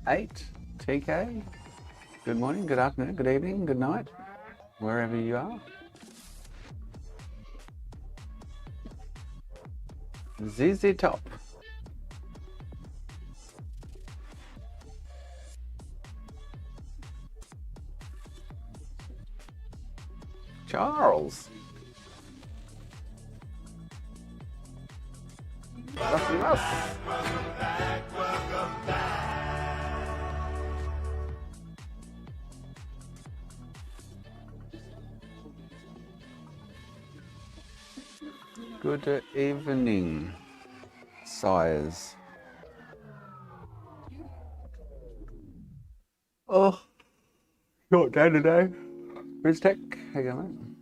TK. Good morning, good afternoon, good evening, good night, wherever you are. ZZ Top. Charles. Welcome back. Good evening, sires. Oh, short day today. Riz Tech, how you going,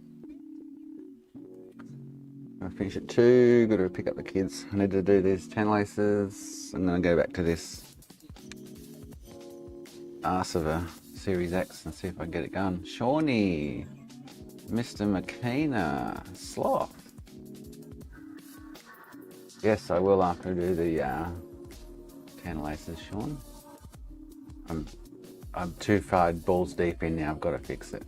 mate? I finish at 2, got to pick up the kids. I need to do these 10 laces and then go back to this arse of a Series X and see if I can get it going. Shawnee, Mr. McKenna, Sloth. Yes, I will after I do the 10 laces, Sean. I'm too far balls deep in now, I've got to fix it.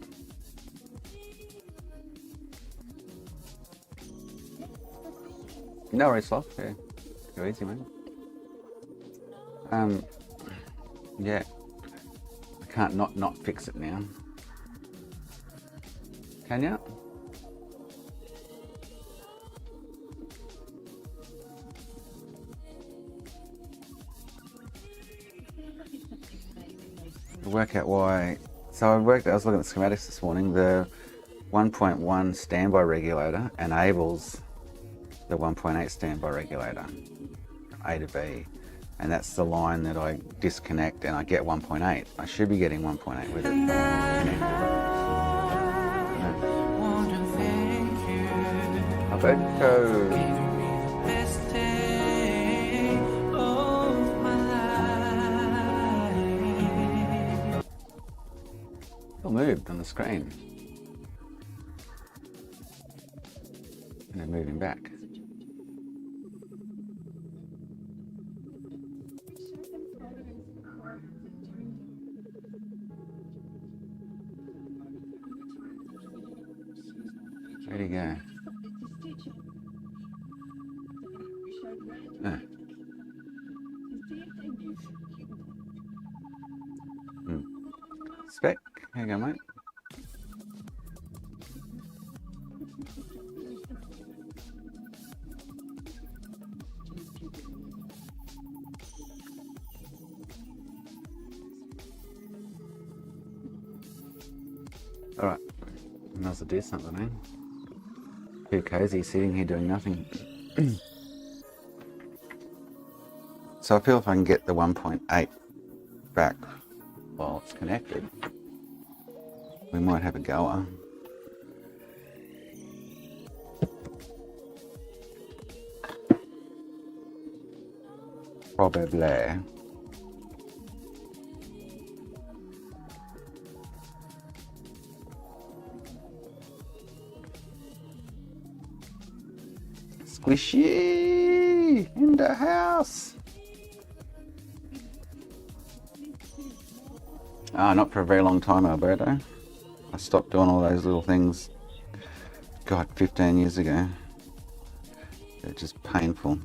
No worries, Sloth, yeah, go easy, mate. Yeah, I can't not fix it now. Can you? Work out why. So I was looking at schematics this morning. The 1.1 standby regulator enables the 1.8 standby regulator, A to B, and that's the line that I disconnect and I get 1.8. I should be getting 1.8 with it. Alberto. Moved on the screen and then moving back. Where'd he go? Spec, here you go, mate. All right, might as well do something, eh? Too cozy sitting here doing nothing. So I feel if I can get the 1.8 back while it's connected, we might have a goer. Probably. Squishy in the house. Not for a very long time, Alberto. I stopped doing all those little things, God, 15 years ago. They're just painful.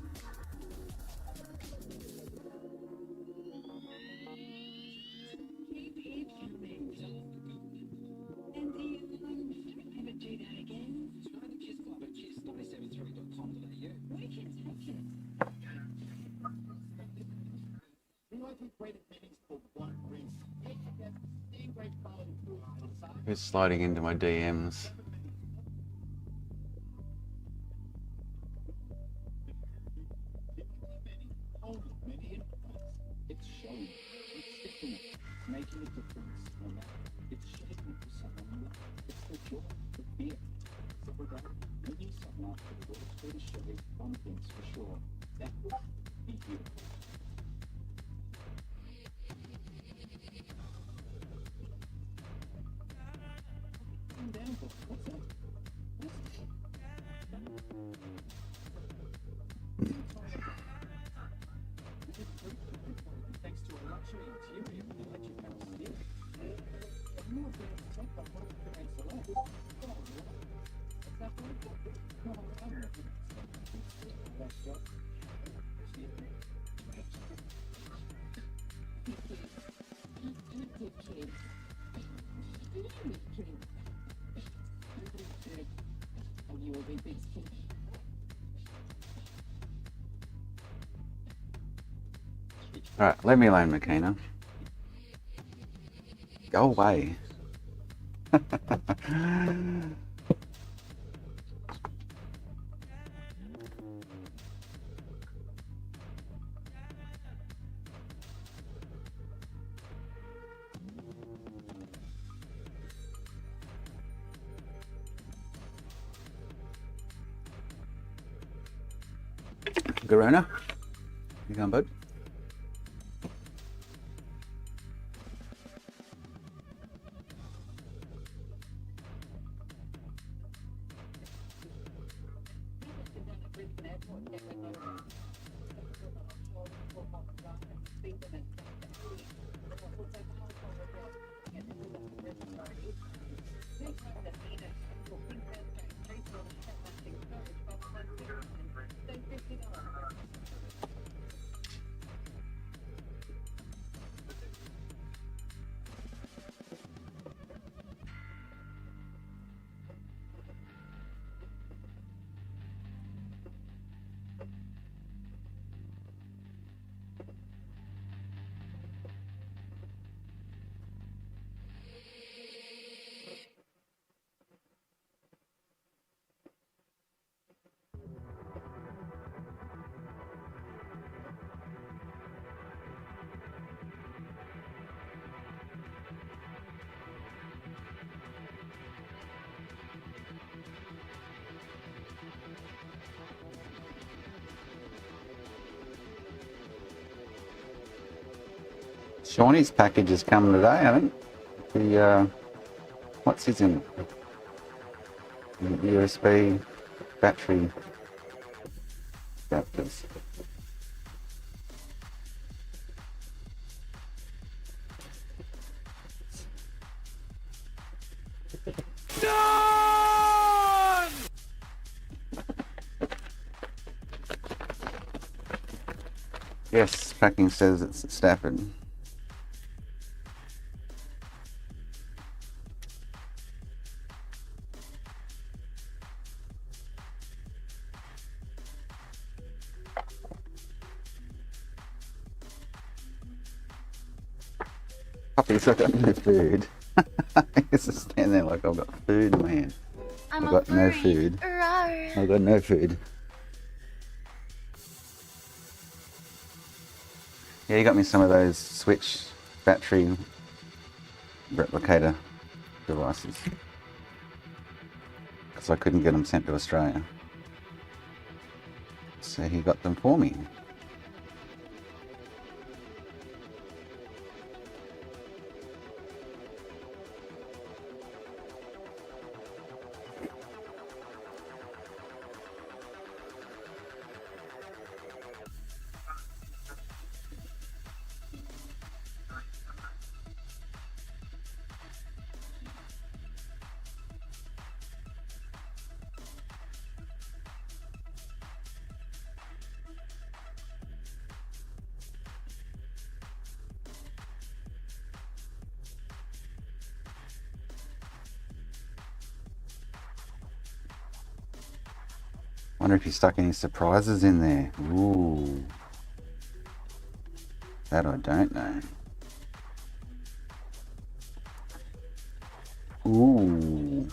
Who's sliding into my DMs? Alright, leave me alone, Makina. Go away. Garona, you going, bud? Shawnee's package is coming today, I think. The, what's his in? USB battery adapters. Done! Yes, packing says it's at Stafford. Puppies, I've got no food. It's just standing there like I've got food in my hand. I've got no food. I've got no food. Yeah, you got me some of those switch battery replicator devices. Because I couldn't get them sent to Australia. So he got them for me. Wonder if he stuck any surprises in there. Ooh. That I don't know. Ooh.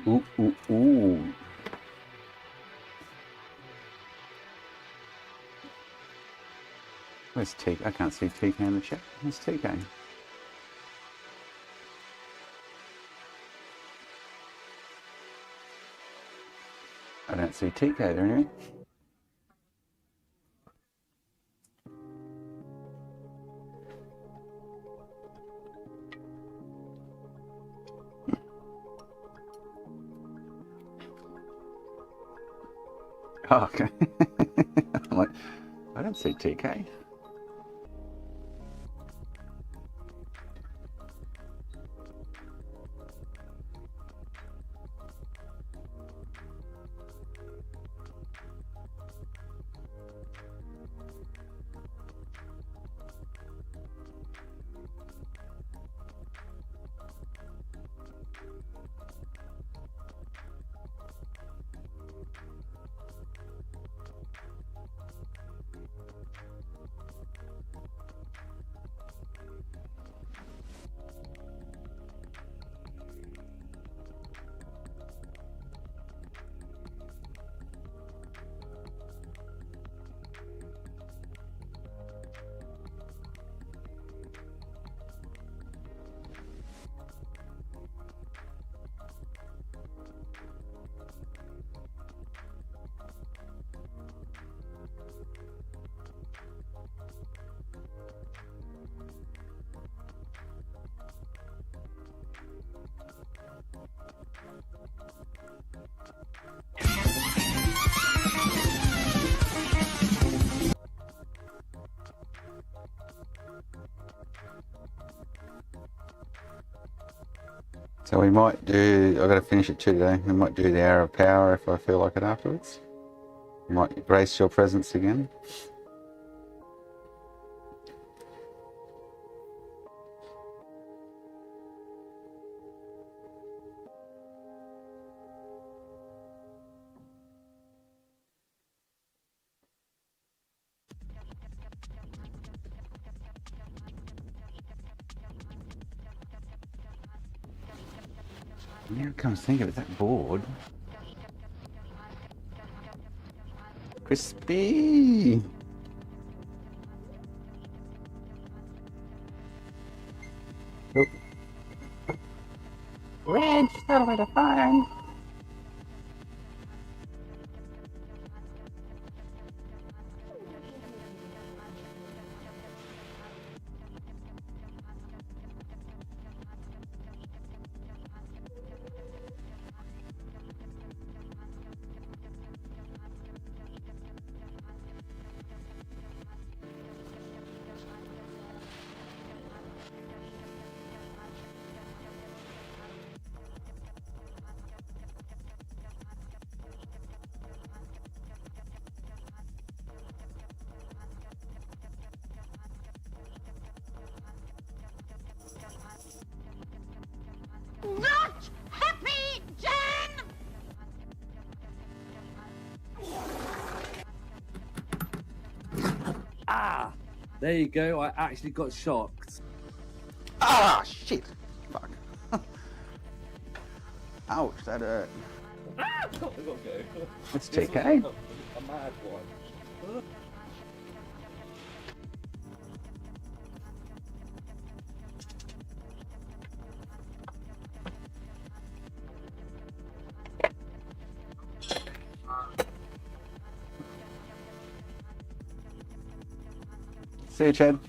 Ooh, ooh, ooh. Where's TK? I can't see TK in the chat. Where's TK? I don't see TK there anyway. Oh, okay. I'm like, I don't see TK. So we might do, I've got to finish at 2 today, we might do the hour of power if I feel like it afterwards. Might grace your presence again. Now come to think of it, that board. Crispy! Oh. Red, totally defined. Not happy, Jen! Ah! There you go, I actually got shocked. Ah, shit! Fuck. Ouch, that hurt. Ah! I gotta go. It's This TK. was a mad one. See you, Chad.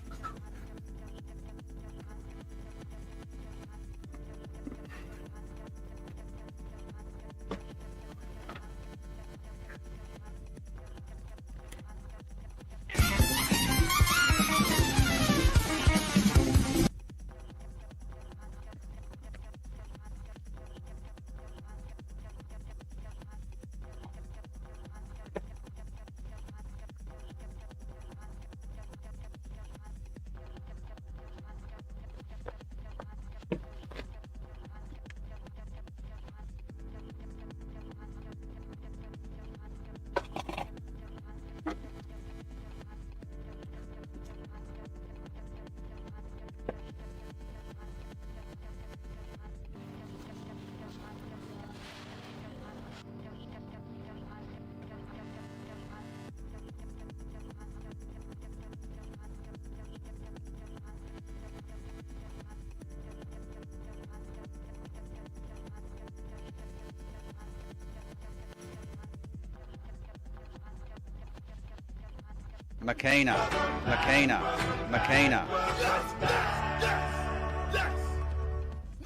Makina. Yes!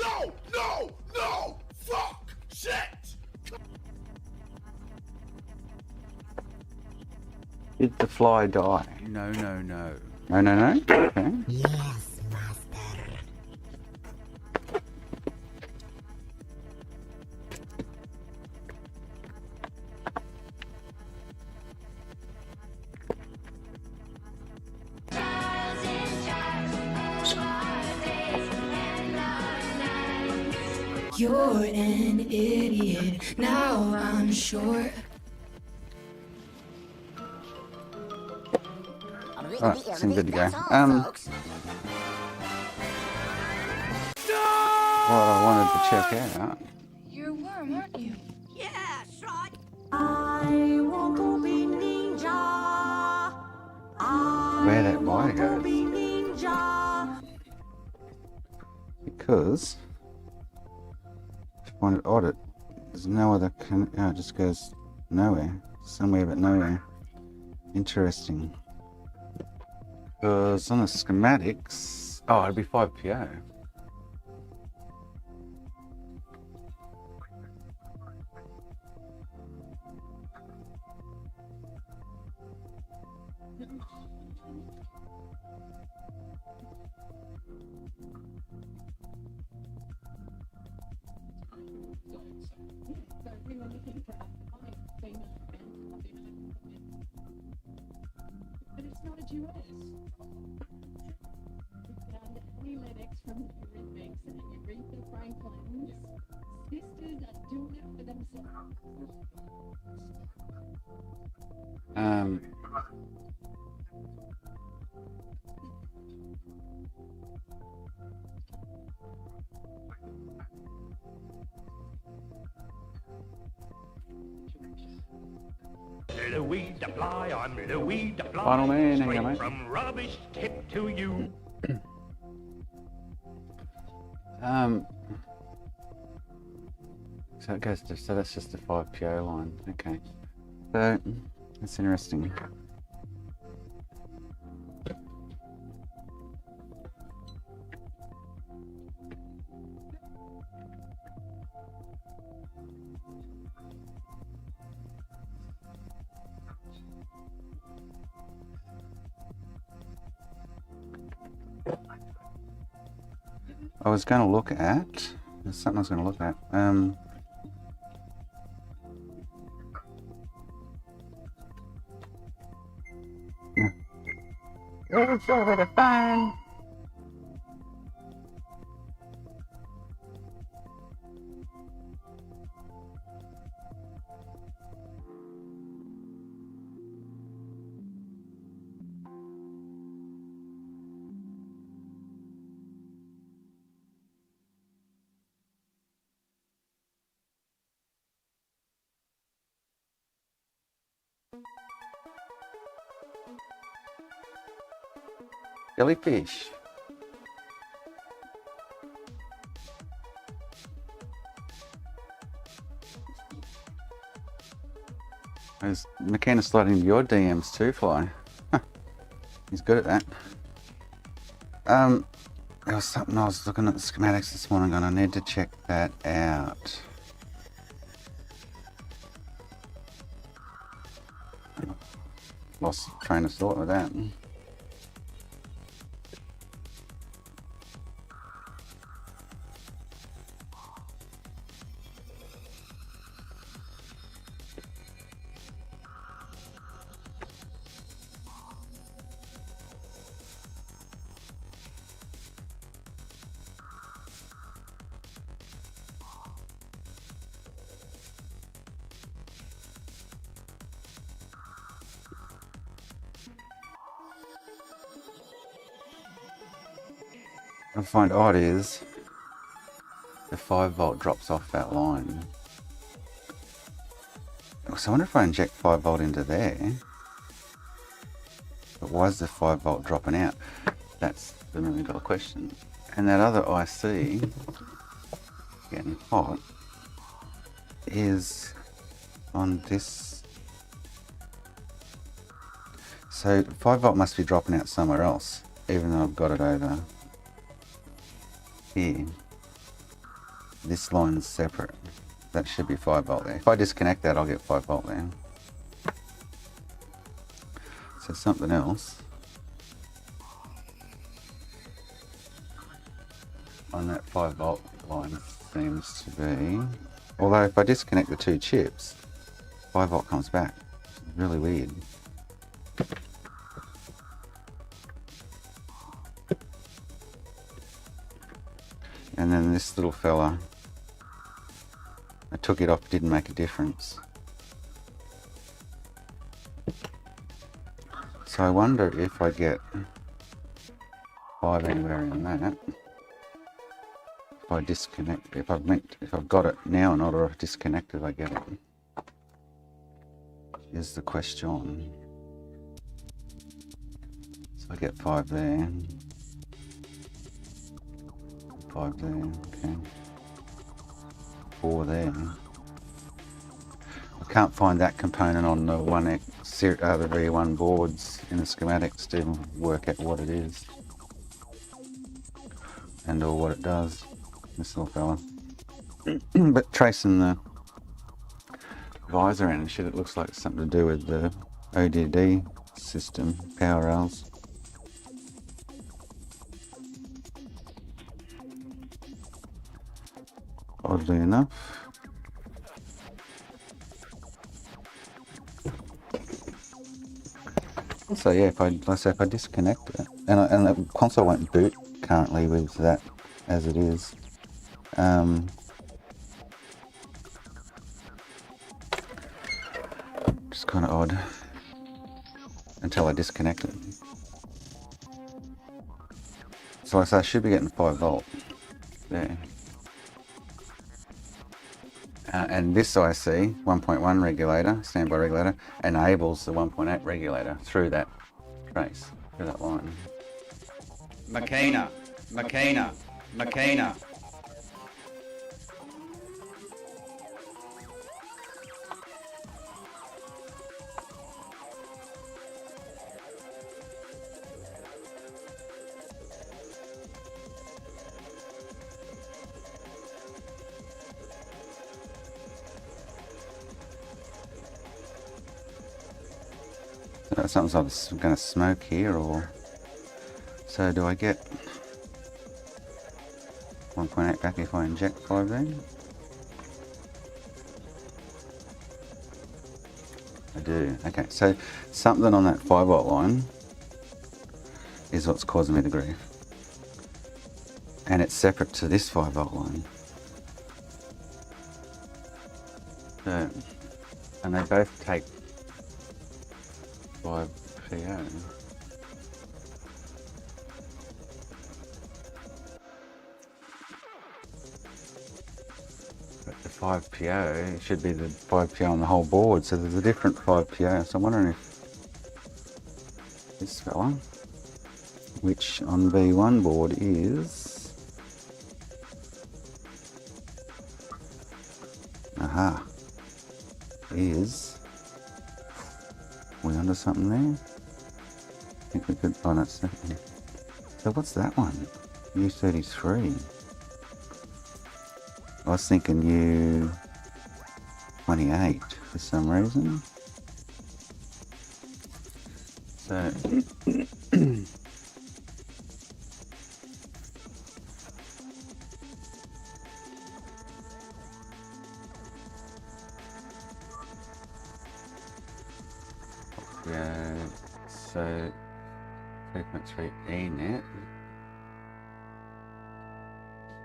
No! Fuck! Shit! Did the fly die? No, no, no. No, no, no? Okay. Yes, master. You're an idiot. Now I'm sure. Alright, seems good to go. What I wanted to check out. You're a worm, aren't you? Yeah, right. I want to be ninja. Where that wire Be goes. ninja. Because I find it odd. There's no other. Oh, it just goes nowhere. Somewhere but nowhere. Interesting. Because on the schematics. Oh, it'd be 5PO. But it's not a duet. We let X from Eurythmics and Aretha Franklin's sisters are doing it for themselves. Louis the Fly, I'm Louis the Fly. Final man, hang Straight on, mate. from rubbish tip to you. So it goes to, so that's just a 5PO line. Okay. So that's interesting. I was going to look at. There's something I was going to look at. It's over the phone. Jellyfish. There's McKenna sliding into your DMs too, Fly. He's good at that. There was something I was looking at the schematics this morning and I need to check that out. Lost train of thought with that. What I find odd is the 5V drops off that line. So I wonder if I inject 5V into there, but why is the 5V dropping out? That's the $1 million question. And that other IC getting hot is on this. So 5V must be dropping out somewhere else, even though I've got it over here. This line's separate. That should be 5V there. If I disconnect that, I'll get 5V there. So something else on that 5-volt line seems to be, although if I disconnect the two chips, 5-volt comes back. It's really weird. And then this little fella, I took it off, didn't make a difference. So I wonder if I get 5 anywhere in that. If I disconnect, if I've got it now or not, or if I disconnect it, I get it. Is the question. So I get 5 there. 5 there, okay. 4 there. I can't find that component on the the V1 boards in the schematics to work out what it is and or what it does. This little fella. But tracing the visor and shit, it looks like something to do with the ODD system, power rails. Oddly enough. So yeah, if I disconnect it, and the console won't boot currently with that as it is. Just kind of odd until I disconnect it. So I should be getting 5-volt there. And this IC 1.1 regulator, standby regulator, enables the 1.8 regulator through that trace, through that line. Makina. Something's going to smoke here, or so do I get 1.8 back if I inject 5 then? I do. Okay, so something on that 5-volt line is what's causing me the grief, and it's separate to this 5-volt line. So, and they both take 5 PO. But the 5 PO should be the 5 PO on the whole board, so there's a different 5 PO. So I'm wondering if this fella, which on V1 board is, is, we onto something there? I think we could, oh that's that one. So what's that one? U33. I was thinking U28 for some reason. So yeah, so 3.3 ENet.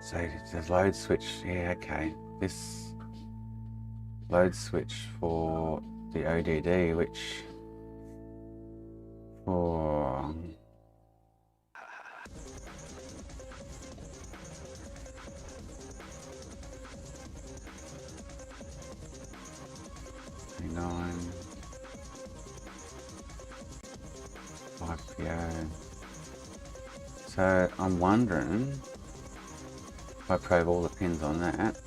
So the load switch, yeah, okay. This load switch for the ODD, which for nine 5 PO. So I'm wondering if I probe all the pins on that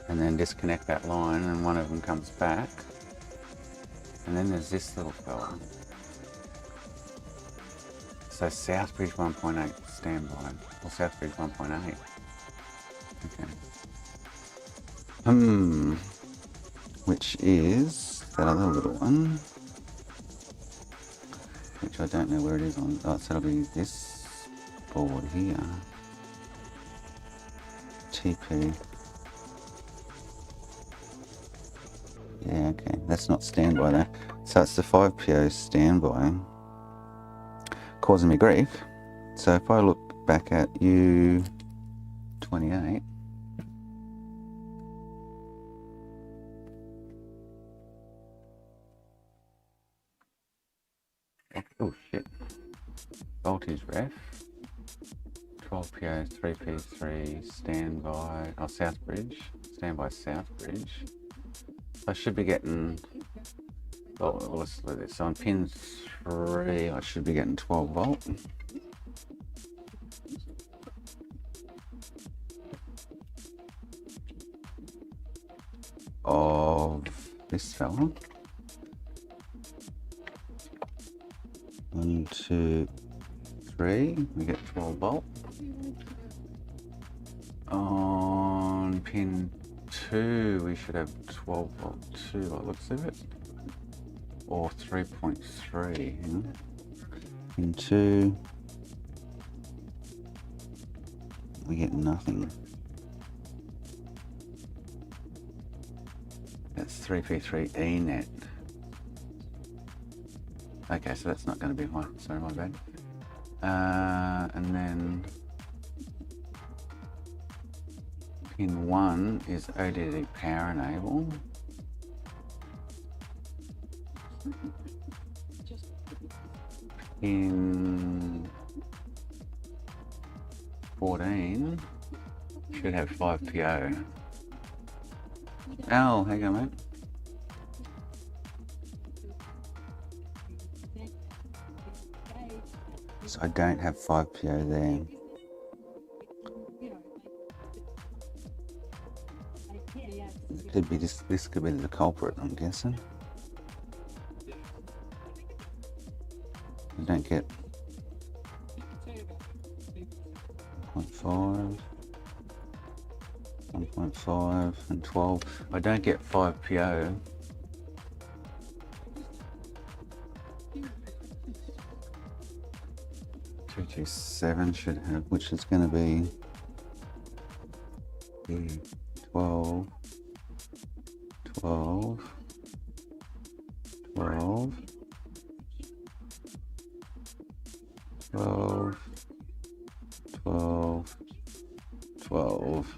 and then disconnect that line and one of them comes back, and then there's this little fella. So Southbridge 1.8 standby, or Southbridge 1.8. Okay. Which is that other little one. which I don't know where it is on. Oh, so it'll be this board here. TP. Yeah, okay, that's not standby though. So it's the 5PO standby, causing me grief. So if I look back at U28, oh shit, voltage ref, 12PO, 3P3, standby, oh, South Bridge, standby South Bridge. I should be getting, oh, let's do this. So on pin 3, I should be getting 12 volt. Of this fella. 1, 2, 3, we get 12 volt. On pin 2, we should have 12 volt too, by the looks of it. Or 3.3. Pin 2, we get nothing. That's 3P3 net. Okay, so that's not going to be one. Sorry, my bad. And then pin 1 is ODD power enable. Pin 14 should have 5PO. Al, how you going, mate? So I don't have 5PO there. It could be this could be the culprit, I'm guessing. I don't get 0.5, 1.5 and 12. I don't get 5PO. Seven should have, which is going to be 12, 12, 12, 12, 12, 12,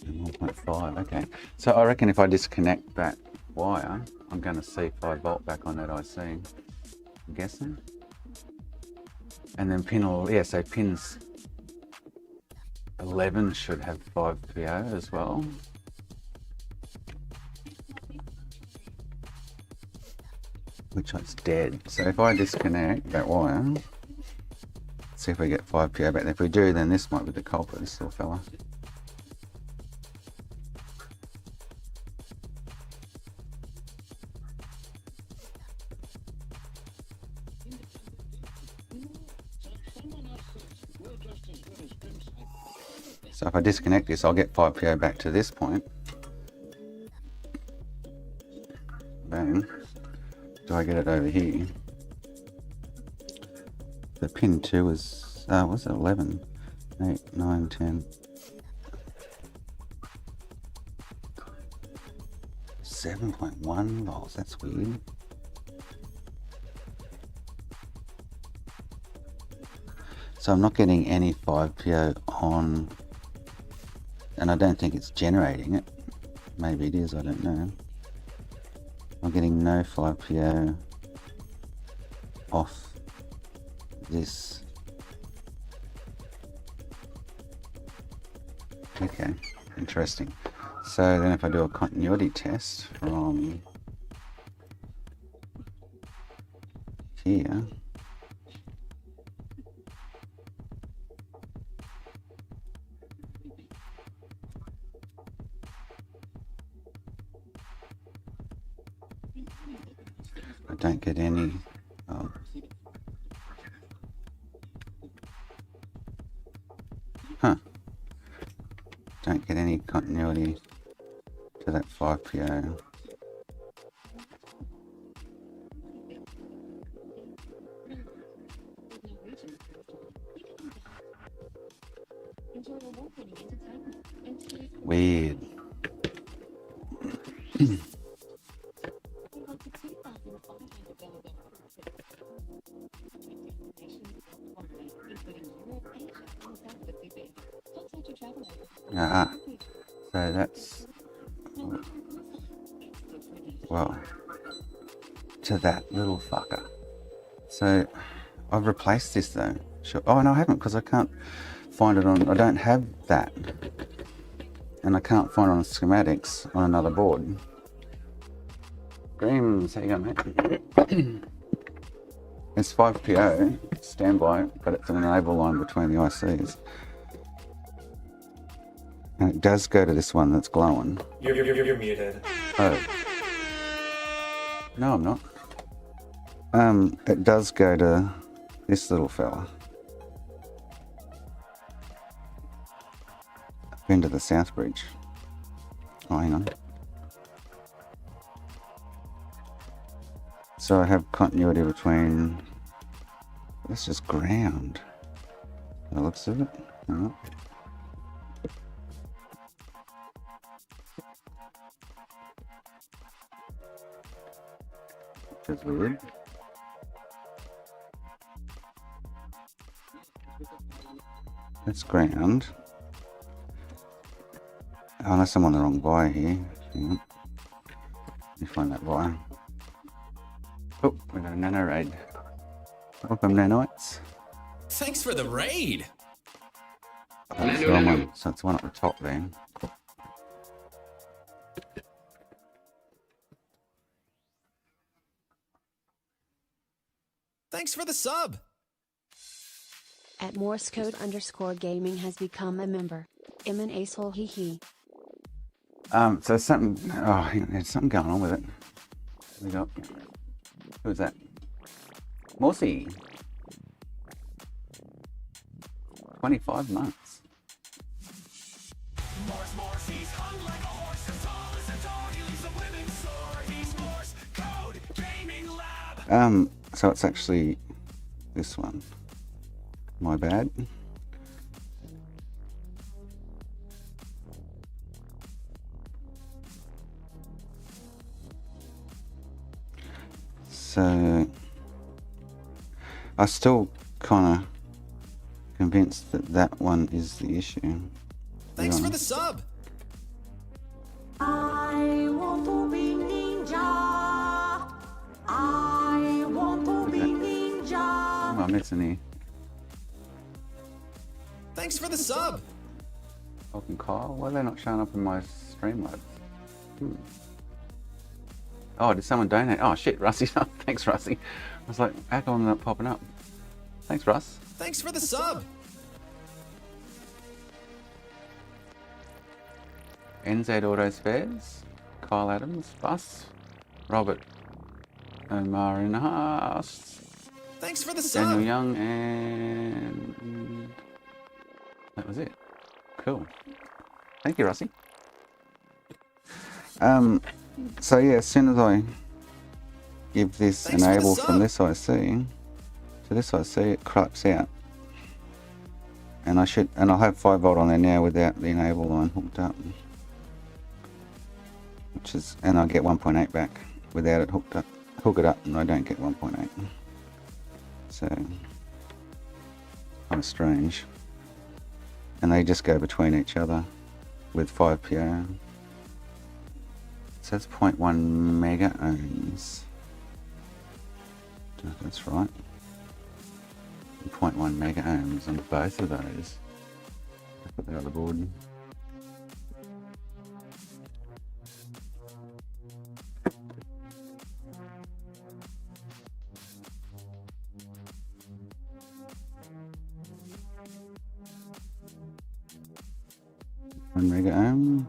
and 1.5. Okay, so I reckon if I disconnect that wire, I'm going to see 5 volt back on that IC. I'm guessing. And then so pins 11 should have 5PO as well. Which is dead. So if I disconnect that wire, see if we get 5PO back. If we do, then this might be the culprit, this little fella. So if I disconnect this, I'll get 5PO back to this point. Then, do I get it over here? The pin 2 is, what's it, 11, 8, 9, 10. 7.1 volts, that's weird. So I'm not getting any 5PO on, and I don't think it's generating it. Maybe it is, I don't know. I'm getting no 5PO off this. Okay, interesting. So then if I do a continuity test from here, I don't get any don't get any continuity to that 5PO. Weird. Ah, so that's, well, to that little fucker. So I've replaced this though. Sure. Oh no, I haven't, because I can't find it on. I don't have that, and I can't find it on schematics on another board. Dreams, how you going, mate? It's 5PO standby, but it's an enable line between the ICs. And it does go to this one that's glowing. You're muted. Oh. No, I'm not. It does go to this little fella. Into the South Bridge. Oh, hang on. So I have continuity between. That's just ground. By the looks of it. Oh. Which is weird. That's ground. Unless I'm on the wrong wire here. Hang on. Let me find that wire. Oh, we got a nano raid. Welcome, nanoites. Thanks for the raid. That's the wrong one. So it's the one at the top there. Thanks for the sub. At Morse code _gaming has become a member. I'm an asshole, hee hee. So something. Oh, hang on, there's something going on with it. We got. Who's that? Morsey. 25 months. So it's actually this one. My bad. So I still kind of convinced that that one is the issue. Thanks for the sub. I want to be ninja. I want to be ninja. What am I missing here? Thanks for the sub. Welcome, Kyle. Why are they not showing up in my Streamlabs? Oh, did someone donate? Oh shit, Rusty. Thanks, Rusty. I was like, how come I'm not popping up? Thanks, Russ. Thanks for the sub. NZ Auto Spares, Kyle Adams, Bus, Robert Omar in the house, Thanks for the sub. Daniel Young, and that was it. Cool. Thank you, Rusty. So yeah, as soon as I give this Thanks enable for the from sub. this IC to this IC, it crops out. And I'll have 5 volt on there now without the enable line hooked up. And I'll get 1.8 back without it hooked up. Hook it up and I don't get 1.8. So kind of strange. And they just go between each other with 5PO. So that's 0.1 mega ohms. That's right. 0.1 mega ohms on both of those. I'll put the other board in. Mega ohm.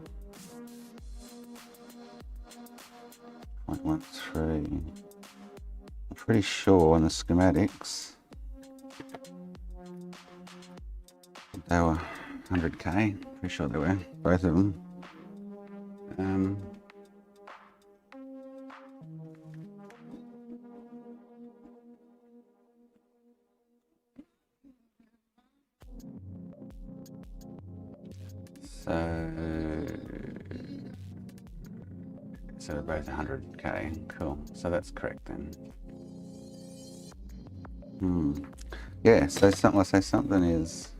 0.13. I'm pretty sure on the schematics they were 100k. Pretty sure they were, both of them. So So they're both 100k. Cool. So that's correct then. Yeah, so something is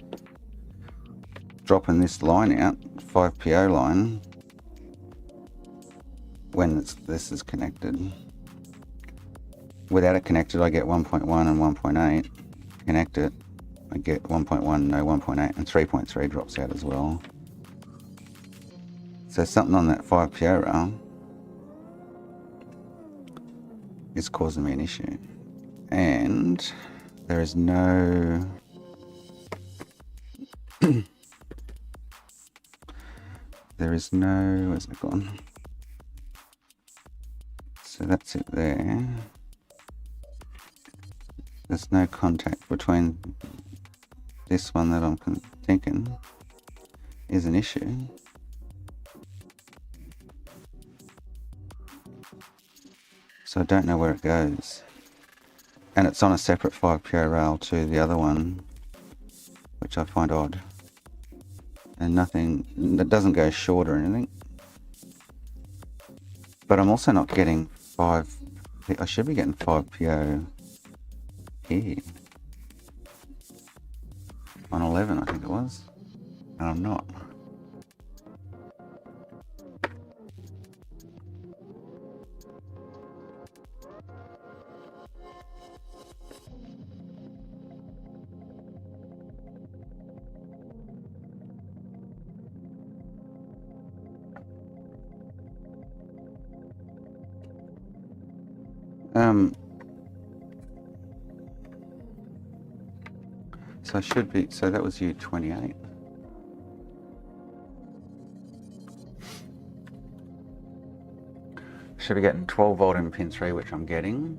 dropping this line out, 5PO line, when this is connected. Without it connected, I get 1.1 and 1.8. Connect it, I get 1.1, no 1.8, and 3.3 drops out as well. So something on that 5PO rail is causing me an issue. And there is no... where's it gone? So that's it there. There's no contact between this one that I'm thinking is an issue. So I don't know where it goes. And it's on a separate 5PO rail to the other one, which I find odd. And nothing, that doesn't go short or anything. But I'm also not getting I should be getting 5PO here. On 11, I think it was. And I'm not. So I should be, so that was U28. Should be getting 12 volt in pin 3, which I'm getting.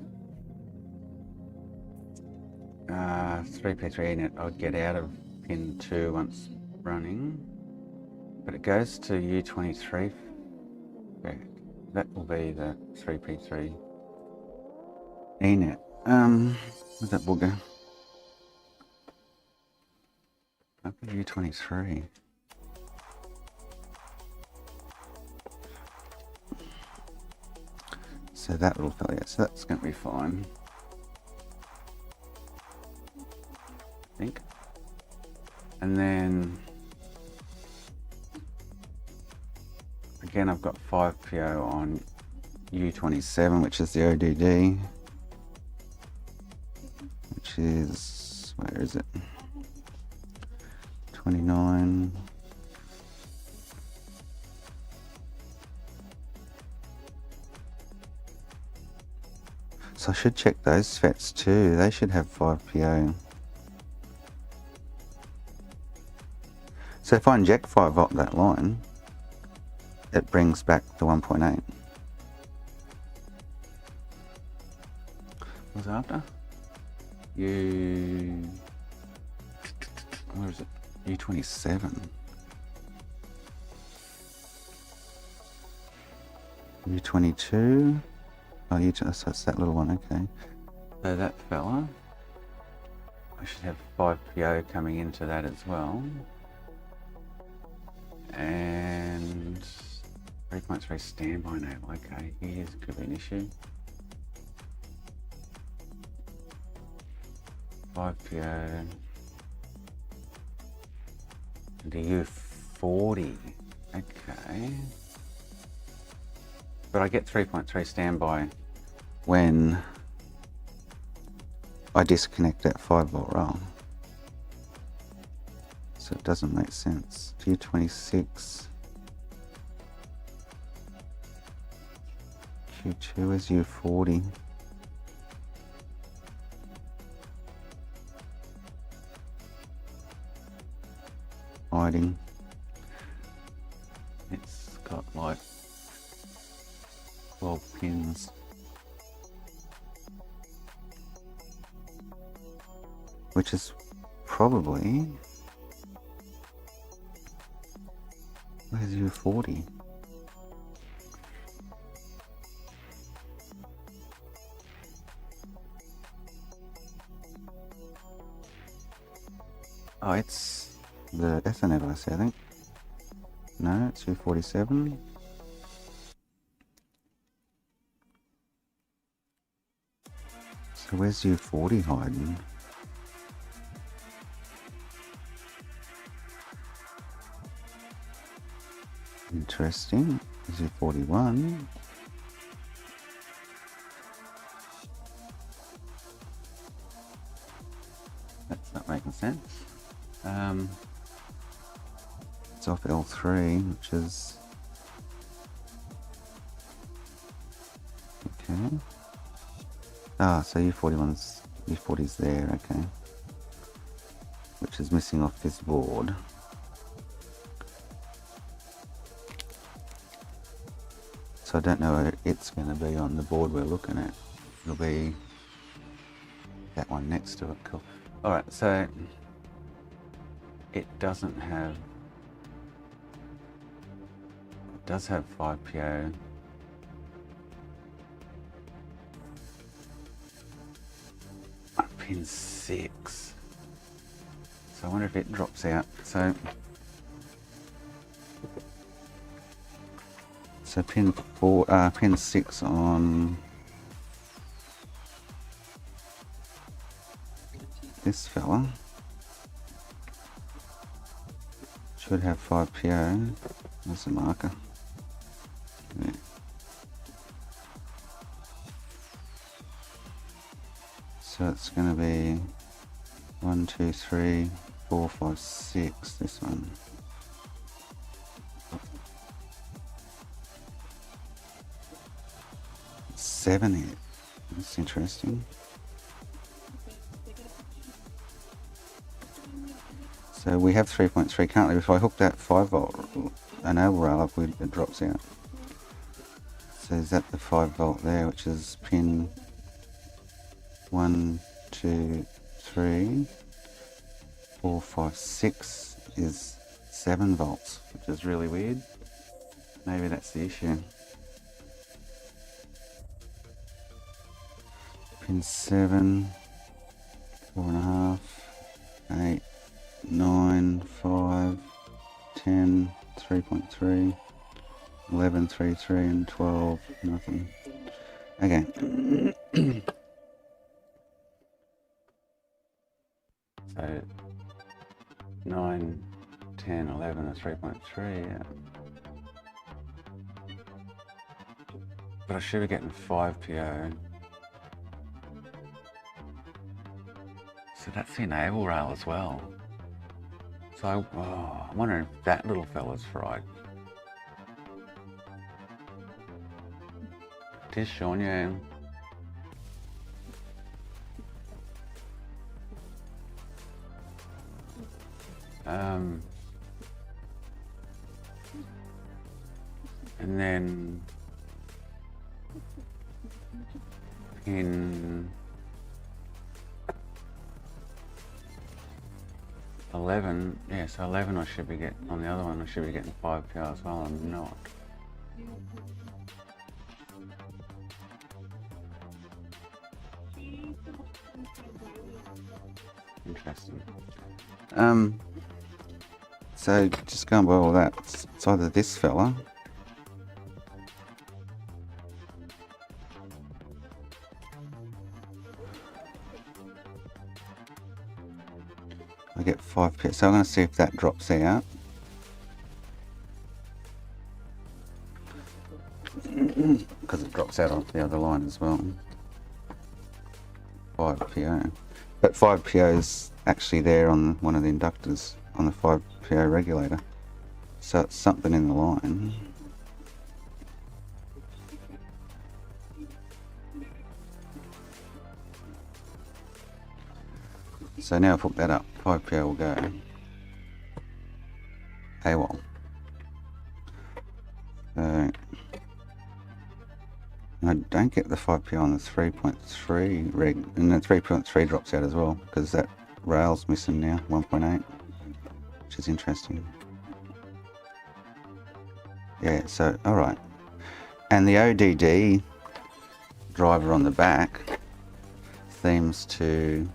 3P3 in it, I'll get out of pin 2 once running. But it goes to U23. Okay, that will be the 3P3 ENet. Where's that booger? Up at U23. So that will fill it. So that's going to be fine. I think. And then again, I've got 5PO on U27, which is the ODD. Which is, where is it? 29. So I should check those FETs too. They should have 5PO. So if I inject 5 volt that line, it brings back the 1.8. What's it after? Where is it? U27. U22. Oh, so it's that little one, okay. So that fella, I should have 5PO coming into that as well. And 3.3 standby enable, okay, here's could be an issue. 5PO. The U40, okay. But I get 3.3 standby when I disconnect that 5 volt rail. So it doesn't make sense. U26. Q2 is U40. Hiding. It's got like 12 pins. Which is probably, where's U40? Oh, it's the Ethernet IC, I think. No, it's U47. So where's U40 hiding? Interesting. Is U41? That's not making sense. It's off L3, which is okay. So U40's there, okay. Which is missing off this board. So I don't know whether it's going to be on the board we're looking at. It'll be that one next to it. Cool. Alright, so it doesn't have... It does have 5PO. Pin 6. So I wonder if it drops out. So pin 6 on this fella should have 5PO. There's a marker. Yeah. So it's going to be 1, 2, 3, 4, 5, 6. This one. Seven here. That's interesting. So we have 3.3 currently. If I hook that 5 volt enable rail up, it drops out. So is that the 5 volt there, which is pin 1, 2, 3, 4, 5, 6 is 7 volts, which is really weird. Maybe that's the issue. Pin 7, 4.5, 8, 9, 5, 10, 3.3, 11, 3, 3, and 12, nothing. Okay. So 9, 10, 11 are 3.3, yeah. But I should be getting 5PO. So that's the enable rail as well. So I'm wondering if that little fella's fried. It is showing you. And then in 11, yeah, so 11 I should be getting, on the other one I should be getting 5PO as well, I'm not. Interesting. So just going by all that, it's either this fella I get 5PO, so I'm going to see if that drops out. Because it drops out off the other line as well. 5PO. But 5PO is actually there on one of the inductors on the 5PO regulator. So it's something in the line. So now I've hooked that up, 5PO will go AWOL. So I don't get the 5PO on the 3.3 reg, and the 3.3 drops out as well because that rail's missing now, 1.8, which is interesting. Yeah, so alright. And the ODD driver on the back seems to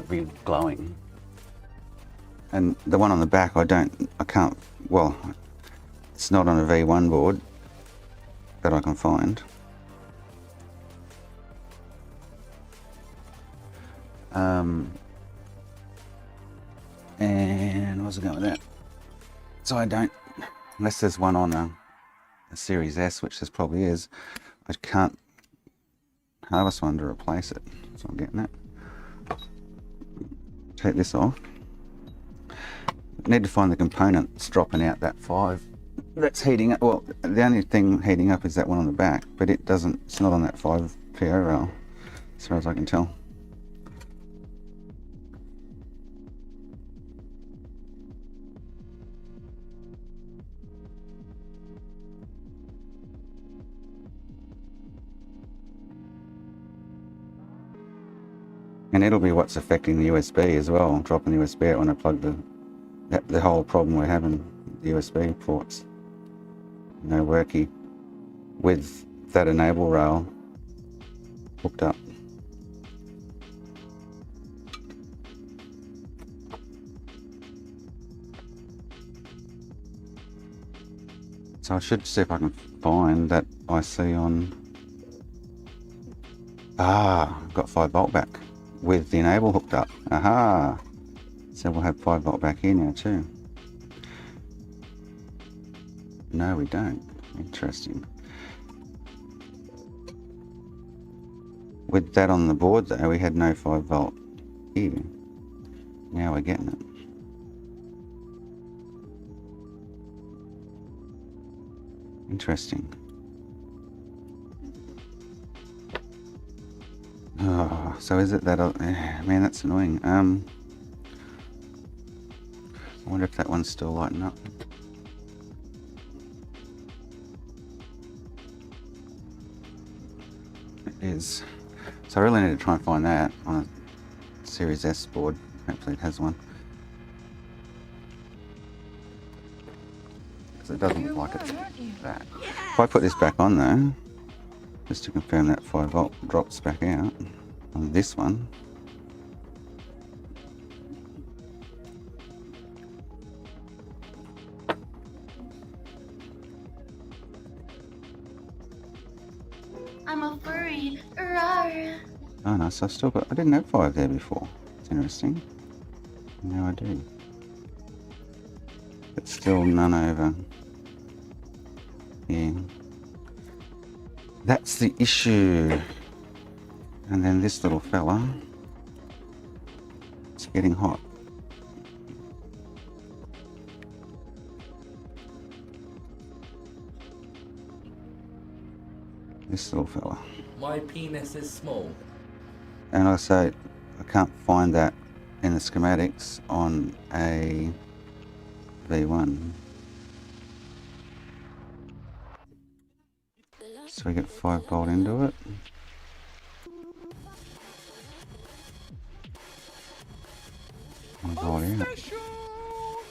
be glowing, and the one on the back I can't, well, it's not on a V1 board that I can find. And what's it going with that? So I don't, unless there's one on a Series S, which this probably is, I can't harvest one to replace it. So I'm getting it. Take this off. Need to find the components dropping out that 5 that's heating up. Well, the only thing heating up is that one on the back, but it doesn't, it's not on that 5 PO rail as far as I can tell. And it'll be what's affecting the USB as well, dropping the USB out when I plug the whole problem we're having, the USB ports. No worky with that enable rail hooked up. So I should see if I can find that IC on. I've got 5V back with the enable hooked up. Aha! So we'll have 5V back here now too. No, we don't. Interesting. With that on the board though, we had no 5V here. Now we're getting it. Interesting. Oh, so is it that? Man, that's annoying. I wonder if that one's still lighting up. It is. So I really need to try and find that on a Series S board. Hopefully it has one. Because it doesn't look like it's that. If I put this back on though, just to confirm that 5V drops back out on this one. I'm a furry. Rawr. Oh no, so I've still got, I didn't have 5 there before. It's interesting. Now I do. But still none over here. That's the issue. And then this little fella, it's getting hot. This little fella. My penis is small. And like I say, I can't find that in the schematics on a V1. So we get 5V into it.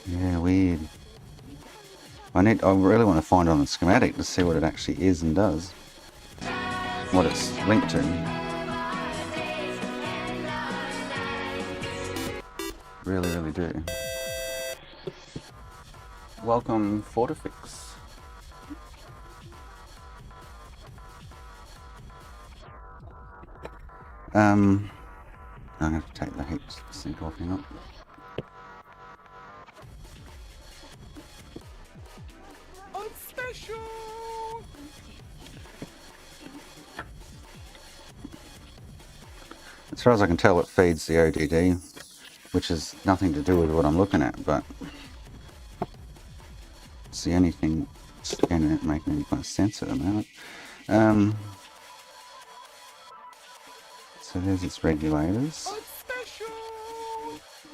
Yeah, weird. I really want to find it on the schematic to see what it actually is and does. What it's linked to. Really, really do. Welcome, Fortifix. I'm going to have to take the heat sink off here. As far as I can tell, it feeds the ODD, which has nothing to do with what I'm looking at, but it's the only thing scanning it making any kind of sense at the moment. So there's its regulators.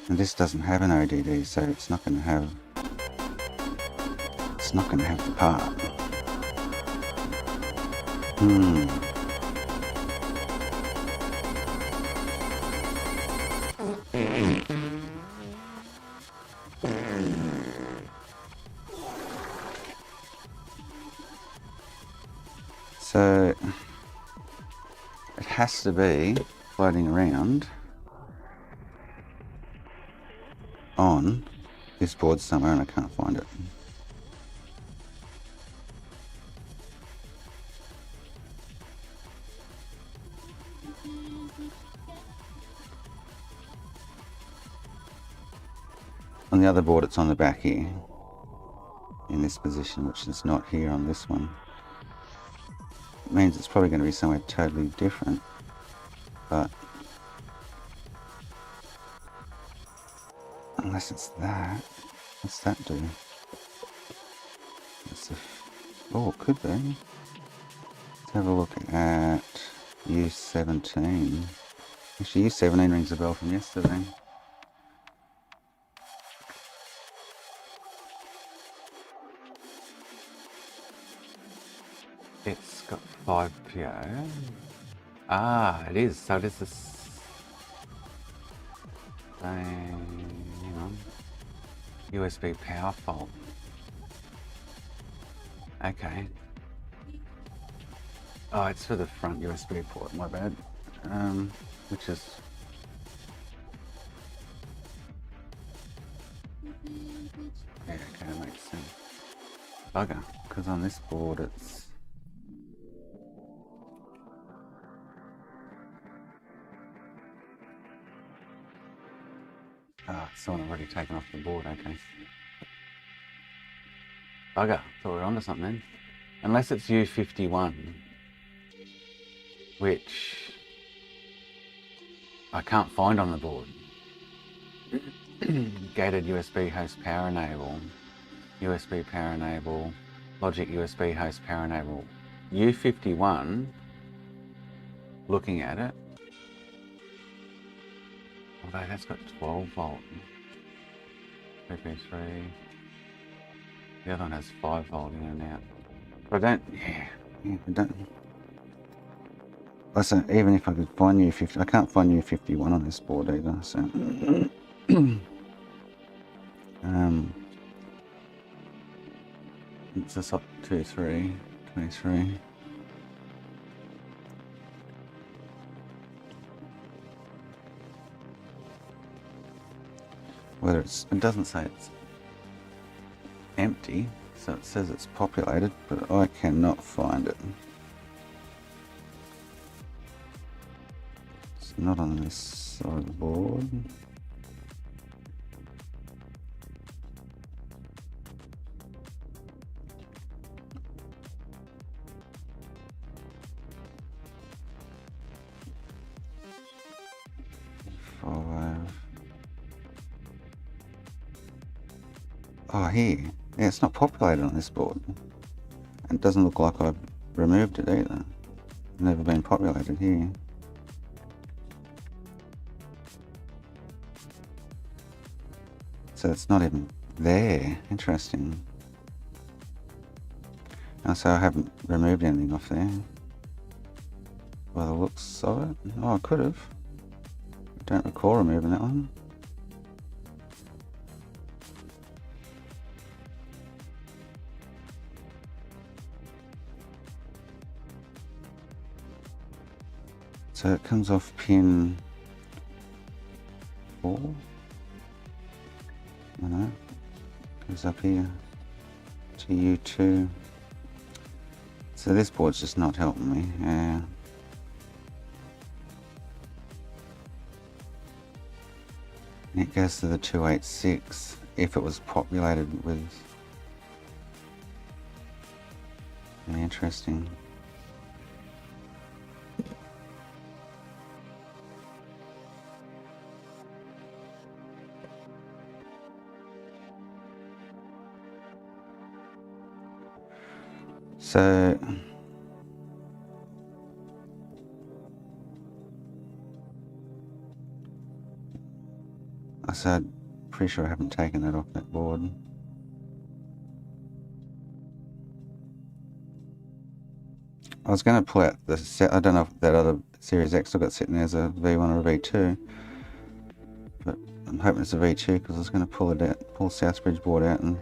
And this doesn't have an ODD, so it's not going to have the part. So it has to be floating around on this board somewhere, and I can't find it. On the other board it's on the back here, in this position, which is not here on this one. It means it's probably going to be somewhere totally different, but unless it's that, what's that do? Oh, it could be. Let's have a look at U17. Actually, U17 rings a bell from yesterday. It's got 5 PO. Ah, it is. So this is hang on. USB power fault. Okay. Oh, it's for the front USB port, my bad. Which is yeah, okay, that makes sense. Bugger, because on this board it's someone already taken off the board, okay. Bugger, thought we were onto something then. Unless it's U51, which I can't find on the board. Gated USB host power enable, USB power enable, logic USB host power enable. U51, looking at it, although that's got 12 volt. 3.3. The other one has 5 volt in and out. But I don't, I don't. Listen, even if I could find U50, I can't find U51 on this board either, so. It's a SOC 23. Whether it's, it doesn't say it's empty, so it says it's populated, but I cannot find it. It's not on this side of the board. Oh, here. Yeah, it's not populated on this board. And it doesn't look like I've removed it either. Never been populated here. So it's not even there. Interesting. So I haven't removed anything off there. By the looks of it. Oh, I could have. Don't recall removing that one. So it comes off pin 4. I know. Goes up here to U2. So this board's just not helping me. And it goes to the 286 if it was populated with. Really interesting. So I said, pretty sure I haven't taken that off that board. I was going to pull out the set. I don't know if that other Series X I got sitting there as a V1 or a V2, but I'm hoping it's a V2 because I was going to pull it out, pull Southbridge board out and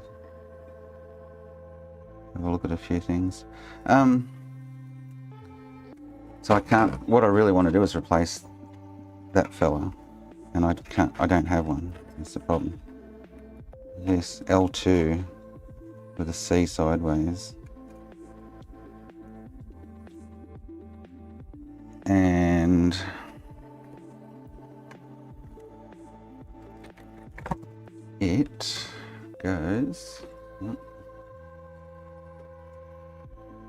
have a look at a few things. So I can't, what I really want to do is replace that fella, and I don't have one. That's the problem. This L2 with a C sideways. And it goes.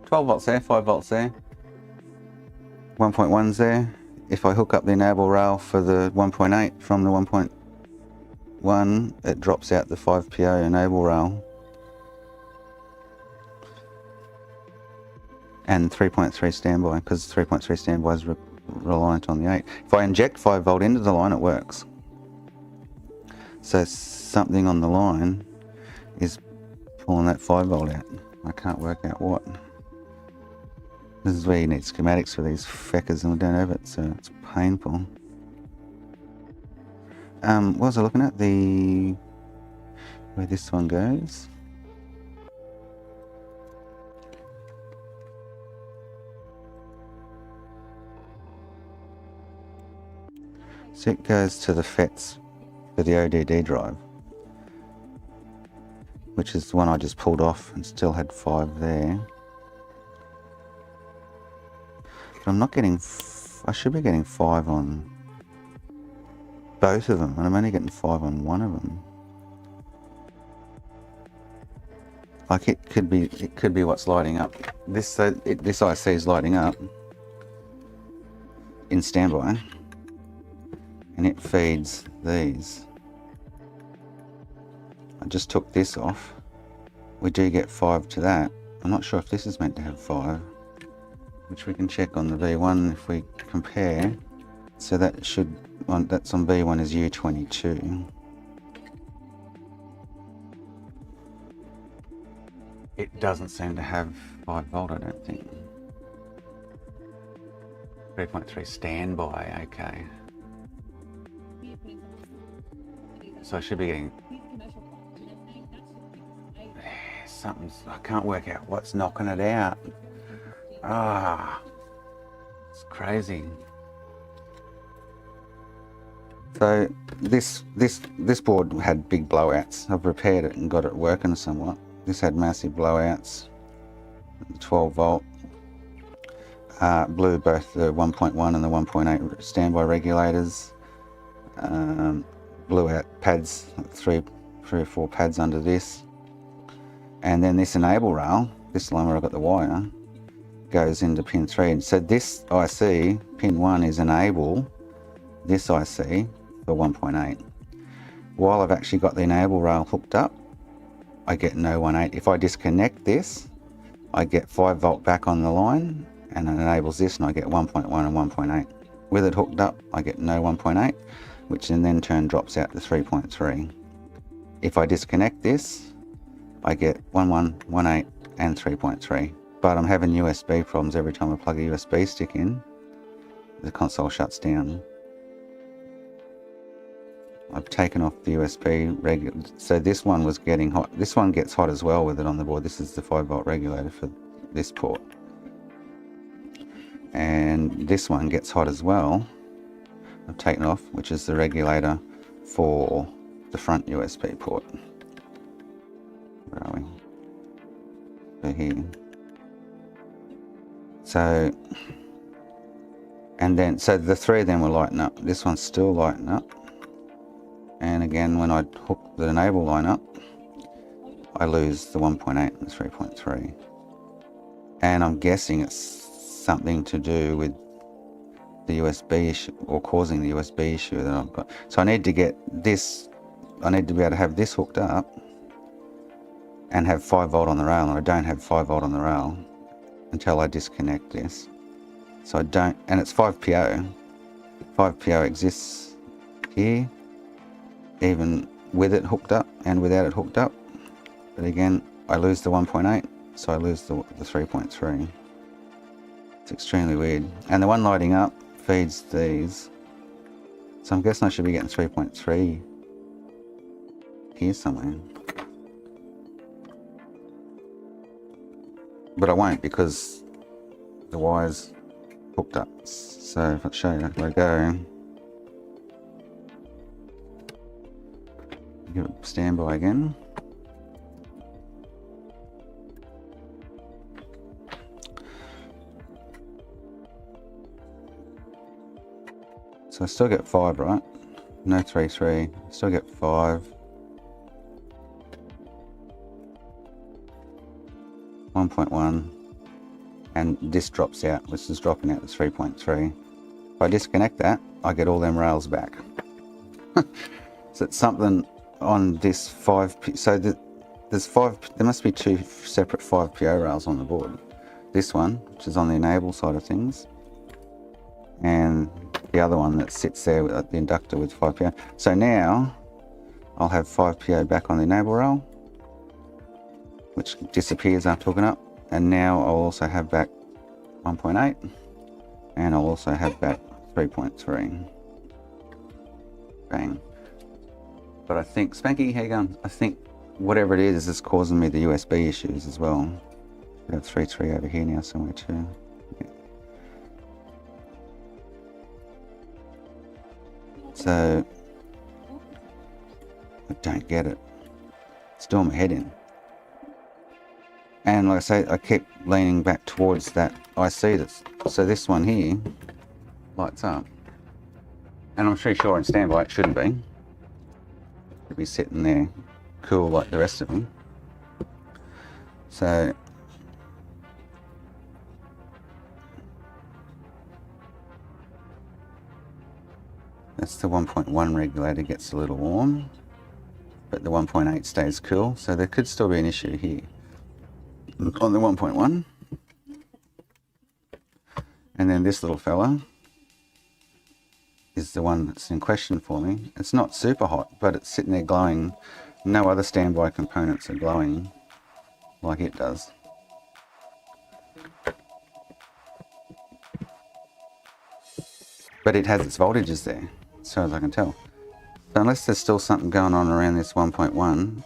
12 volts there, 5 volts there. 1.1's there. If I hook up the enable rail for the 1.8 from the 1.1, it drops out the 5 PO enable rail. And 3.3 standby, because 3.3 standby is reliant on the 8. If I inject 5 volt into the line, it works. So something on the line is pulling that 5 volt out. I can't work out what. This is where you need schematics for these feckers, and we don't have it, so it's painful. What was I looking at? Where this one goes. So it goes to the FETs for the ODD drive, which is the one I just pulled off and still had 5 there. But I'm not getting, I should be getting 5 on both of them, and I'm only getting 5 on one of them. Like it could be what's lighting up. This IC is lighting up in standby, and it feeds these. I just took this off. We do get 5 to that. I'm not sure if this is meant to have 5, which we can check on the V1 if we compare. So that should, that's on V1 is U22. It doesn't seem to have 5 volt, I don't think. 3.3 standby, okay. So I should be getting something's, I can't work out what's knocking it out. Ah, it's crazy. So this board had big blowouts. I've repaired it and got it working somewhat. This had massive blowouts. 12 volt. Blew both the 1.1 and the 1.8 standby regulators. Blew out pads, three or four pads under this. And then this enable rail, this line where I've got the wire, goes into pin 3. And so this IC, pin 1, is enable this IC for 1.8. While I've actually got the enable rail hooked up, I get no 1.8. If I disconnect this, I get 5 volt back on the line, and it enables this, and I get 1.1 and 1.8. With it hooked up, I get no 1.8, which in then turn drops out to 3.3. If I disconnect this, I get 1.1, 1.8 and 3.3. But I'm having USB problems every time I plug a USB stick in. The console shuts down. I've taken off the USB regulator. So this one was getting hot. This one gets hot as well with it on the board. This is the 5 volt regulator for this port. And this one gets hot as well. I've taken off, which is the regulator for the front USB port. Where are we? So here. So, and then, so the 3 of them were lighting up. This one's still lighting up. And again, when I hook the enable line up, I lose the 1.8 and the 3.3. And I'm guessing it's something to do with the USB issue, or causing the USB issue that I've got. So I need to get this, I need to be able to have this hooked up and have 5 volt on the rail, and I don't have 5 volt on the rail until I disconnect this. So I don't, and it's 5 PO. 5 PO exists here, even with it hooked up and without it hooked up. But again, I lose the 1.8, so I lose the 3.3. It's extremely weird. And the one lighting up feeds these. So I'm guessing I should be getting 3.3 here somewhere. But I won't, because the wire's hooked up. So if I show you, if I go, give it standby again. So I still get 5, right? No 3.3, still get 5. 1.1, and this drops out, which is dropping out to 3.3. If I disconnect that, I get all them rails back. So it's something on this 5P. So there's there must be two separate 5PO rails on the board. This one, which is on the enable side of things, and the other one that sits there at the inductor with 5PO. So now I'll have 5PO back on the enable rail, which disappears after hooking up, and now I'll also have back 1.8, and I'll also have back 3.3. Bang. But I think, Spanky, how you going? I think whatever it is causing me the USB issues as well. We have 3.3 over here now somewhere too. Yeah. So I don't get it. It's doing my head in. And like I say, I keep leaning back towards that IC that's, so this one here lights up. And I'm pretty sure in standby it shouldn't be. It'd be sitting there cool like the rest of them. So that's the 1.1 regulator gets a little warm, but the 1.8 stays cool. So there could still be an issue here on the 1.1. And then this little fella is the one that's in question for me. It's not super hot, but it's sitting there glowing. No other standby components are glowing like it does. But it has its voltages there, as far as I can tell. So unless there's still something going on around this 1.1,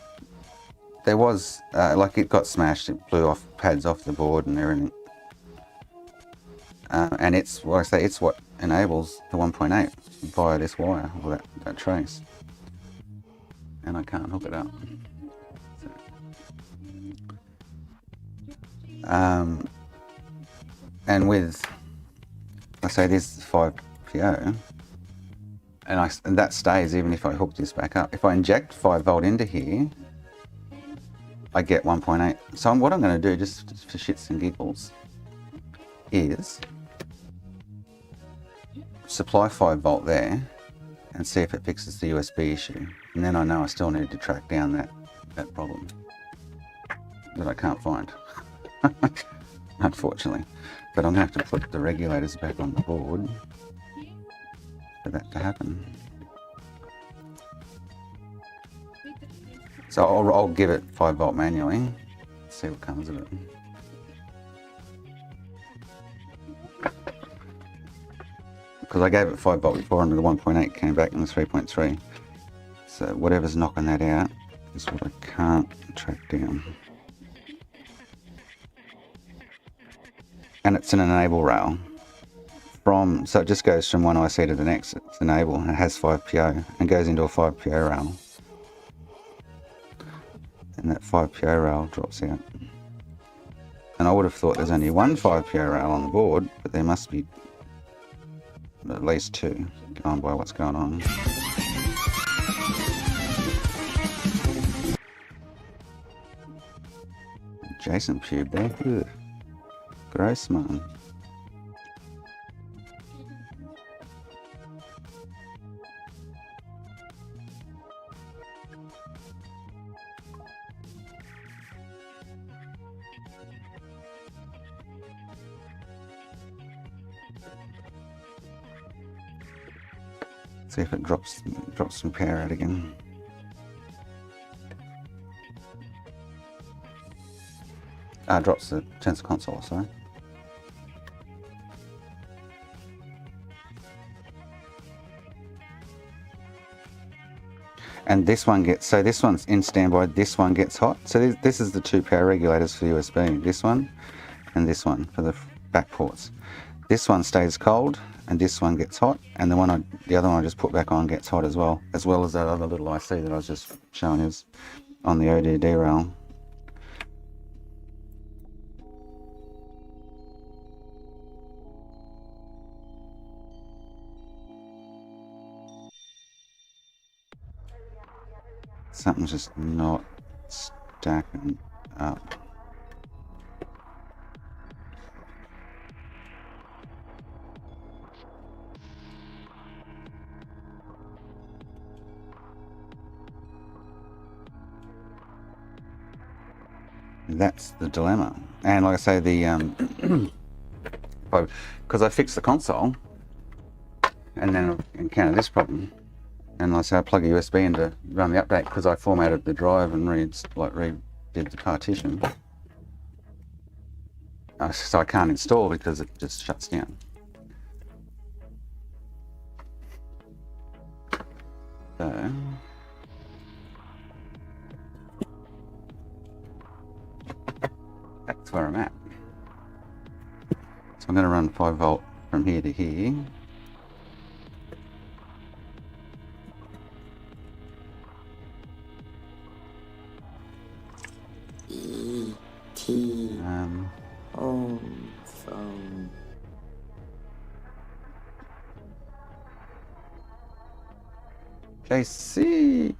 there was, like it got smashed, it blew off pads off the board and everything. And it's, like I say, it's what enables the 1.8 via this wire, or that trace. And I can't hook it up. So. And with, I say this is 5PO, and that stays even if I hook this back up. If I inject 5 volt into here, I get 1.8. So what I'm going to do, just for shits and giggles, is supply 5 volt there and see if it fixes the USB issue. And then I know I still need to track down that problem that I can't find, unfortunately. But I'm going to have to put the regulators back on the board for that to happen. So I'll give it 5 volt manually, see what comes of it. Because I gave it 5 volt before and the 1.8 came back and the 3.3. So whatever's knocking that out is what I can't track down. And it's an enable rail. So it just goes from one IC to the next. It's enable and it has 5PO and goes into a 5PO rail. And that 5PO rail drops out. And I would have thought there's only one 5PO rail on the board, but there must be at least 2, going by what's going on. Jason pube there. Ugh. Gross, man. See if it drops some power out again. Drops the tensor console, sorry. And this one gets, so this one's in standby, this one gets hot. So this is the 2 power regulators for the USB. This one and this one for the back ports. This one stays cold and this one gets hot, and the other one I just put back on gets hot as well as that other little IC that I was just showing is on the ODD rail. Something's just not stacking up. That's the dilemma. And like I say, the because I fixed the console and then I encountered this problem, and like I say, I plug a USB in to run the update because I formatted the drive and redid the partition. So I can't install because it just shuts down. So that's where I'm at. So I'm going to run 5 volt from here to here. Home phone. JC.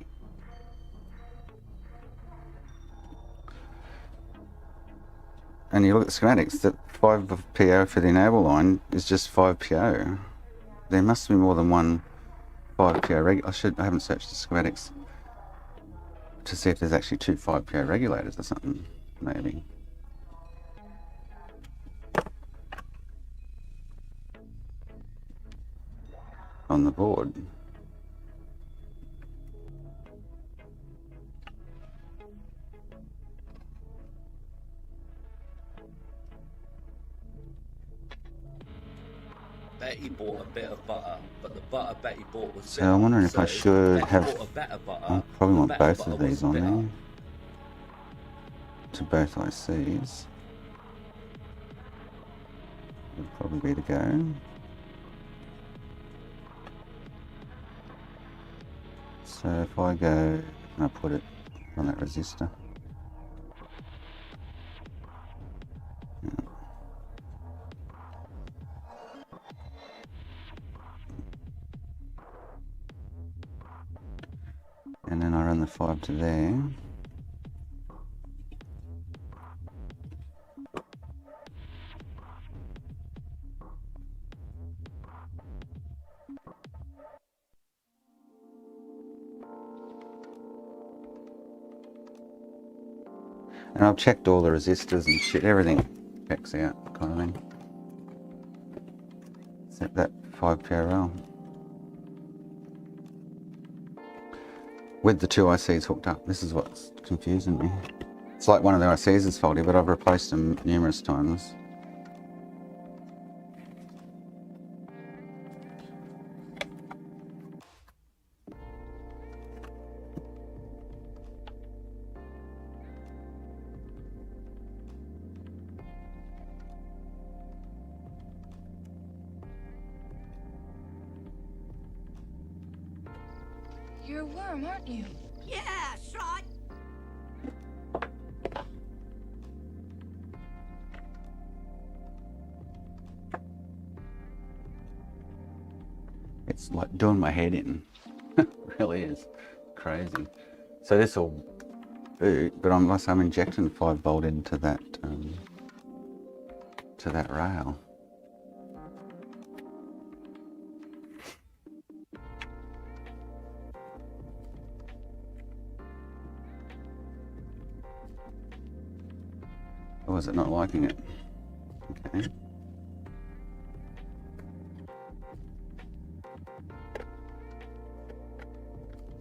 And you look at the schematics, that 5 PO for the enable line is just 5 PO. There must be more than one 5 PO I haven't searched the schematics to see if there's actually 2 5 PO regulators or something, maybe. On the board. Betty bought a bit of butter, but the butter Betty bought was So I'm wondering if I should have. I probably want both of these on there to both ICs. Would probably be the go. So if I go and I put it on that resistor. Yeah. And then I run the 5 to there. And I've checked all the resistors and shit, everything checks out, kind of thing. Except that 5 PRL. With the 2 ICs hooked up. This is what's confusing me. It's like one of the ICs is faulty, but I've replaced them numerous times. You're a worm, aren't you? Yeah, son. It's like doing my head in. It really is crazy. So this will boot, but I'm injecting 5 volt into that rail. Or is it not liking it? Okay.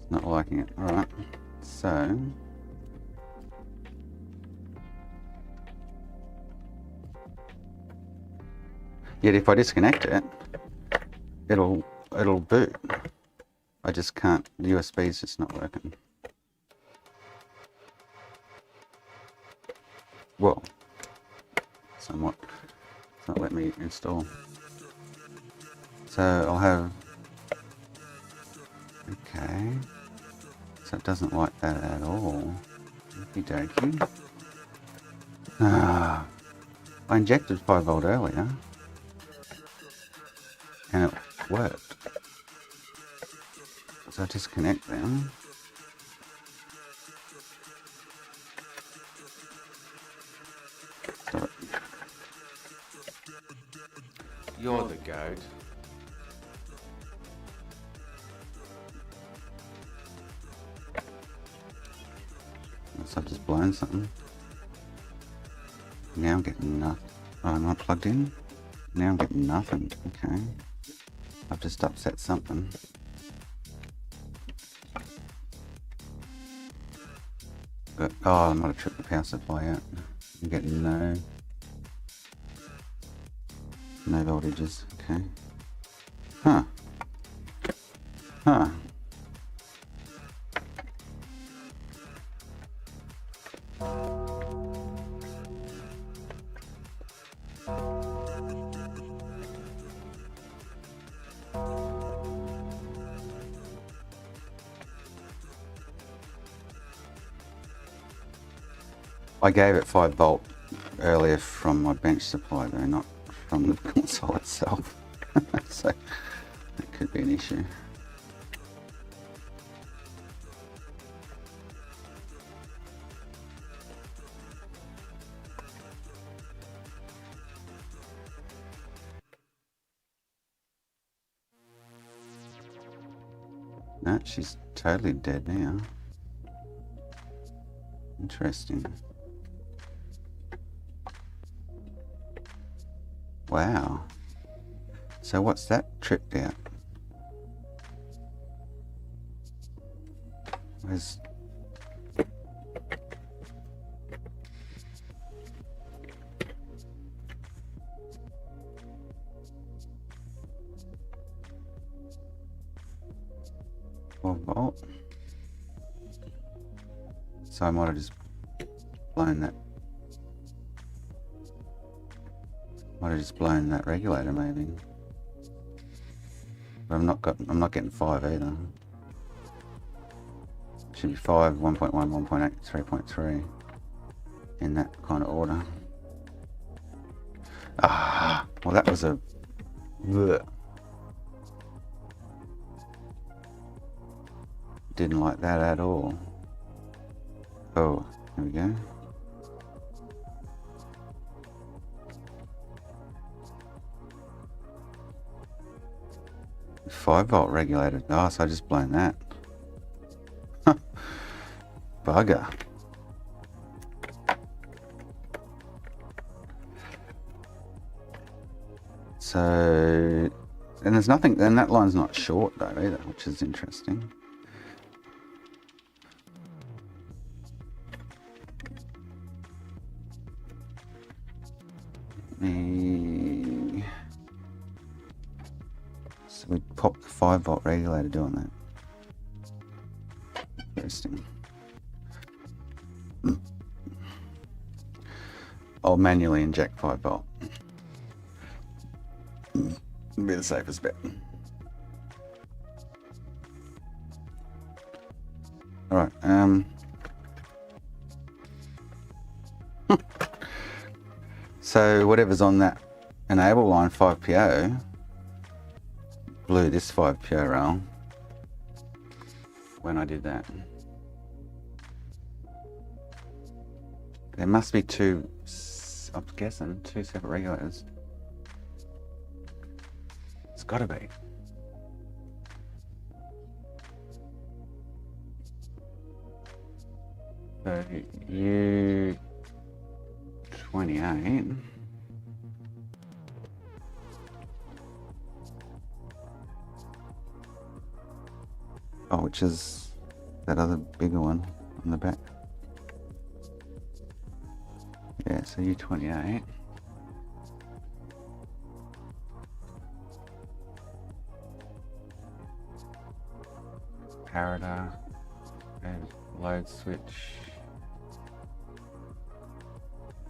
It's not liking it. Alright. So yet if I disconnect it, it'll boot. I just can't, the USB is just not working. Well, somewhat. It's not letting me install. So I'll have, okay. So it doesn't like that at all. Okie dokie. I injected 5 volt earlier. And it worked. So I disconnect them. Stop it. You're the goat. Unless I've just blown something. Now I'm getting nothing. Oh, am I plugged in? Now I'm getting nothing. Okay. I've just upset something. But, oh, I might have tripped the power supply out. I'm getting no voltages. Okay. Huh. Huh. I gave it 5 volt earlier from my bench supply though, not from the console itself. So that could be an issue. No, she's totally dead now. Interesting. Wow. So what's that tripped out? Where's... volt. So I might have just blown that. Might have just blown that regulator maybe. But I'm not getting 5 either. Should be 5, 1.1, 1.8, 3.3 in that kind of order. Ah, well that was a bleh. Didn't like that at all. Oh, there we go. "5 volt regulator." Oh, so I just blown that. Bugger. So, and there's nothing, and that line's not short though either, which is interesting. So we popped the 5 volt regulator doing that. Interesting. I'll manually inject 5 volt. Be the safest bet. Alright, so whatever's on that enable line 5PO blew this 5PO rail when I did that. There must be two, I'm guessing, two separate regulators. It's gotta be. So U28. Oh, which is that other bigger one on the back. Yeah, so U28. Parada and load switch.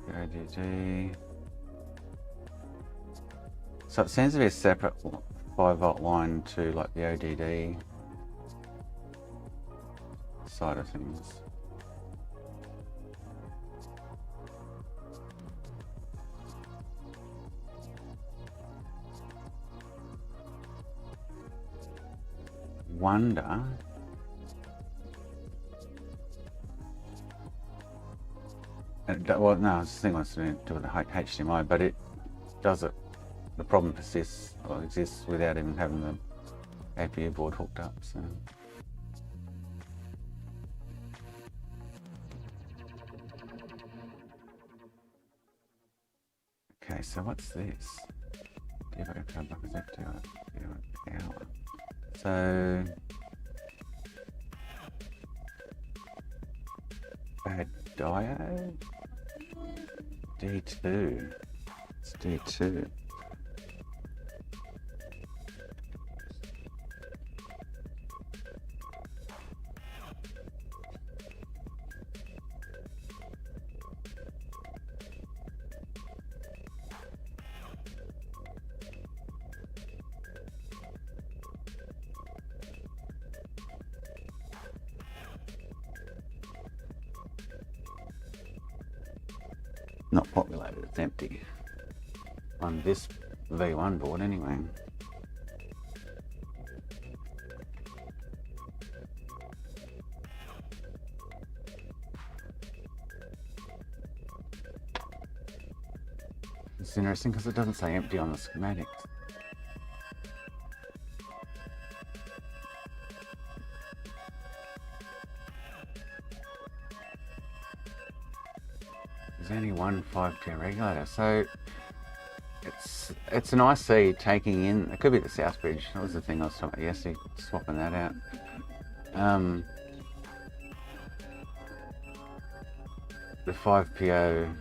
ODD. So it seems to be a separate 5 volt line to like the ODD side of things. Wonder well, no, this thing wants to do with the HDMI, but it does it. The problem persists or exists without even having the APU board hooked up. So. Okay, so what's this? Power. So bad diode. D2. It's D2. Not populated, it's empty. On this V1 board anyway. It's interesting because it doesn't say empty on the schematics. There's only one 5-tier regulator, so it's an IC taking in. It could be the South Bridge. That was the thing I was talking about yesterday, swapping that out. The 5PO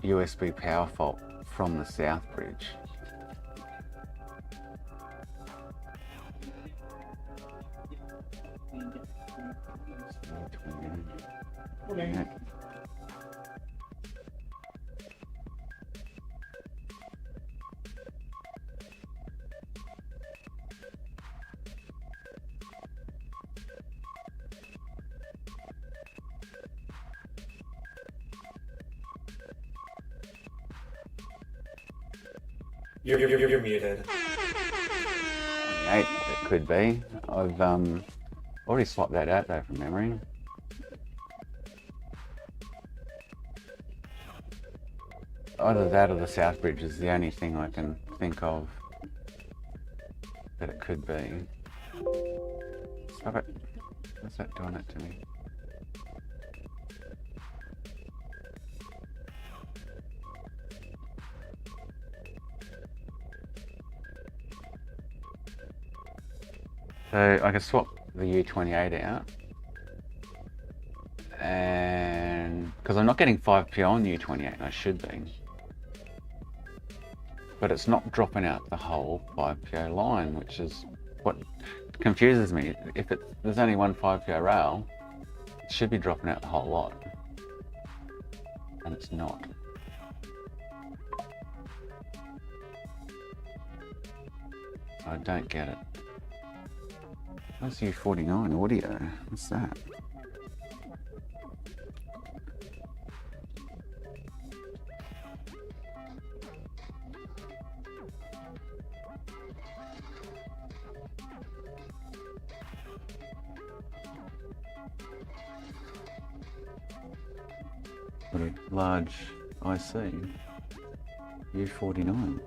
USB power fault from the South Bridge. Yeah. You're muted. 28, it could be. I've already swapped that out though from memory. Either that or the South Bridge is the only thing I can think of that it could be. Stop it. What's that doing it to me? So I can swap the U28 out, and because I'm not getting 5PO on U28, and I should be, but it's not dropping out the whole 5PO line, which is what confuses me. If there's only one 5PO rail, it should be dropping out the whole lot, and it's not. So I don't get it. What's U49 audio? What's that? What a large IC. U49.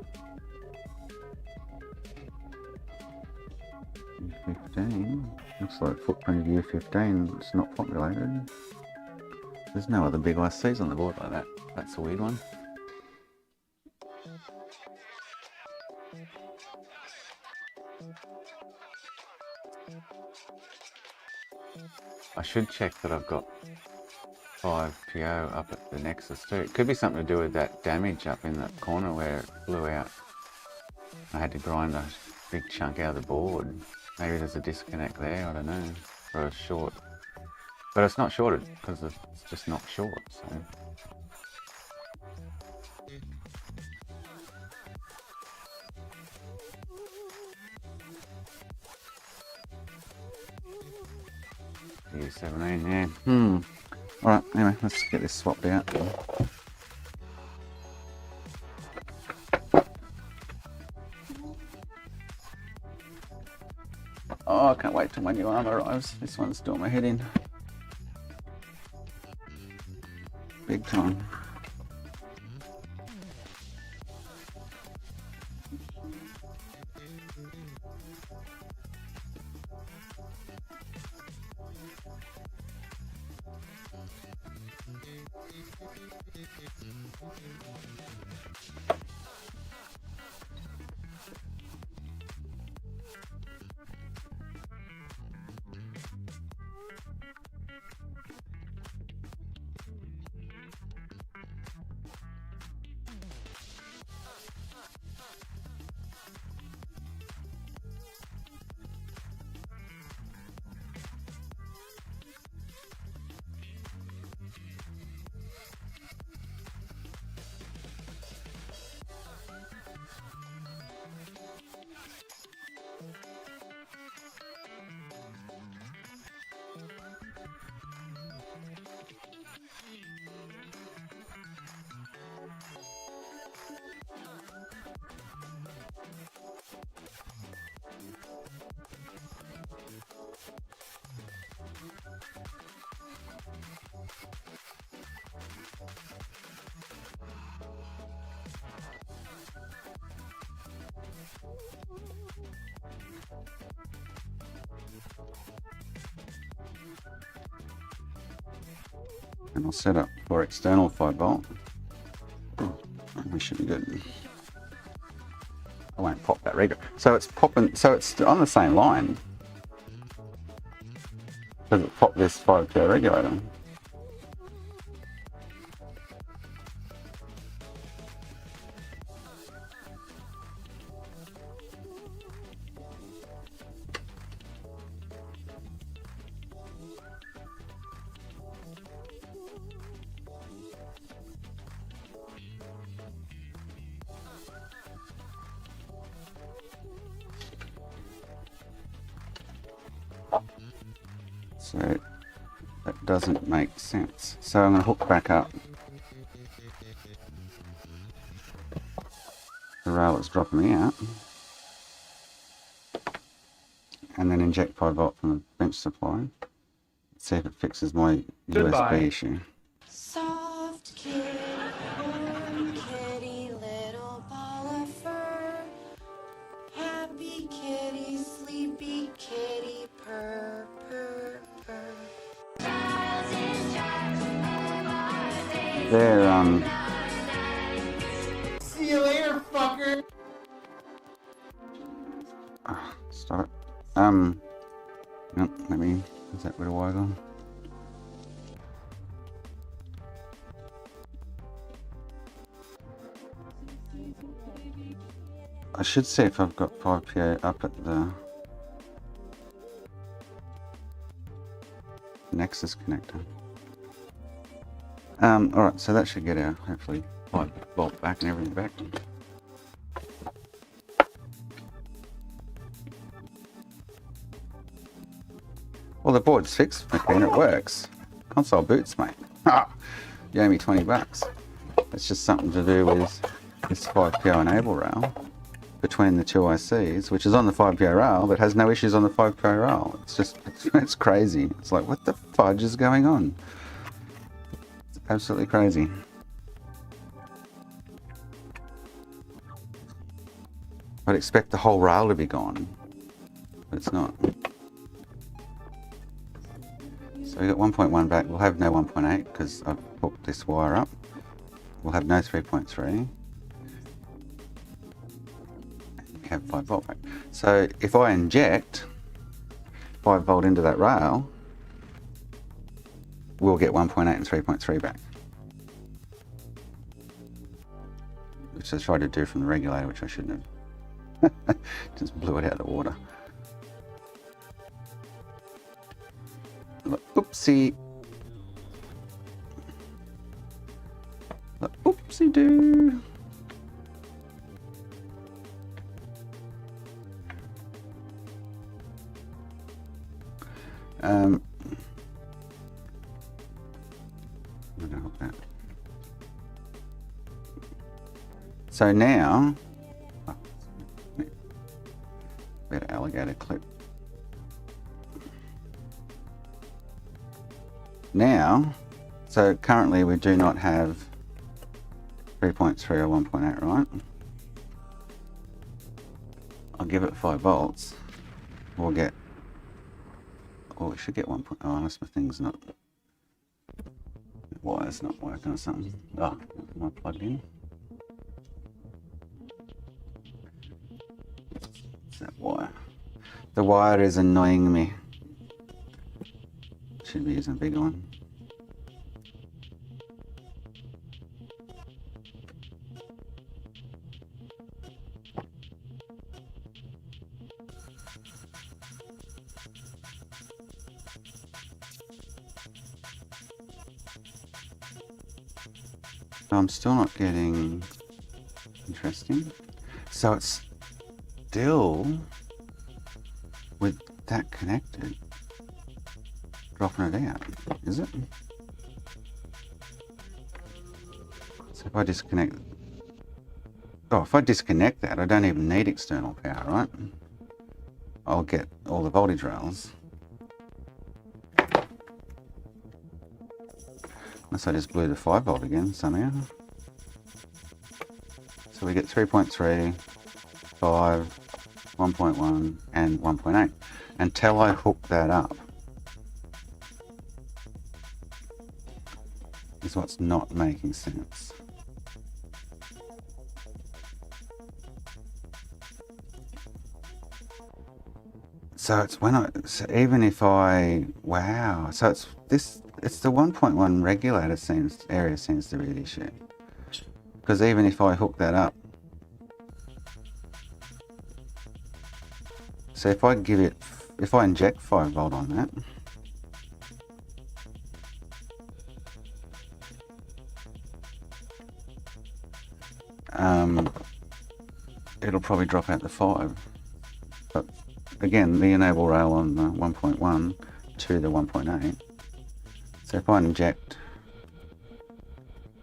U15. Looks like footprint of U15. It's not populated. There's no other big ICs on the board like that. That's a weird one. I should check that I've got 5PO up at the Nexus too. It could be something to do with that damage up in that corner where it blew out. I had to grind a big chunk out of the board. Maybe there's a disconnect there, I don't know, or a short. But it's not shorted because it's just not short, so. U17, yeah. Alright, anyway, let's get this swapped out. Oh, I can't wait till my new arm arrives. This one's doing my head in. Big time. And I'll set up for external 5 volt. We should be good. I won't pop that regulator. So it's popping, so it's on the same line. Does it pop this 5PO regulator? So that doesn't make sense. So I'm going to hook back up the rail that's dropping me out, and then inject 5 volt from the bench supply. See if it fixes my USB issue. Soft kitty, warm kitty, little ball of fur. Happy kitty, sleepy kitty, purr, purr, purr. There, See you later, fucker. stop it. No, let me, is that where the wire gone? I should see if I've got 5PO up at the Nexus connector. Alright, so that should get our, hopefully, 5 volt back and everything back. Well, the board's fixed, okay, and it works. Console boots, mate. Ha! You owe me 20 bucks. It's just something to do with this 5PO enable rail between the two ICs, which is on the 5PO rail, but has no issues on the 5PO rail. It's just, it's crazy. It's like, what the fudge is going on? It's absolutely crazy. I'd expect the whole rail to be gone, but it's not. So we got 1.1 back. We'll have no 1.8 because I've hooked this wire up. We'll have no 3.3. We have 5 volt back. So if I inject 5 volt into that rail, we'll get 1.8 and 3.3 back. Which I tried to do from the regulator, which I shouldn't have. Just blew it out of the water. Oopsie. Oopsie doo. I'm gonna hook that. So now, better alligator clip. Now, so currently we do not have 3.3 or 1.8, right? I'll give it 5 volts. We'll get, well, we should get 1. Oh, unless my thing's not. wire's not working or something. Oh, am I plugged in? Is that wire? The wire is annoying me. Should be using a bigger one. I'm still not getting... Interesting. So it's still, with that connected, dropping it out, is it? So if I disconnect... Oh, if I disconnect that, I don't even need external power, right? I'll get all the voltage rails. Unless I just blew the 5 volt again somehow. So we get 3.3, 5, 1.1 and 1.8 until I hook that up. Is what's not making sense. So it's when so even if I, wow, so it's this, it's the 1.1 regulator area seems to be the issue. Because even if I hook that up, so if I give it, if I inject 5 volt on that, it'll probably drop out the 5. But again, the enable rail on the 1.1 to the 1.8. So if I inject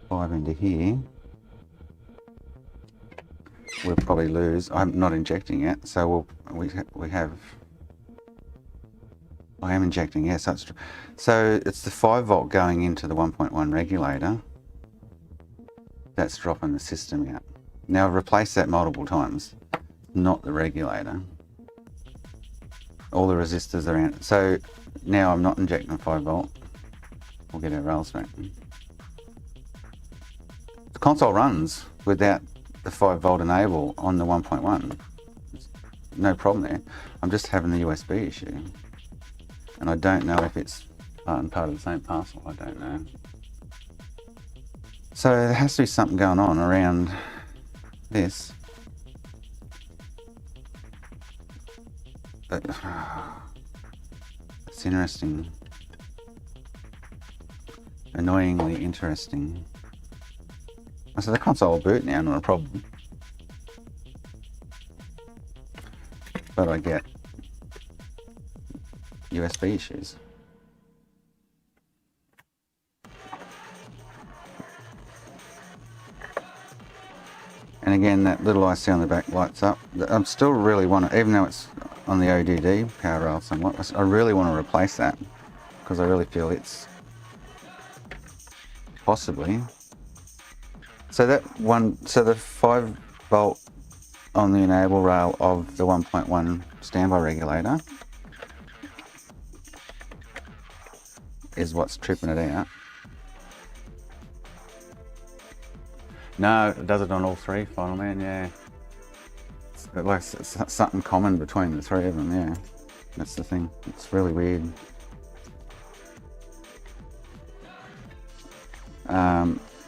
5 into here, we'll probably lose. I'm not injecting it, so we have. I am injecting, yes. So it's the 5 volt going into the 1.1 regulator that's dropping the system out. Now I've replaced that multiple times, not the regulator. All the resistors are out. So now I'm not injecting 5 volt. We'll get our rails back. The console runs without the 5 volt enable on the 1.1. No problem there. I'm just having the USB issue. And I don't know if it's part and part of the same parcel. I don't know. So there has to be something going on around this. But it's interesting. Annoyingly interesting. So the console will boot now, not a problem. But I get USB issues. And again, that little IC on the back lights up. I'm still really want to, even though it's on the ODD power rail somewhat, I really want to replace that because I really feel it's possibly. So that one, so the 5 volt on the enable rail of the 1.1 standby regulator is what's tripping it out. No, it does it on all 3, Final Man, yeah. It's something common between the 3 of them, yeah. That's the thing. It's really weird.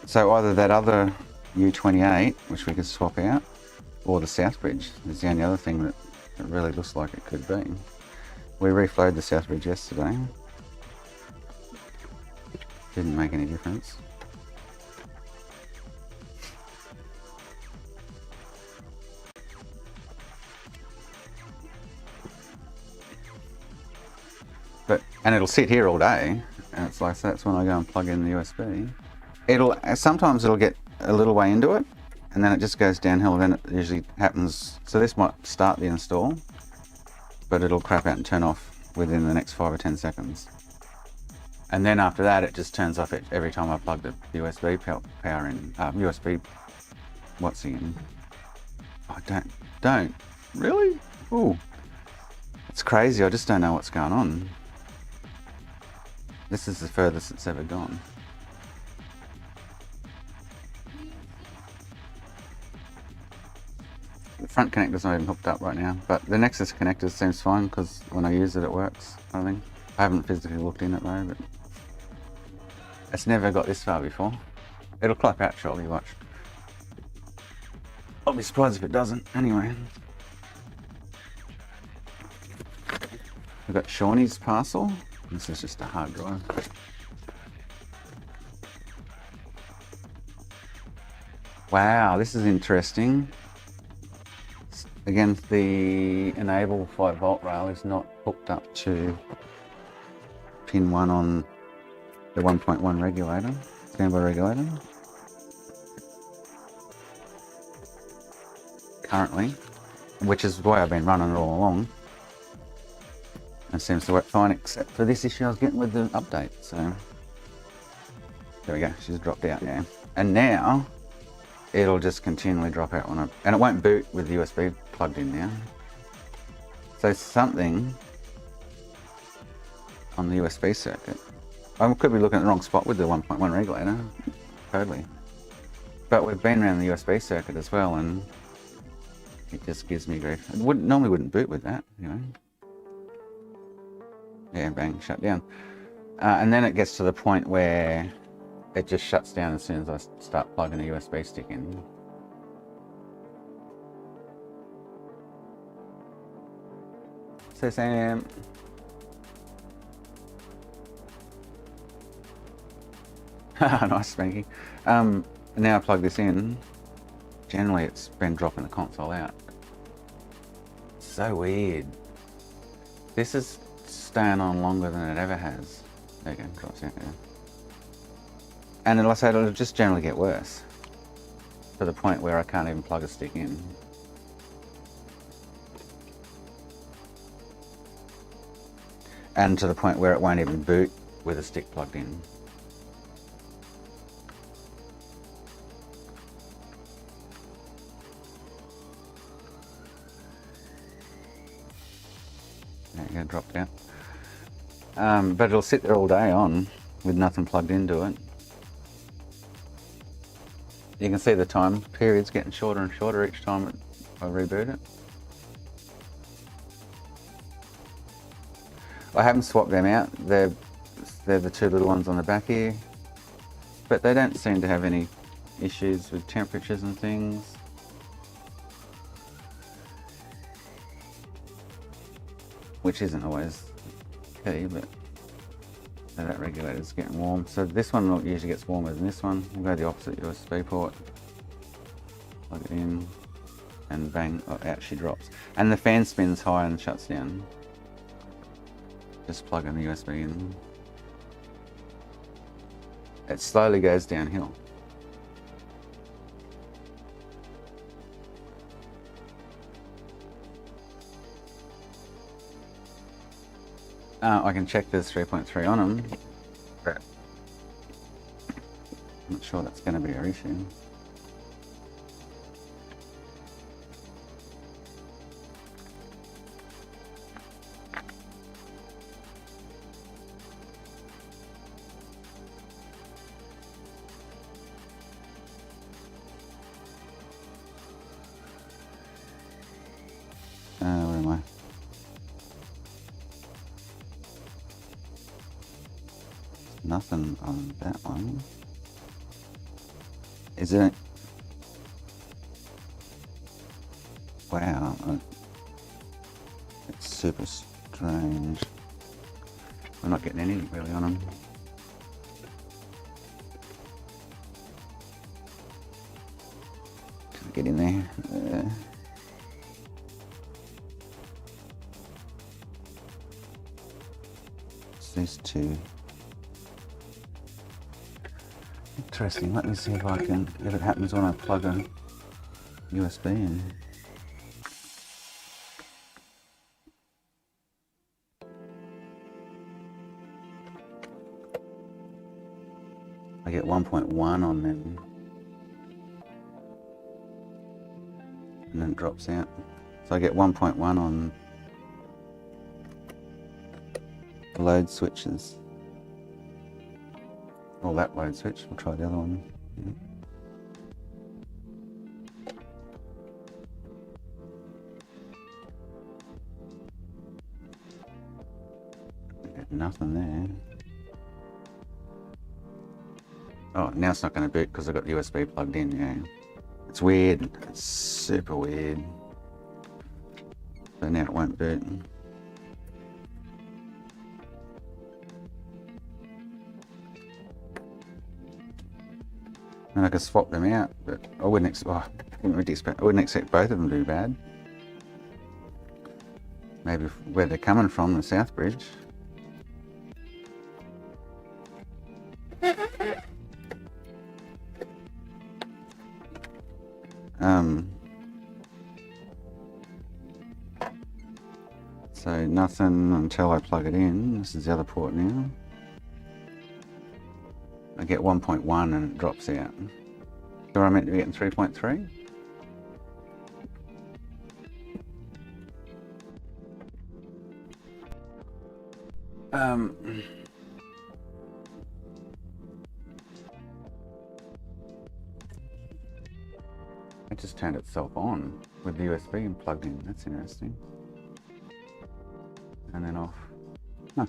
So either that other U28, which we could swap out, or the Southbridge is the only other thing that it really looks like it could be. We reflowed the Southbridge yesterday. Didn't make any difference. And it'll sit here all day, and it's like, so that's when I go and plug in the USB. Sometimes it'll get a little way into it, and then it just goes downhill, and then it usually happens. So this might start the install, but it'll crap out and turn off within the next 5 or 10 seconds. And then after that, it just turns off every time I plug the USB power in, USB, what's in? Oh, don't, really? Ooh, it's crazy, I just don't know what's going on. This is the furthest it's ever gone. front connector's not even hooked up right now, but the Nexus connector seems fine because when I use it, it works, I think. I haven't physically looked in it though, but it's never got this far before. It'll clap out shortly, watch. I'll be surprised if it doesn't. Anyway. We've got Shawnee's parcel. This is just a hard drive. Wow, this is interesting. Again, the enable 5-volt rail is not hooked up to pin 1 on the 1.1 regulator, standby regulator. Currently, which is the way I've been running it all along. It seems to work fine, except for this issue I was getting with the update. So there we go, she's dropped out now. And now it'll just continually drop out and it won't boot with the USB plugged in now. So something on the USB circuit. I could be looking at the wrong spot with the 1.1 regulator, totally. But we've been around the USB circuit as well, and it just gives me grief. It normally wouldn't boot with that, you know. Yeah, bang, shut down. And then it gets to the point where it just shuts down as soon as I start plugging a USB stick in. So Sam. Nice, Spanky. Now I plug this in. Generally it's been dropping the console out. So weird. This is staying on longer than it ever has. There you go, drops out, yeah. And like I said, it'll just generally get worse. To the point where I can't even plug a stick in. And to the point where it won't even boot with a stick plugged in. There you go, dropped out. But it'll sit there all day on with nothing plugged into it. You can see the time period's getting shorter and shorter each time I reboot it. I haven't swapped them out. They're the two little ones on the back here, but they don't seem to have any issues with temperatures and things. Which isn't always key, but so that regulator's getting warm. So this one usually gets warmer than this one. We'll go the opposite USB port. Plug it in, and bang, oh, out she drops. And the fan spins high and shuts down. Just plug in the USB in. It slowly goes downhill. I can check there's 3.3 on them, but I'm not sure that's going to be our issue. Where am I? Nothing on that one. Is it? Wow. It's super strange. We're not getting any really on them. Get in there. It's these two. Interesting. Let me see if I can, if it happens when I plug a USB in. I get 1.1 on them. And then it drops out. So I get 1.1 on the load switches. Or that load switch. We'll try the other one. Yeah. nothing there. Oh, now it's not going to boot because I've got the USB plugged in, yeah. It's weird. It's super weird. So now it won't boot. And I could swap them out, but I wouldn't expect both of them to do bad. Maybe where they're coming from, the South Bridge. So nothing until I plug it in. This is the other port now. I get 1.1 and it drops out. So I meant to be getting 3.3? It just turned itself on with the USB and plugged in. That's interesting. And then off. Huh.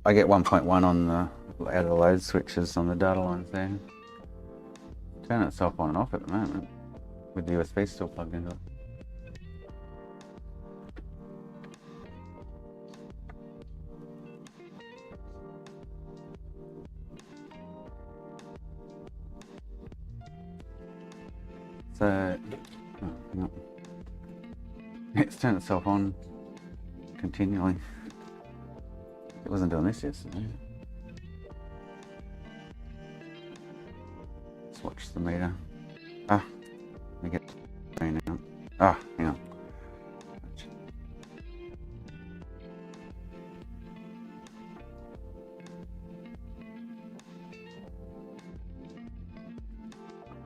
I get 1.1 on the out of the load switches on the data lines there. Turn itself on and off at the moment with the USB still plugged into it. So, oh, hang on. It's turned itself on continually. It wasn't doing this yesterday. Let's watch the meter. Ah, let me get the screen out. Ah, hang on.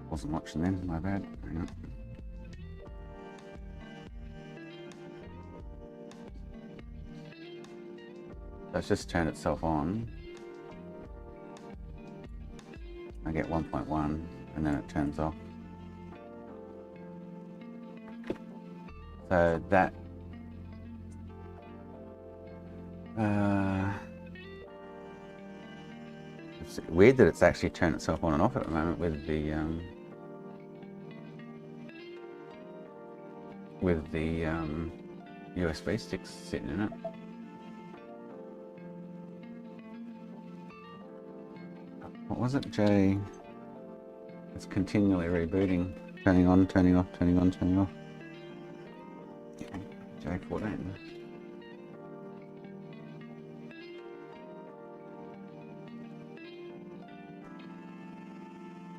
Wasn't watching them, my bad. Hang on. So it's just turned itself on. I get 1.1 and then it turns off. So that it's weird that it's actually turned itself on and off at the moment with the USB sticks sitting in it. What was it, J? It's continually rebooting, turning on, turning off, turning on, turning off. J14.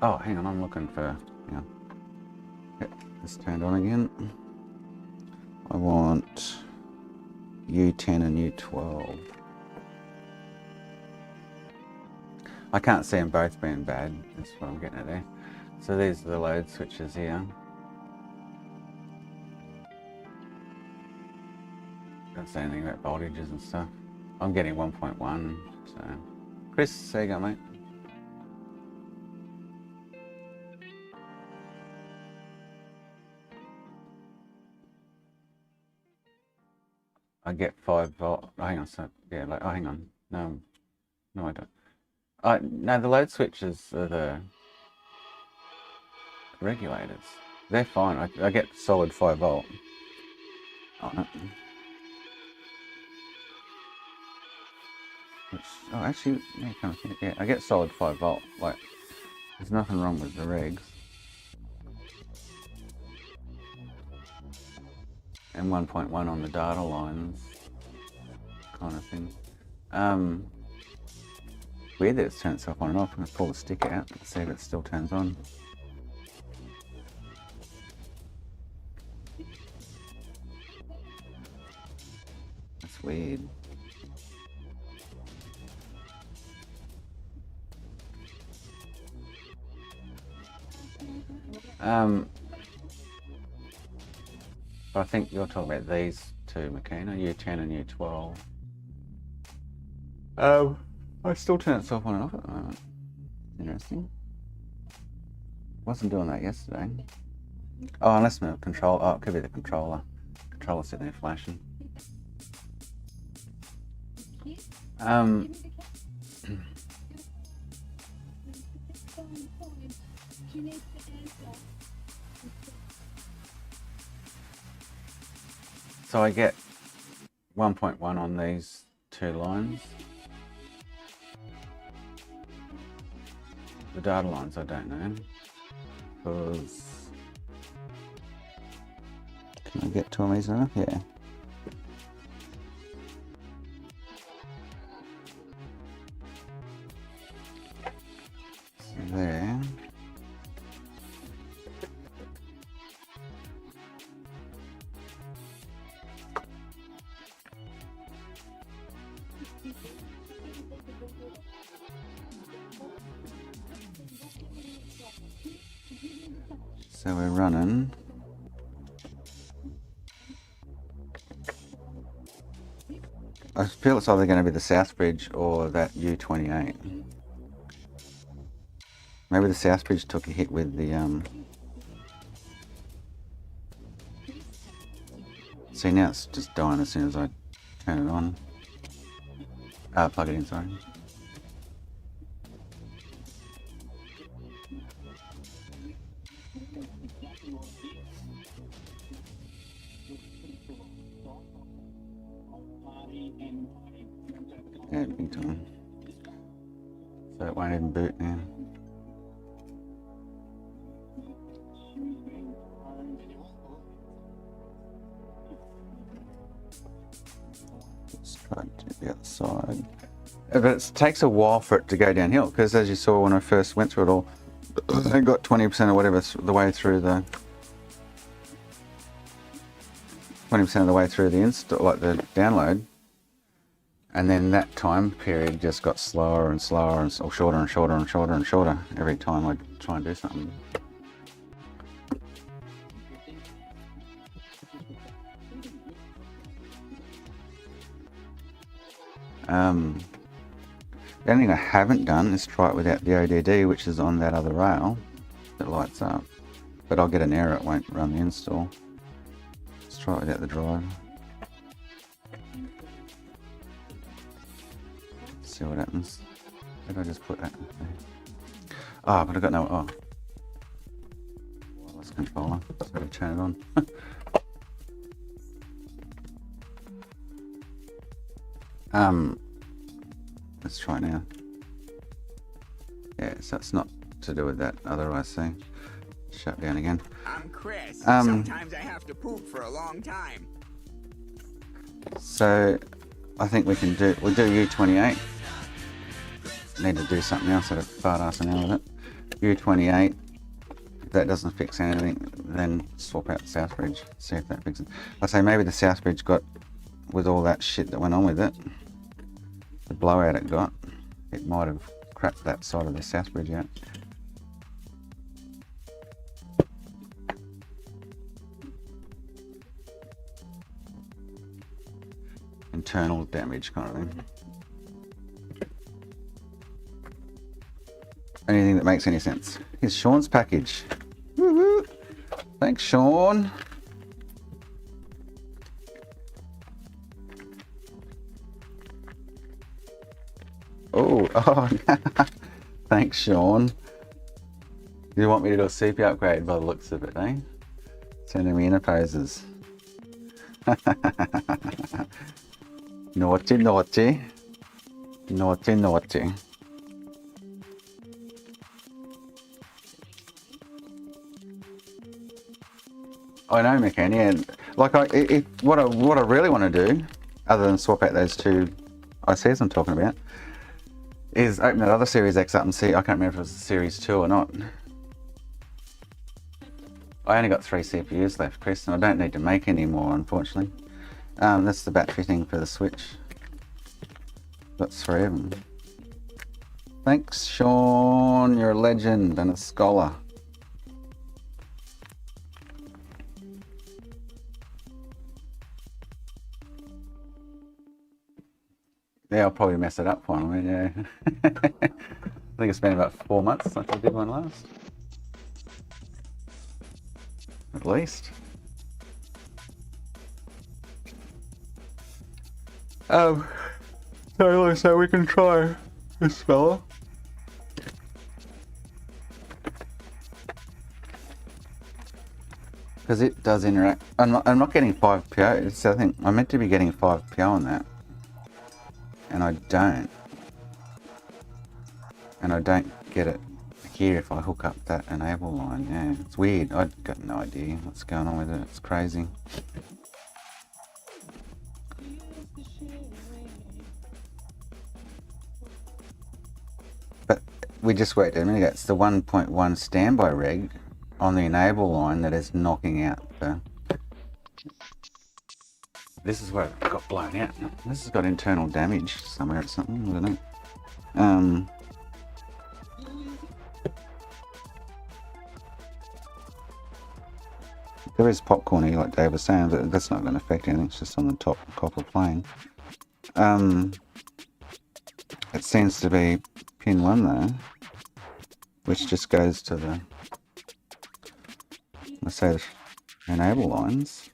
Oh, hang on, I'm looking for, hang on. Yep, it's turned on again. I want U10 and U12. I can't see them both being bad, that's what I'm getting at there. So these are the load switches here. Don't say anything about voltages and stuff. I'm getting 1.1, so. Chris, there you go, mate. I get 5 volt. Oh, hang on, so yeah, like, oh, hang on. No, I don't. No, the load switches are the regulators. They're fine. I get solid 5 volt. Oh, no. Actually, yeah, kind of, yeah, I get solid 5 volt. Like, there's nothing wrong with the regs. And 1.1 on the data lines, kind of thing. Weird that it's turned itself on and off. I'm going to pull the stick out and see if it still turns on. That's weird. I think you're talking about these two, Makina, U10 and U12. I still turn itself on and off at the moment. Interesting. Wasn't doing that yesterday. Oh, unless the control. Oh, it could be the controller. controller sitting there flashing. So I get 1.1 on these two lines. The data lines I don't know, because can I get to them easy enough? Yeah. So there. So we're running I feel it's either going to be the Southbridge or that U28. Maybe the Southbridge took a hit with the see, now it's just dying as soon as I turn it on. Plug it in, sorry. Yeah, big time. So it won't even boot now. Let's try to do the other side. But it takes a while for it to go downhill, because as you saw when I first went through it all, I got 20% or whatever the way through the 20% of the way through the install, like the download, and then that time period just got slower and slower and or shorter and shorter and shorter and shorter every time I try and do something. The only thing I haven't done is try it without the ODD, which is on that other rail that lights up. But I'll get an error, it won't run the install. Let's try it without the drive. See what happens. Maybe I just put that in there. Oh, but I got no, wireless controller, so I'll turn it on. Let's try now. Yeah, so it's not to do with that other IC. Shut down again. I'm Chris. Sometimes I have to poop for a long time. So I think we'll do U28. Need to do something else at a fart ass an hour with it. U28. If that doesn't fix anything, then swap out the Southbridge. See if that fixes it. I say maybe the Southbridge got, with all that shit that went on with it, the blowout it got, it might have cracked that side of the Southbridge out. Internal damage kind of thing. Anything that makes any sense. Here's Sean's package. Woo-hoo. Thanks, Sean. Oh, thanks, Sean. You want me to do a CPU upgrade by the looks of it, eh? Sending me interposes. Naughty, naughty. Naughty, naughty. I know, McCann, yeah. Like, what I really want to do, other than swap out those two ICs I'm talking about, is open that other Series X up and see. I can't remember if it was Series 2 or not. I only got 3 CPUs left, Chris, and I don't need to make any more, unfortunately. That's the back fitting for the Switch. Got 3 of them. Thanks, Sean. You're a legend and a scholar. Yeah, I'll probably mess it up finally, yeah. I think it's been about 4 months since I did one last. At least. So we can try this fella. Because it does interact. I'm not getting 5 PO. So I think I'm meant to be getting 5 PO on that, and I don't. And I don't get it here if I hook up that enable line. Yeah, it's weird. I've got no idea what's going on with it. It's crazy. But we just worked a minute ago. It's the 1.1 standby reg on the enable line that is knocking out the... This is where it got blown out. This has got internal damage somewhere or something. I don't know. There is popcorn here, like Dave was saying, but that's not going to affect anything. It's just on the top copper plane. It seems to be pin 1 though, which just goes to the, let's say, the enable lines.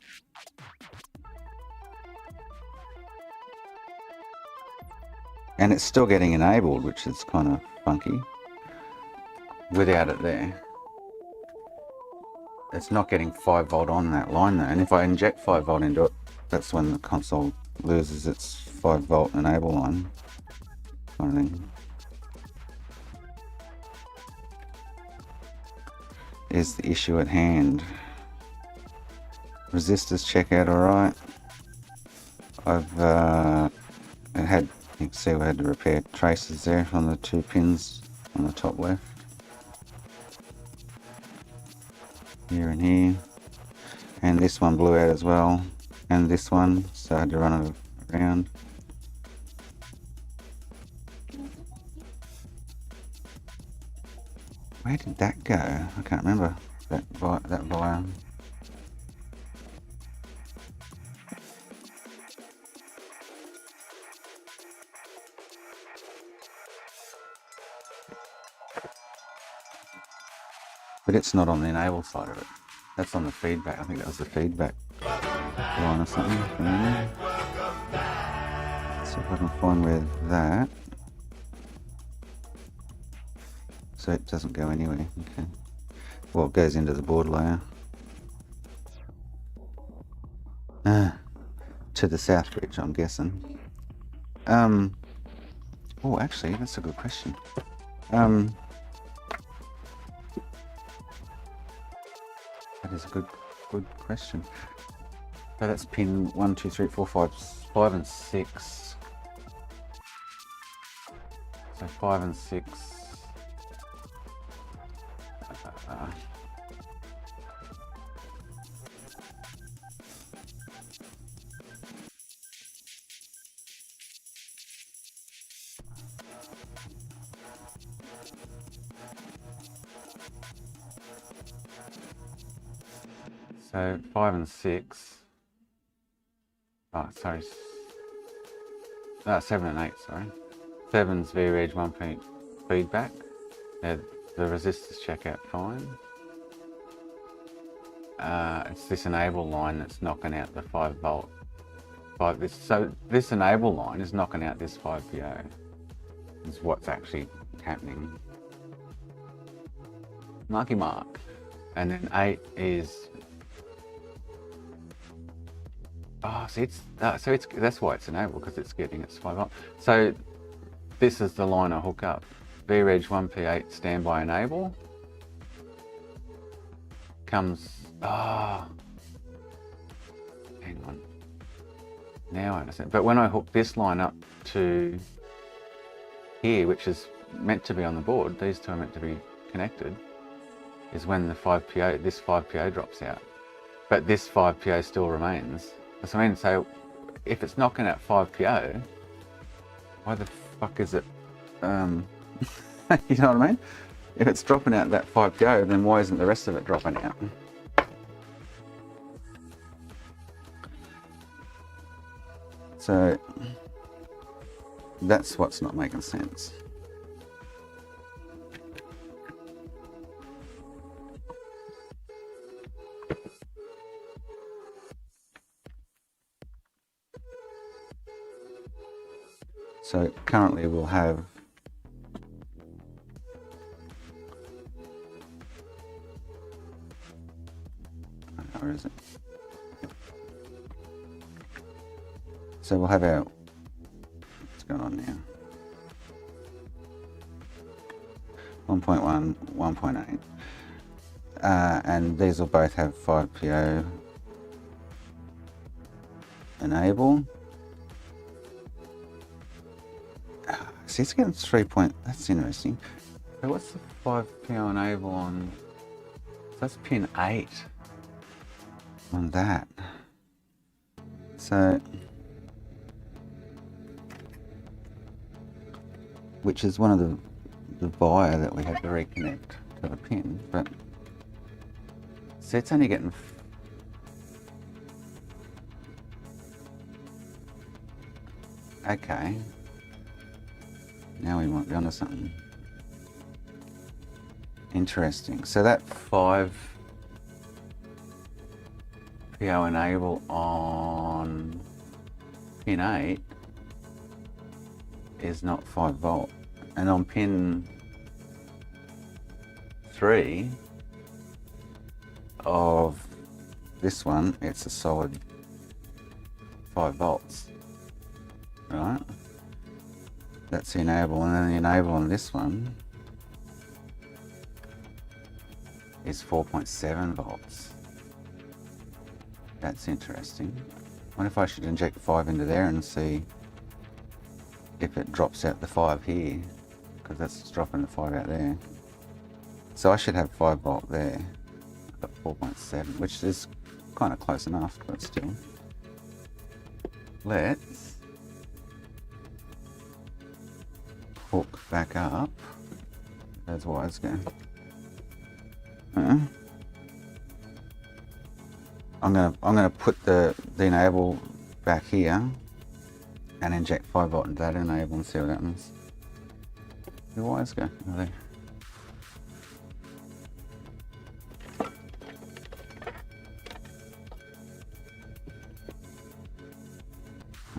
And it's still getting enabled, which is kind of funky without it there. It's not getting 5 volt on that line though, and if I inject 5 volt into it, that's when the console loses its 5 volt enable line kind of thing. Is the issue at hand. Resistors check out alright. I've had, you can see we had to repair traces there on the 2 pins on the top left. Here and here, and this one blew out as well, and this one, so I had to run it around. Where did that go? I can't remember that wire. But it's not on the enable side of it. That's on the feedback. I think that was the feedback line or something. So if I can find where that. So it doesn't go anywhere. Okay. Well, it goes into the board layer. To the south bridge, I'm guessing. Oh, actually, that's a good question. That is a good question. So that's pin 1, 2, 3, 4, 5 and 6. So 5 and 6. So 5 and 6. Oh, sorry. 7 and 8, sorry. 7's VReg 1 feedback. The resistors check out fine. It's this enable line that's knocking out the 5 volt. So this enable line is knocking out this 5 PO. Is what's actually happening. Marky mark. And then 8 is... Oh, see, that's why it's enabled, because it's getting its 5 volt. So this is the line I hook up. VReg 1P8 standby enable. Comes, hang on. Now I understand. But when I hook this line up to here, which is meant to be on the board, these two are meant to be connected, is when the 5PO, this 5PO drops out. But this 5PO still remains. That's what I mean. So if it's knocking out 5PO, why the fuck is it, you know what I mean? If it's dropping out that 5PO, then why isn't the rest of it dropping out? So that's what's not making sense. So currently we'll have where is it? So we'll have our, what's going on now? 1.1, 1.8. And these will both have 5PO enable. See, it's getting 3 point, that's interesting. So what's the 5PO enable on? That's pin 8 on that. So, which is one of the wire that we had to reconnect to the pin, but so it's only getting okay. Now we might be onto something interesting. So that 5 PO enable on pin 8 is not 5 volt, and on pin 3 of this one it's a solid 5 volts, right? That's the enable, and then the enable on this one is 4.7 volts. That's interesting. I wonder if I should inject 5 into there and see if it drops out the 5 here, because that's dropping the 5 out there. So I should have 5 volt there. I've got 4.7, which is kind of close enough, but still. Let's hook back up. Those wires go. I'm gonna put the enable back here and inject 5 volt into that enable and see what happens. The wires go. Oh, there.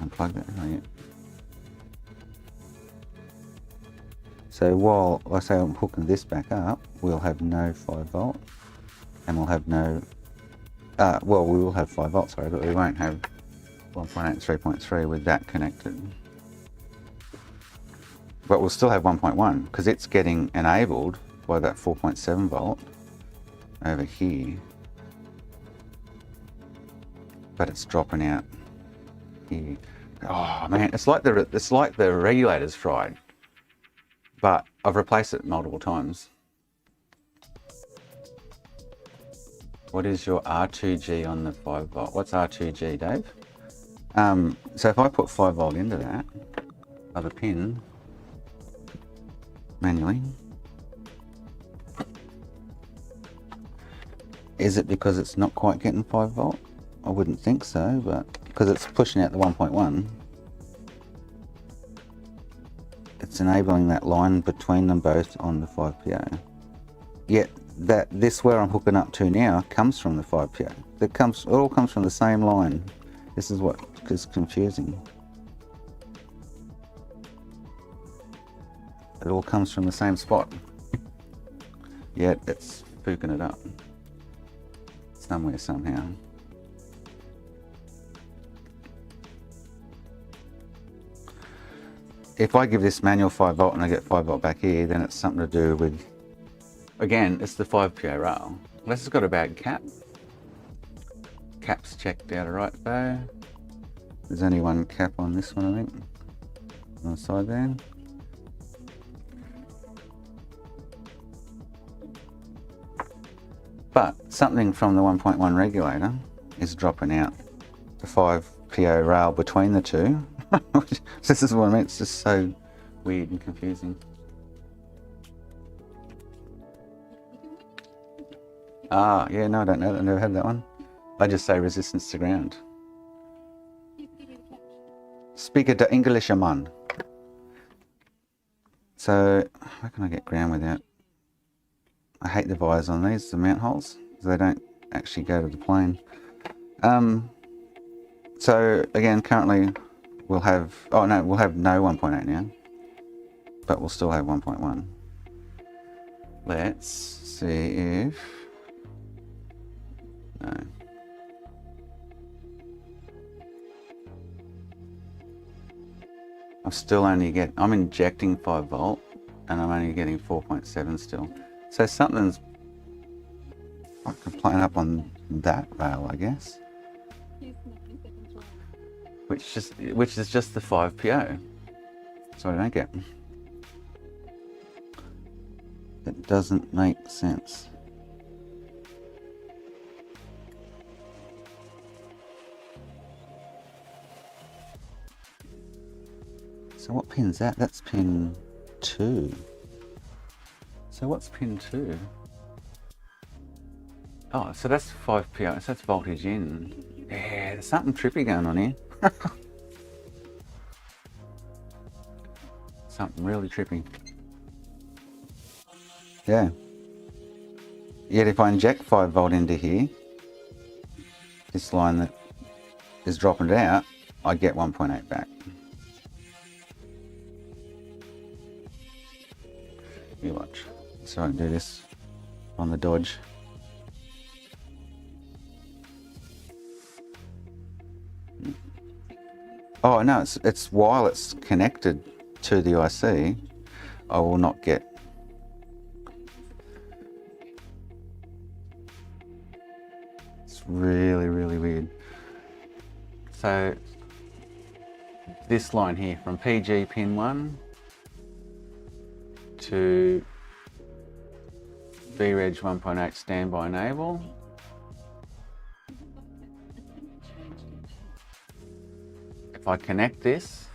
Unplug that. Oh, yeah. So while I say I'm hooking this back up, we'll have no 5 volt, and we'll have no, well, we will have 5 volts, sorry, but we won't have 1.8 and 3.3 with that connected. But we'll still have 1.1 because it's getting enabled by that 4.7 volt over here, but it's dropping out here. Oh man, it's like the regulator's fried. But I've replaced it multiple times. What is your R2G on the 5 volt? What's R2G, Dave? So if I put 5 volt into that other pin manually, is it because it's not quite getting 5 volt? I wouldn't think so, but because it's pushing out the 1.1. It's enabling that line between them both on the 5PO. Yet this where I'm hooking up to now comes from the 5PO. It all comes from the same line. This is what is confusing. It all comes from the same spot. Yet it's spooking it up somewhere somehow. If I give this manual 5 volt and I get 5 volt back here, then it's something to do with, again, it's the 5PO rail. Unless it's got a bad cap. Cap's checked out right though. There's only one cap on this one, I think, on the side there. But something from the 1.1 regulator is dropping out the 5PO rail between the two. This is what I mean, it's just so weird and confusing. Ah, yeah, no, I don't know, I never had that one. I just say resistance to ground. Speak the English, man. So, how can I get ground without? I hate the wires on these, the mount holes, because they don't actually go to the plane. So again, currently we'll have, oh no, we'll have no 1.8 now, but we'll still have 1.1. Let's see if, no. I'm injecting 5 volt and I'm only getting 4.7 still. So something's playing up on that rail, I guess. Which is just the 5 PO. So I don't get. It doesn't make sense. So what pin's that? That's pin 2. So what's pin 2? Oh, so that's 5 PO, so that's voltage in. Yeah, there's something trippy going on here. Something really trippy. Yeah. Yet if I inject 5 volt into here, this line that is dropping it out, I get 1.8 back. You watch. So I can do this on the dodge. Oh no, it's while it's connected to the IC, I will not get. It's really, really weird. So this line here from PG pin 1 to VReg 1.8 standby enable. If I connect this,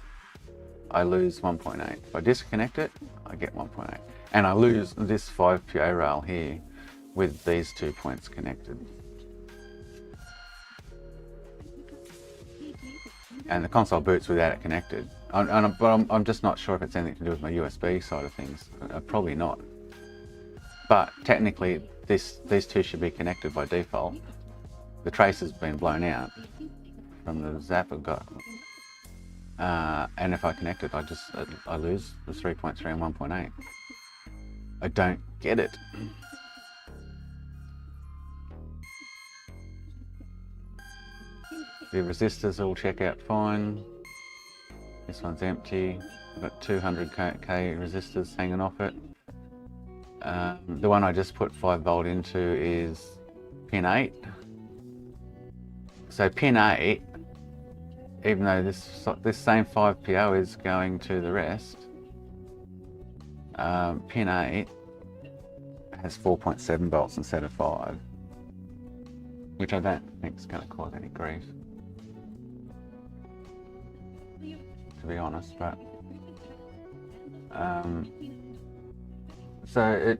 I lose 1.8. If I disconnect it, I get 1.8. And I lose this 5 PO rail here with these 2 points connected. And the console boots without it connected. But I'm just not sure if it's anything to do with my USB side of things. Probably not. But technically, these two should be connected by default. The trace has been blown out from the zap I've got. And if I connect it, I lose the 3.3 and 1.8. I don't get it. The resistors all check out fine. This one's empty. I've got 200k resistors hanging off it. The one I just put 5 volt into is pin 8. So pin 8, even though this same 5 PO is going to the rest, pin 8 has 4.7 volts instead of 5, which I don't think is going to cause any grief, to be honest. But so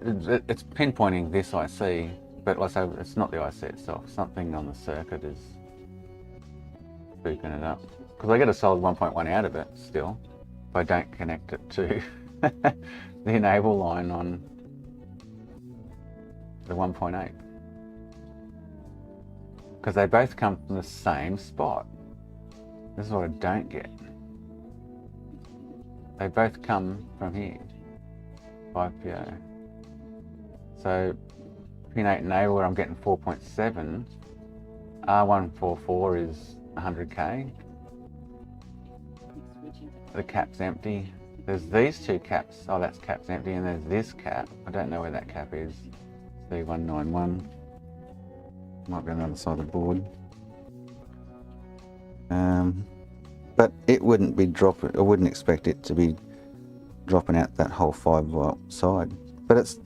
it's pinpointing this IC, but like I say, it's not the IC itself. Something on the circuit is spooking it up, because I get a solid 1.1 out of it still if I don't connect it to the enable line on the 1.8, because they both come from the same spot. This is what I don't get. They both come from here, 5 PO. So pin 8 enable, where I'm getting 4.7, R144 is 100k. The cap's empty. There's these 2 caps. Oh, that's cap's empty, and there's this cap. I don't know where that cap is. C191. Might be on the other side of the board. But it wouldn't be dropping. I wouldn't expect it to be dropping out that whole 5 volt side. But it's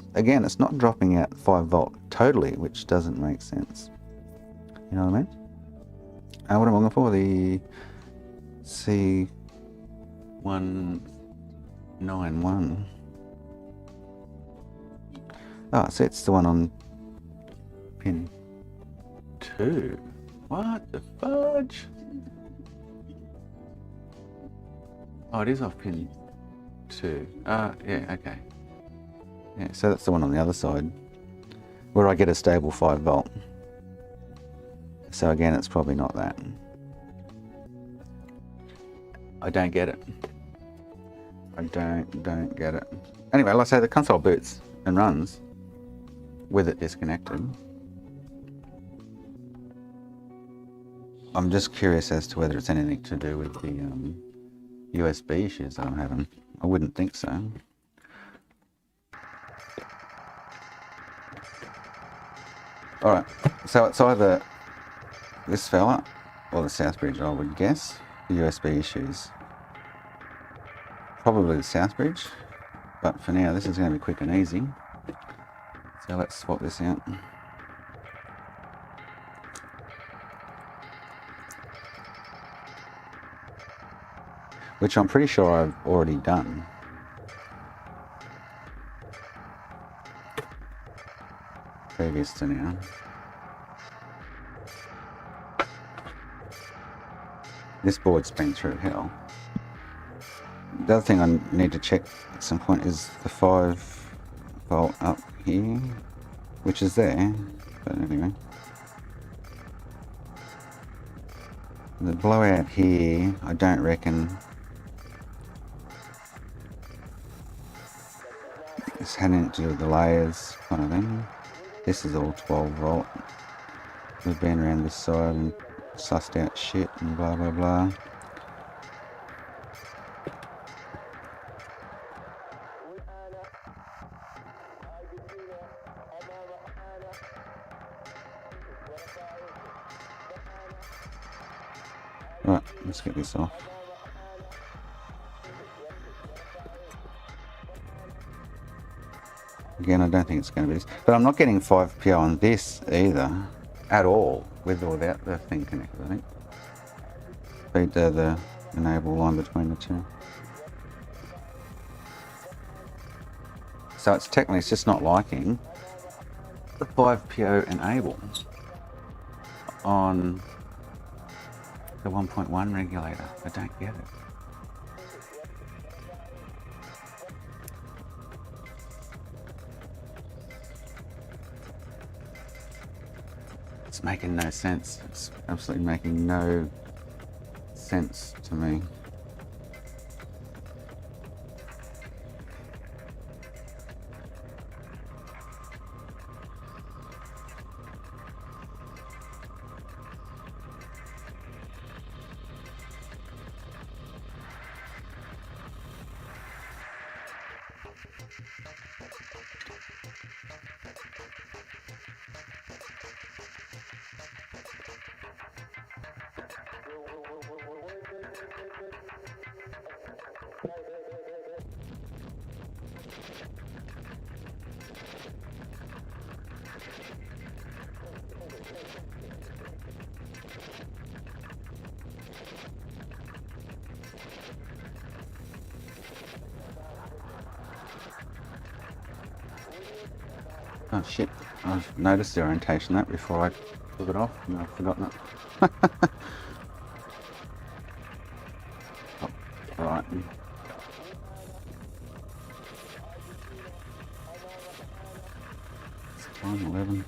not dropping out 5 volt totally, which doesn't make sense. You know what I mean? What am I looking for? The C191. Oh, so it's the one on pin 2. What the fudge? Oh, it is off pin 2. Yeah, okay. Yeah, so that's the one on the other side, where I get a stable 5 volt. So again, it's probably not that. I don't get it. I don't get it. Anyway, like I say, the console boots and runs with it disconnected. I'm just curious as to whether it's anything to do with the USB issues that I'm having. I wouldn't think so. Alright, so it's either this fella or the Southbridge, I would guess. The USB issues. Probably the Southbridge, but for now this is going to be quick and easy. So let's swap this out. Which I'm pretty sure I've already done. Previous to now. This board's been through hell. The other thing I need to check at some point is the 5-volt up here, which is there, but anyway. The blowout here, I don't reckon it's had anything to do with the layers kind of thing. This is all 12 volt. We've been around this side and sussed out shit and blah blah blah. Right, let's get this off. Again, I don't think it's going to be this. But I'm not getting 5PO on this either, at all, with or without the thing connected, I think. Feed the enable line between the two. So it's technically, it's just not liking the 5PO enable on the 1.1 regulator. I don't get it. It's making no sense. It's absolutely making no sense to me. Oh shit, I've noticed the orientation of that before I took it off and I've forgotten it. Oh, right. It's time 11.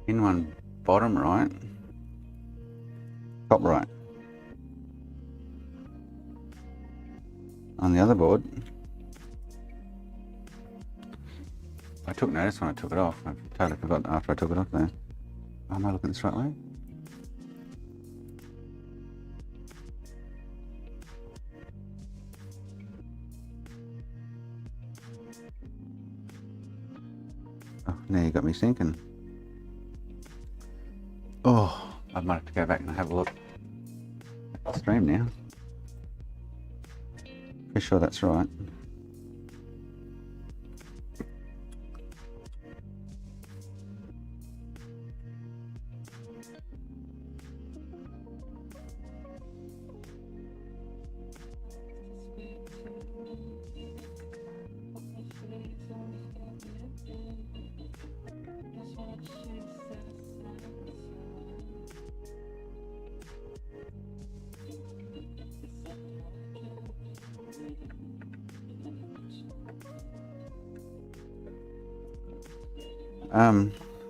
In one bottom right, top right. On the other board, I took notice when I took it off. I totally forgot after I took it off there. Am I looking this right way? Now you got me thinking. Oh, I might have to go back and have a look at the stream now. Pretty sure that's right.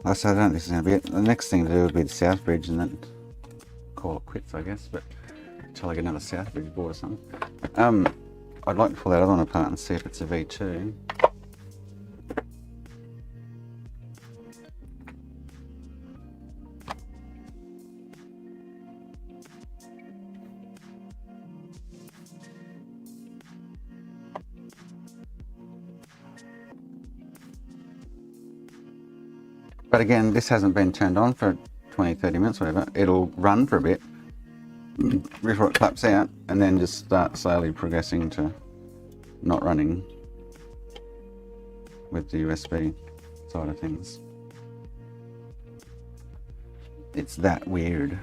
I said I don't think this is going to be it. The next thing to do would be the South Bridge and then call it quits, I guess, but until I get another South Bridge board or something. I'd like to pull that other one apart and see if it's a V2. But again, this hasn't been turned on for 20-30 minutes, whatever. It'll run for a bit before it claps out, and then just start slowly progressing to not running with the USB side of things. It's that weird.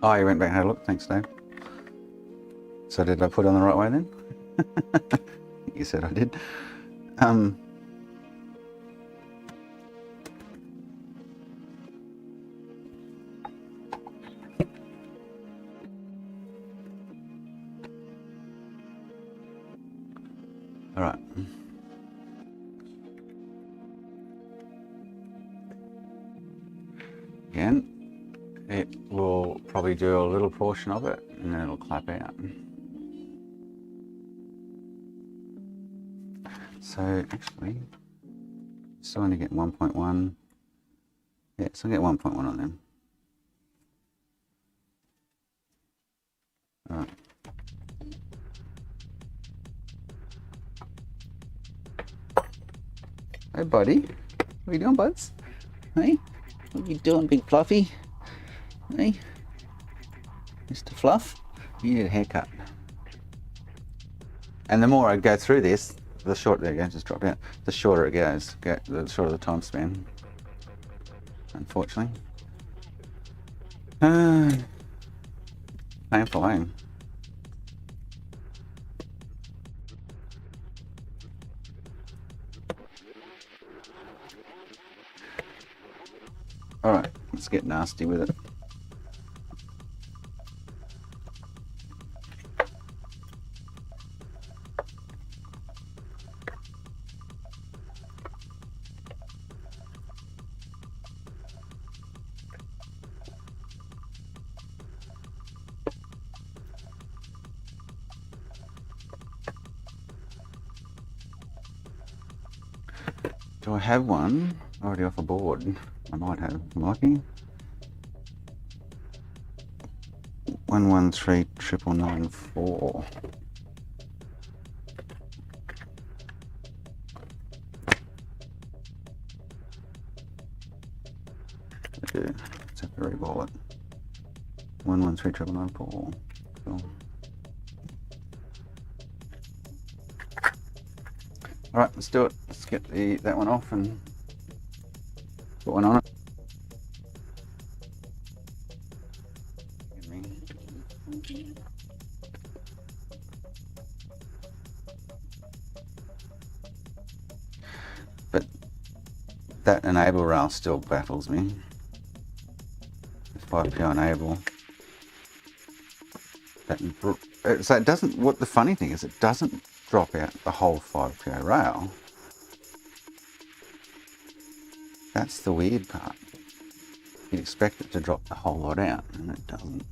Oh, you went back and had a look. Thanks, Dave. So did I put it on the right way then? You said I did. All right. Again. It will probably do a little portion of it and then it'll clap out. So actually, still only get 1.1. Yeah, so I get 1.1 on them. All right. Hey buddy, what are you doing, buds? Hey, what are you doing, big fluffy? Hey, Mr. Fluff, you need a haircut. And the more I go through this, the shorter, there you go, just drop out, the shorter it goes, the shorter the time span, unfortunately. Painful, eh? Alright, let's get nasty with it. Do I have one already off a board? I might have. Might be. 113994. Okay, let's have to reball it. 113994. Cool. Alright, let's do it. Let's get that one off and put one on it. But that enable rail still baffles me. The 5PO enable. So it doesn't, what the funny thing is, it doesn't drop out the whole 5PO rail. That's the weird part. You'd expect it to drop the whole lot out, and it doesn't.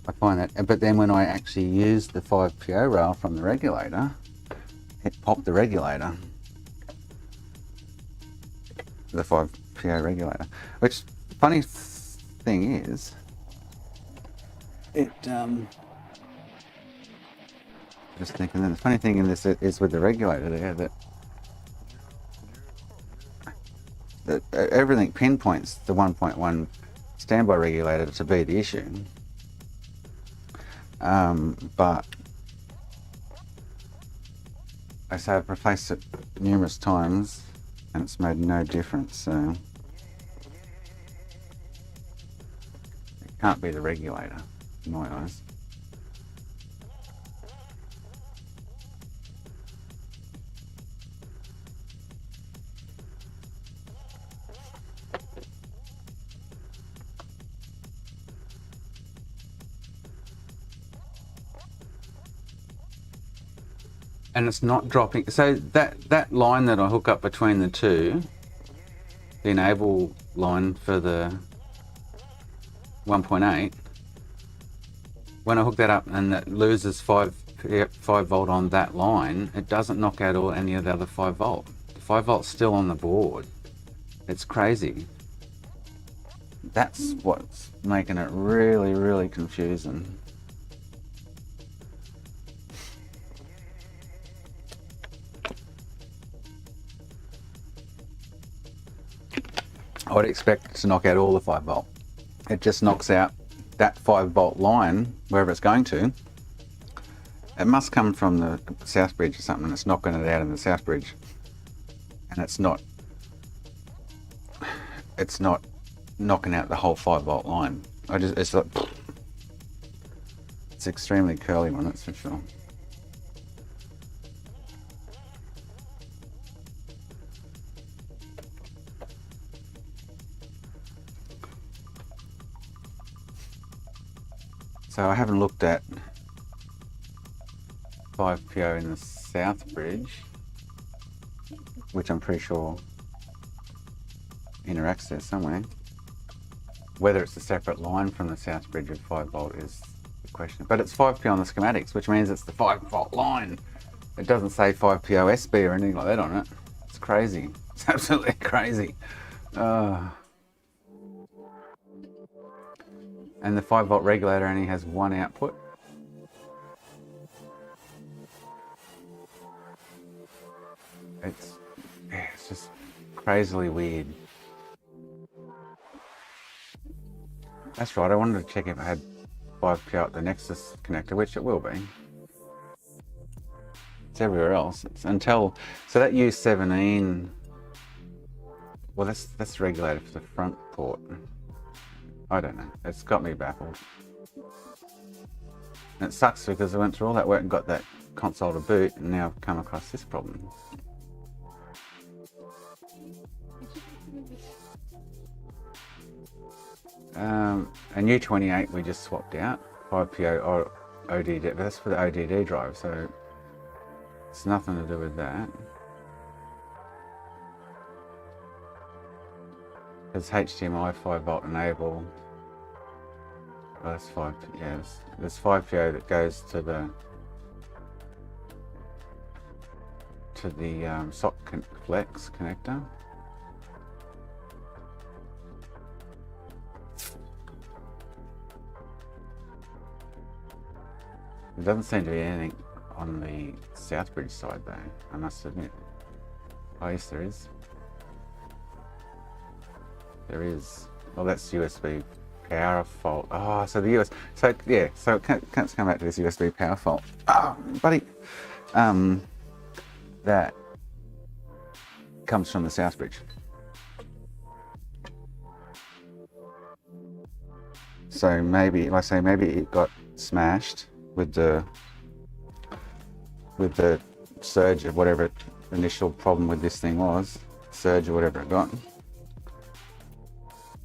I find that, but then when I actually use the 5PO rail from the regulator, it popped the regulator. The 5PO regulator. Which, funny thing is, it, just thinking, the funny thing in this is with the regulator there that everything pinpoints the 1.1 standby regulator to be the issue. But I say I've replaced it numerous times and it's made no difference, so it can't be the regulator in my eyes. And it's not dropping. So that line that I hook up between the two, the enable line for the 1.8, when I hook that up and that loses 5 volt on that line, it doesn't knock out any of the other 5 volt. The 5 volt's still on the board. It's crazy. That's what's making it really, really confusing. I would expect it to knock out all the 5 volt. It just knocks out that 5 volt line, wherever it's going to. It must come from the south bridge or something. It's knocking it out in the south bridge. And it's not knocking out the whole 5 volt line. It's like, it's extremely curly one, that's for sure. So I haven't looked at 5PO in the south bridge, which I'm pretty sure interacts there somewhere. Whether it's a separate line from the south bridge of 5 volt is the question. But it's 5PO on the schematics, which means it's the 5 volt line. It doesn't say 5PO SB or anything like that on it. It's crazy. It's absolutely crazy. And the 5 volt regulator only has one output. It's just crazily weird. That's right, I wanted to check if I had 5PO at the Nexus connector, which it will be. It's everywhere else. It's until, so that U17, well that's the regulator for the front port. I don't know, it's got me baffled. And it sucks because I went through all that work and got that console to boot, and now I've come across this problem. And U28 we just swapped out, 5PO or ODD, but that's for the ODD drive, so it's nothing to do with that. It's HDMI 5 volt enable. Well, that's 5, yeah, there's 5PO that goes to the SOC flex connector. There doesn't seem to be anything on the Southbridge side though, I must admit. Oh yes, there is. There is. Well, that's USB power fault. Oh, so the US. So yeah. So let's come back to this USB power fault. Oh, buddy. That comes from the Southbridge. So maybe, like I say, maybe it got smashed with the with the surge of whatever initial problem with this thing was, surge or whatever it got.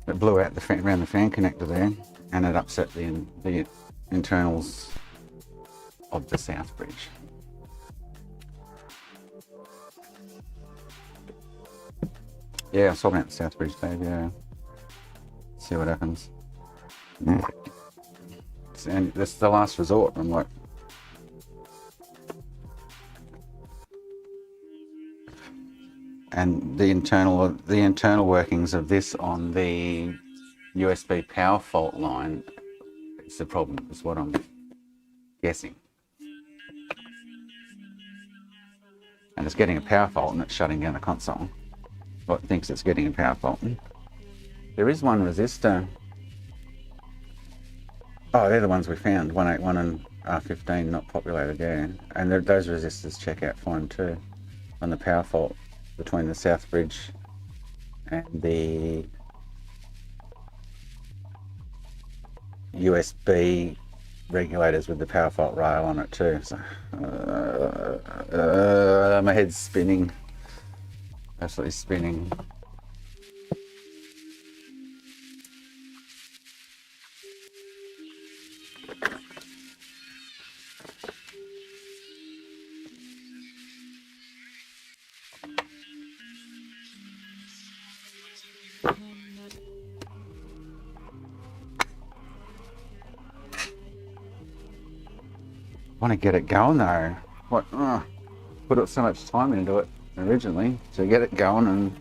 It blew out the fan, around the fan connector there, and it upset the internals of the south bridge. Yeah, I'm swapping out the south bridge, Dave. Yeah, see what happens. And this is the last resort. I'm like, and the internal workings of this on the USB power fault line, it's the problem, is what I'm guessing. And it's getting a power fault and it's shutting down the console. Well, it thinks it's getting a power fault. There is one resistor. Oh, they're the ones we found, 181 and R15 not populated, yeah. And those resistors check out fine too on the power fault between the south bridge and the USB regulators with the power fault rail on it too. So, my head's spinning, absolutely spinning. I want to get it going though. Put so much time into it originally to get it going,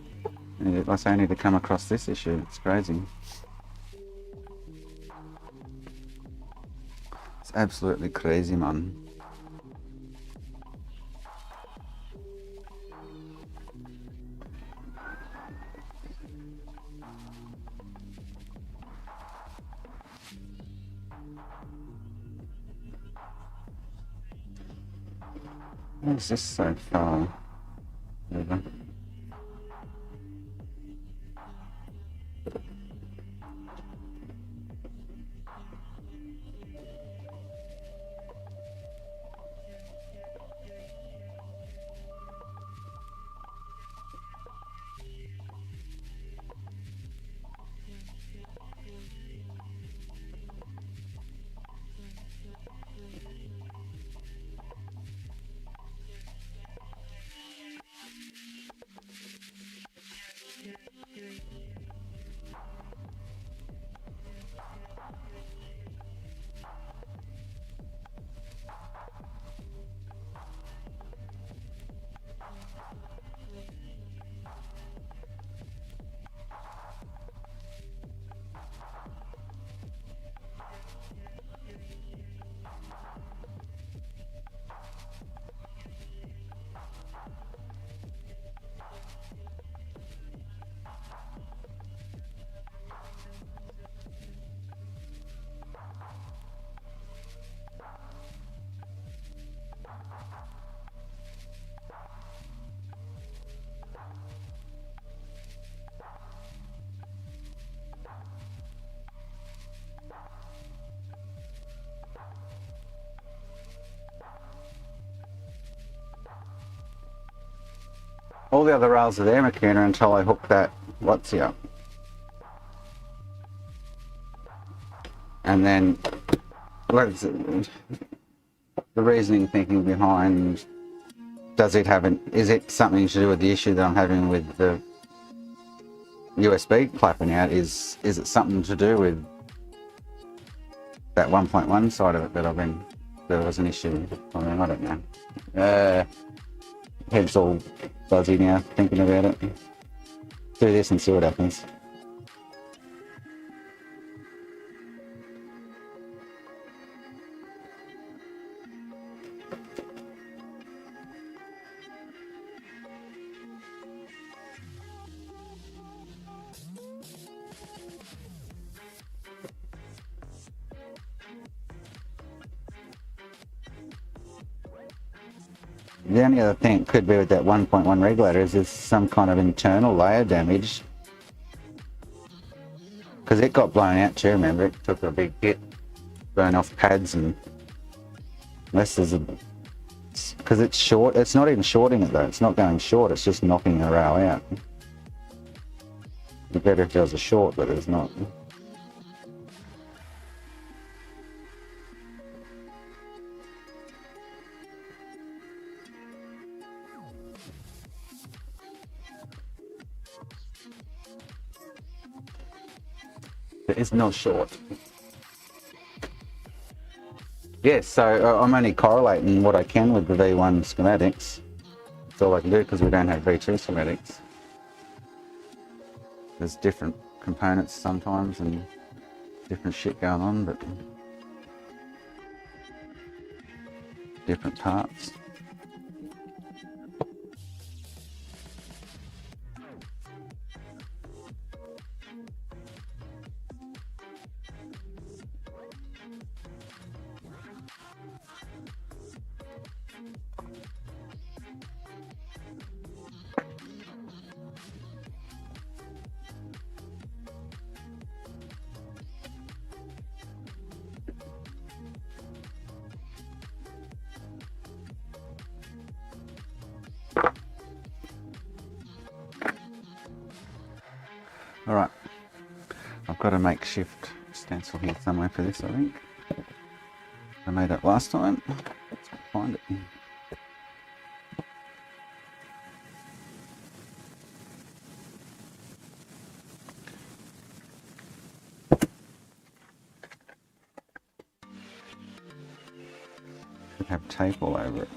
and I say I need to come across this issue. It's crazy. It's absolutely crazy, man. Where's this so far? Over. All the other rails are there, McKenna, until I hook that WotC up. And then, what's it, the reasoning thinking behind, does it have is it something to do with the issue that I'm having with the USB clapping out? Is it something to do with that 1.1 side of it that there was an issue with? I mean, I don't know. Head's all fuzzy now, thinking about it. Do this and see what happens. The only other thing it could be with that 1.1 regulator is there's some kind of internal layer damage. Because it got blown out too, remember? It took a big hit, burn off pads, and unless there's Because it's short. It's not even shorting it though. It's not going short. It's just knocking the row out. It'd be better if there was a short, but there's not. There is no short. Yes, so I'm only correlating what I can with the V1 schematics. That's all I can do because we don't have V2 schematics. There's different components sometimes and different shit going on, but different parts. Alright, I've got a makeshift stencil here somewhere for this, I think. I made it last time. Let's find it. Should have tape all over it.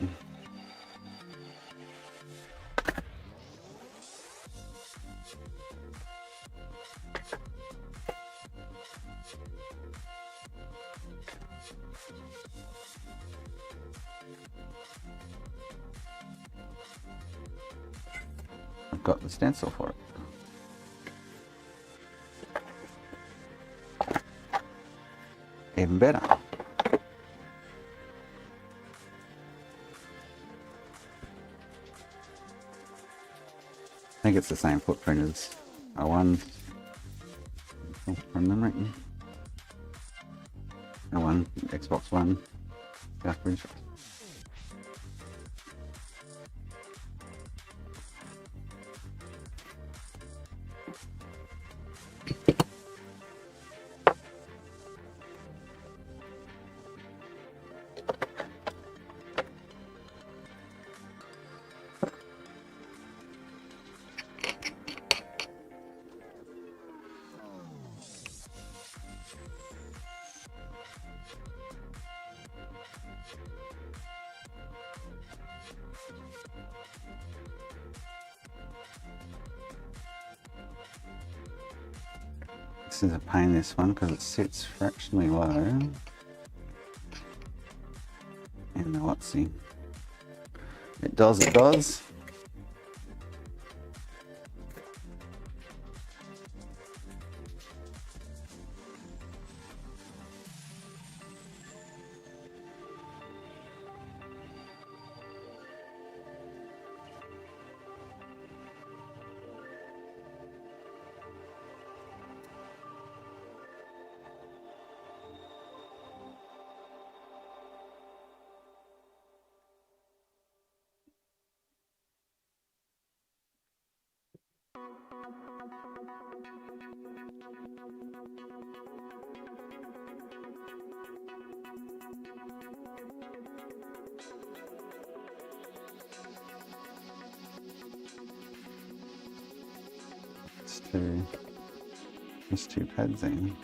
I've got the stencil for it. Even better. I think it's the same footprint as A1 from memory. A1, Xbox One, cartridge. This is a pain, this one, because it sits fractionally low. And the whatsy. It does, it does. There's two pads in.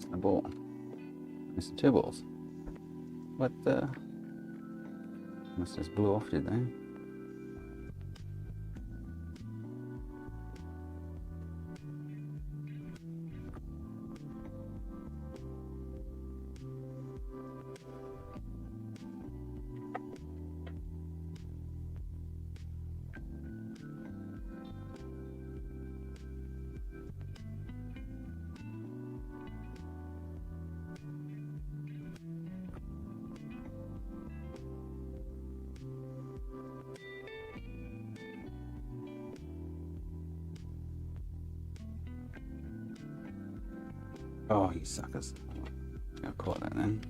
Missing a ball. Missing 2 balls. What the? Must just blew off, did they? Oh, you suckers. I'll call that then.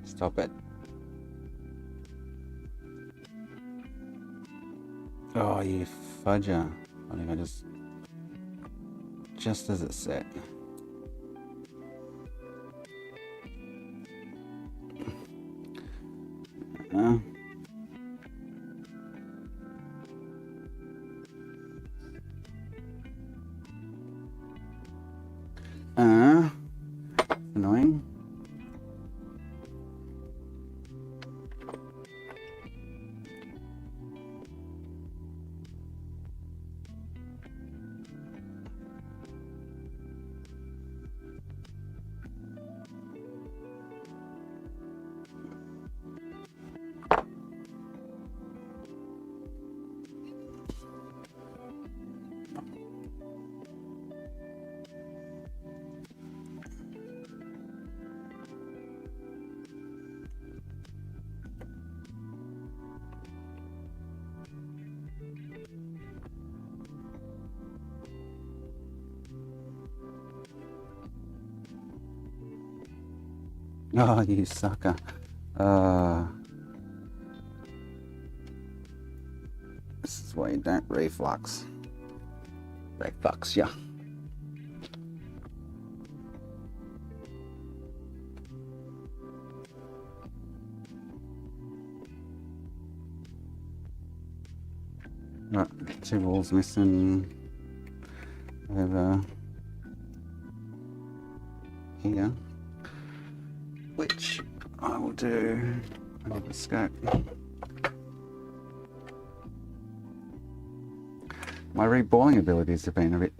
Stop it. Oh, you fudger. I think I just as it said. Annoying. Oh, you sucker. This is why you don't reflux. Reflux, yeah. Right, 2 balls missing over here, which I will do another scope. My reballing abilities have been a bit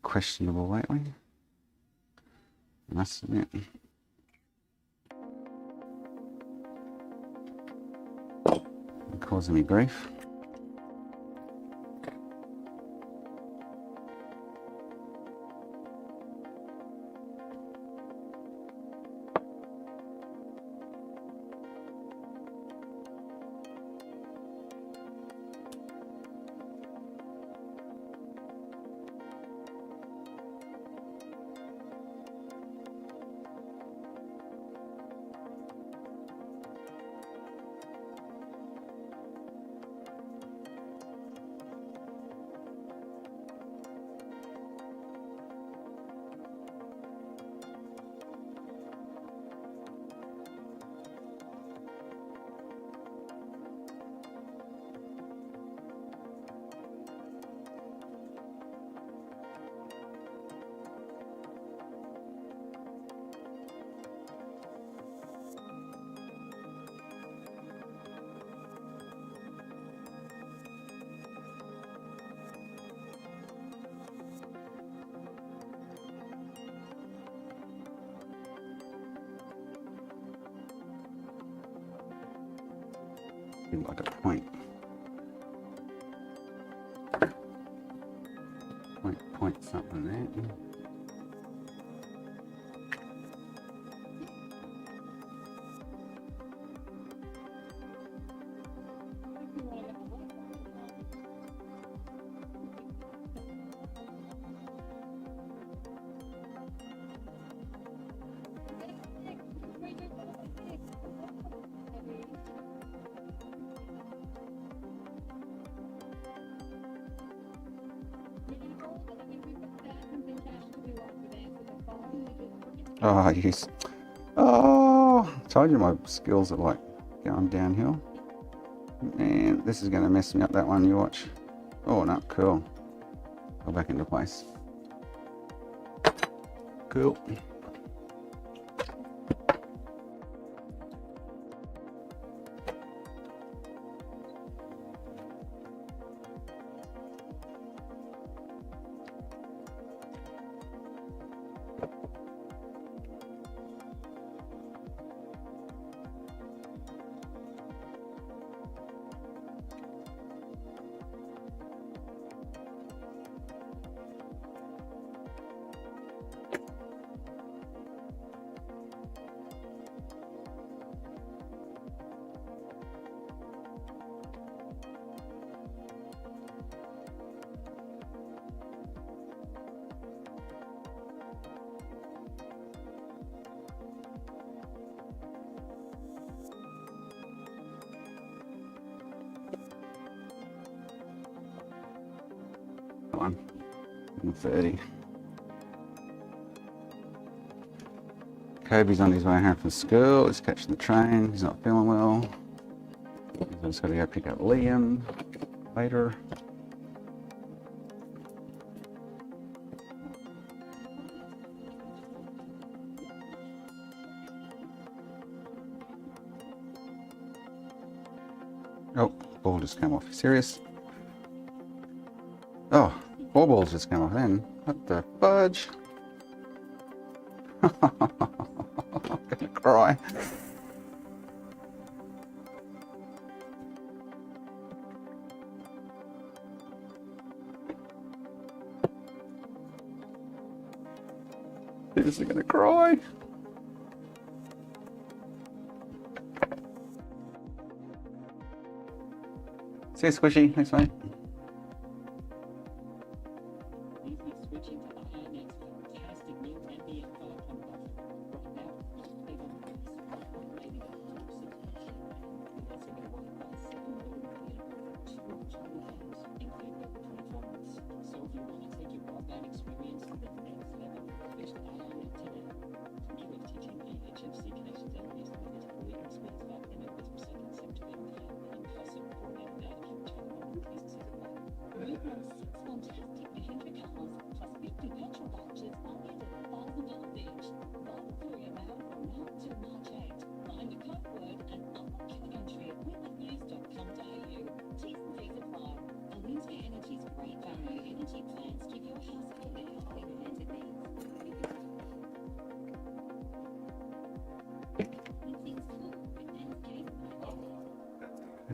questionable lately, I must admit. Causing me grief. Like a point something there. Oh, yes. Oh, told you my skills are like going downhill. Man, this is going to mess me up, that one. You watch. Oh, no, cool. Go back into place. Cool. One. 30. Kobe's on his way home from school. He's catching the train. He's not feeling well. I've just got to go pick up Liam later. Oh, ball just came off. Serious? Oh, 4 balls just came off then. What the fudge? I'm gonna cry. Seriously gonna cry. See you, Squishy. Thanks, mate.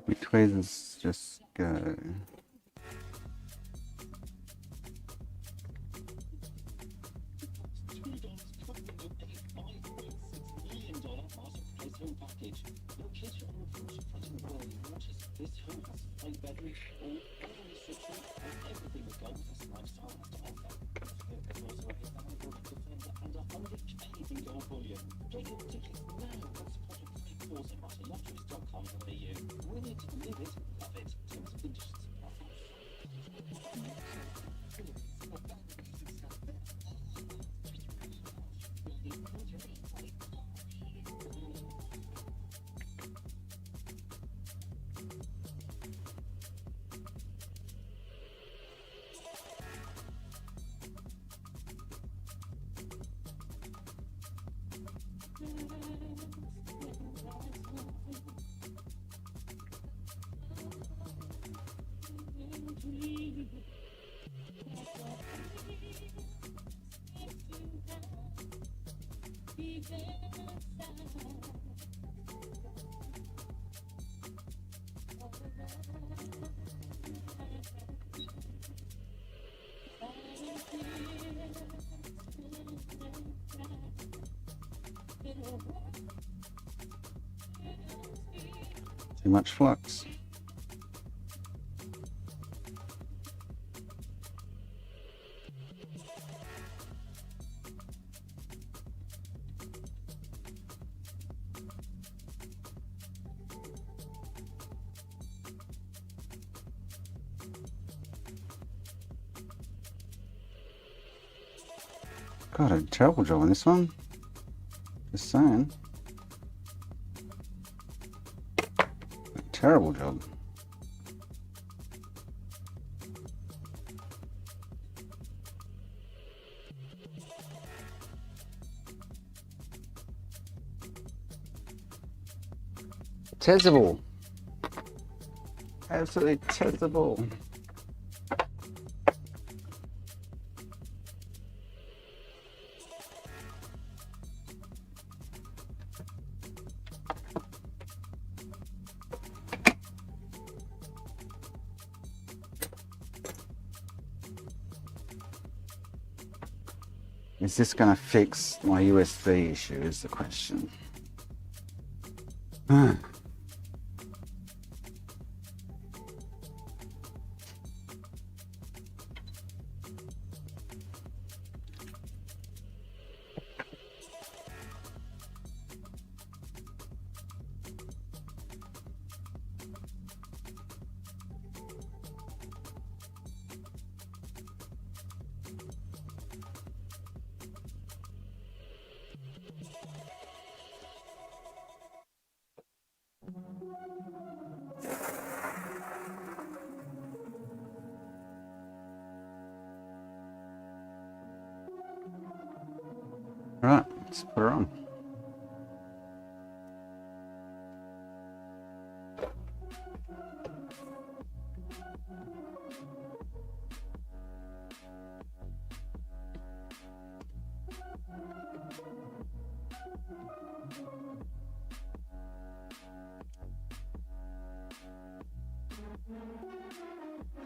Which way does just go? Too much flux. God, a terrible job on this one. Just saying. A terrible job. Terrible. Absolutely terrible. Is this going to fix my USB issue is the question. Right, let's put her on.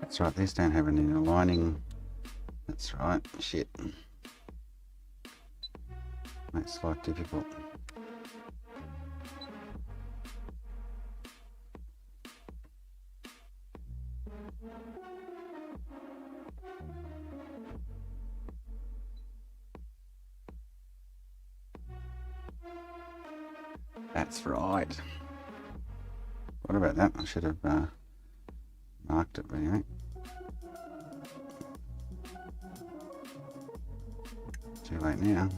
That's right, these don't have any lining. That's right, shit. Makes life difficult. That's right. What about that? I should have marked it, but anyway. Too late now.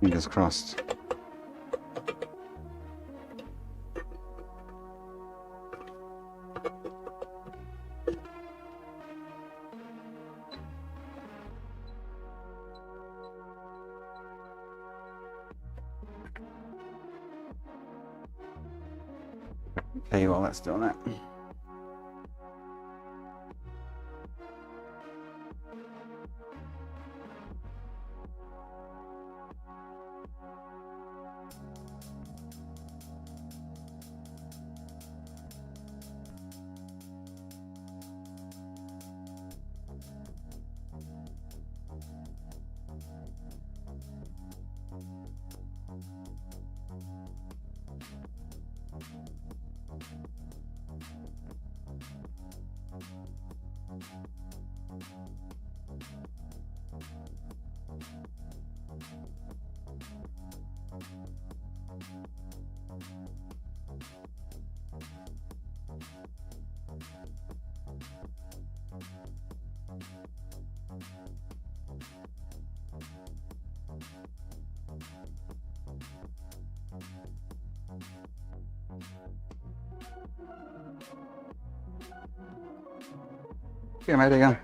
Fingers crossed. Okay, while that's doing that. Okay, mate, again.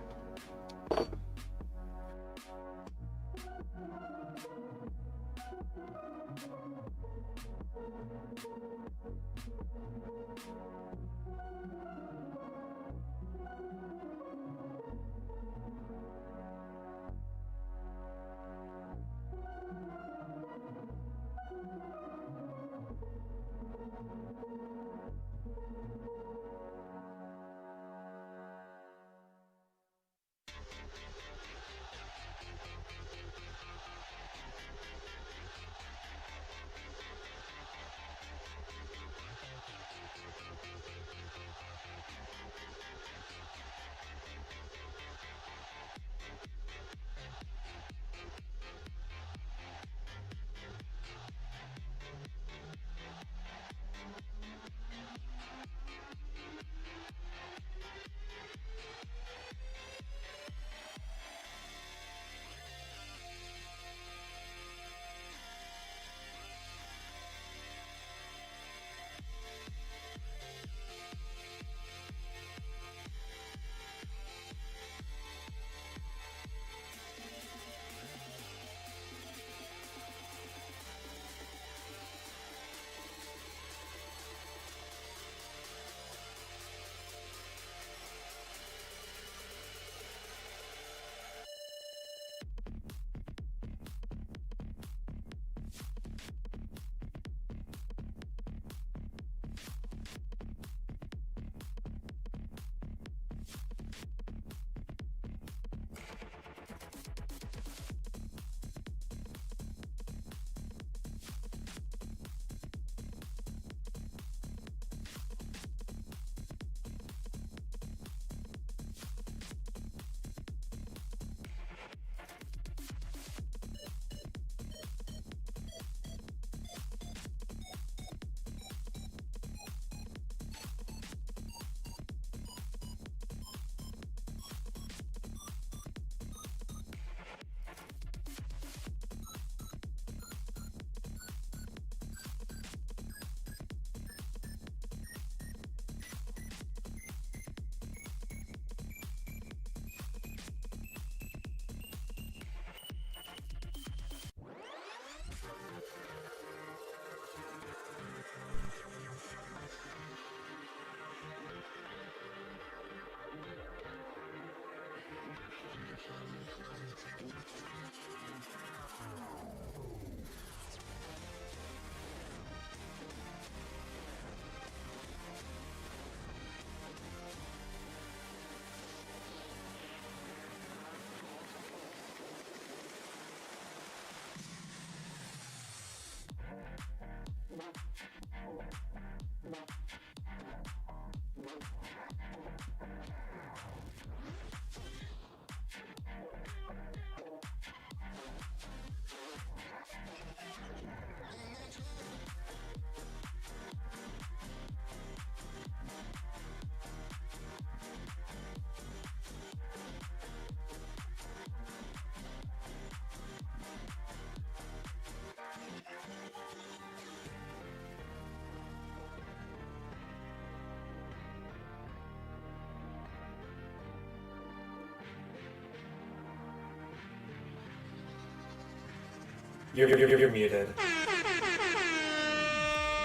You're muted.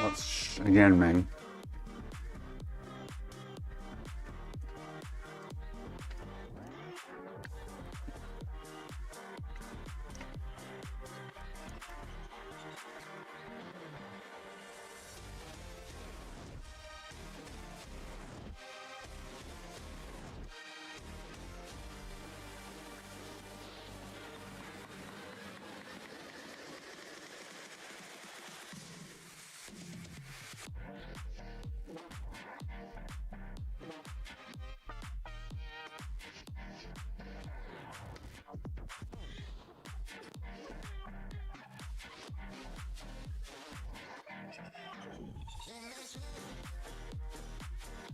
What's again mean?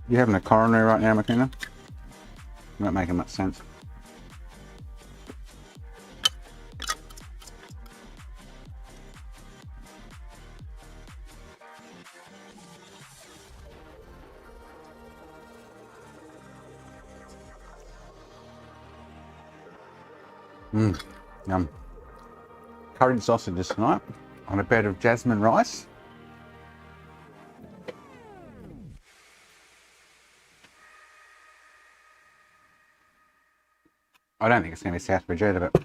You having a coronary right now, McKenna? Not making much sense. Yum. Curried sausages tonight on a bed of jasmine rice. I don't think it's going to be Southbridge either, but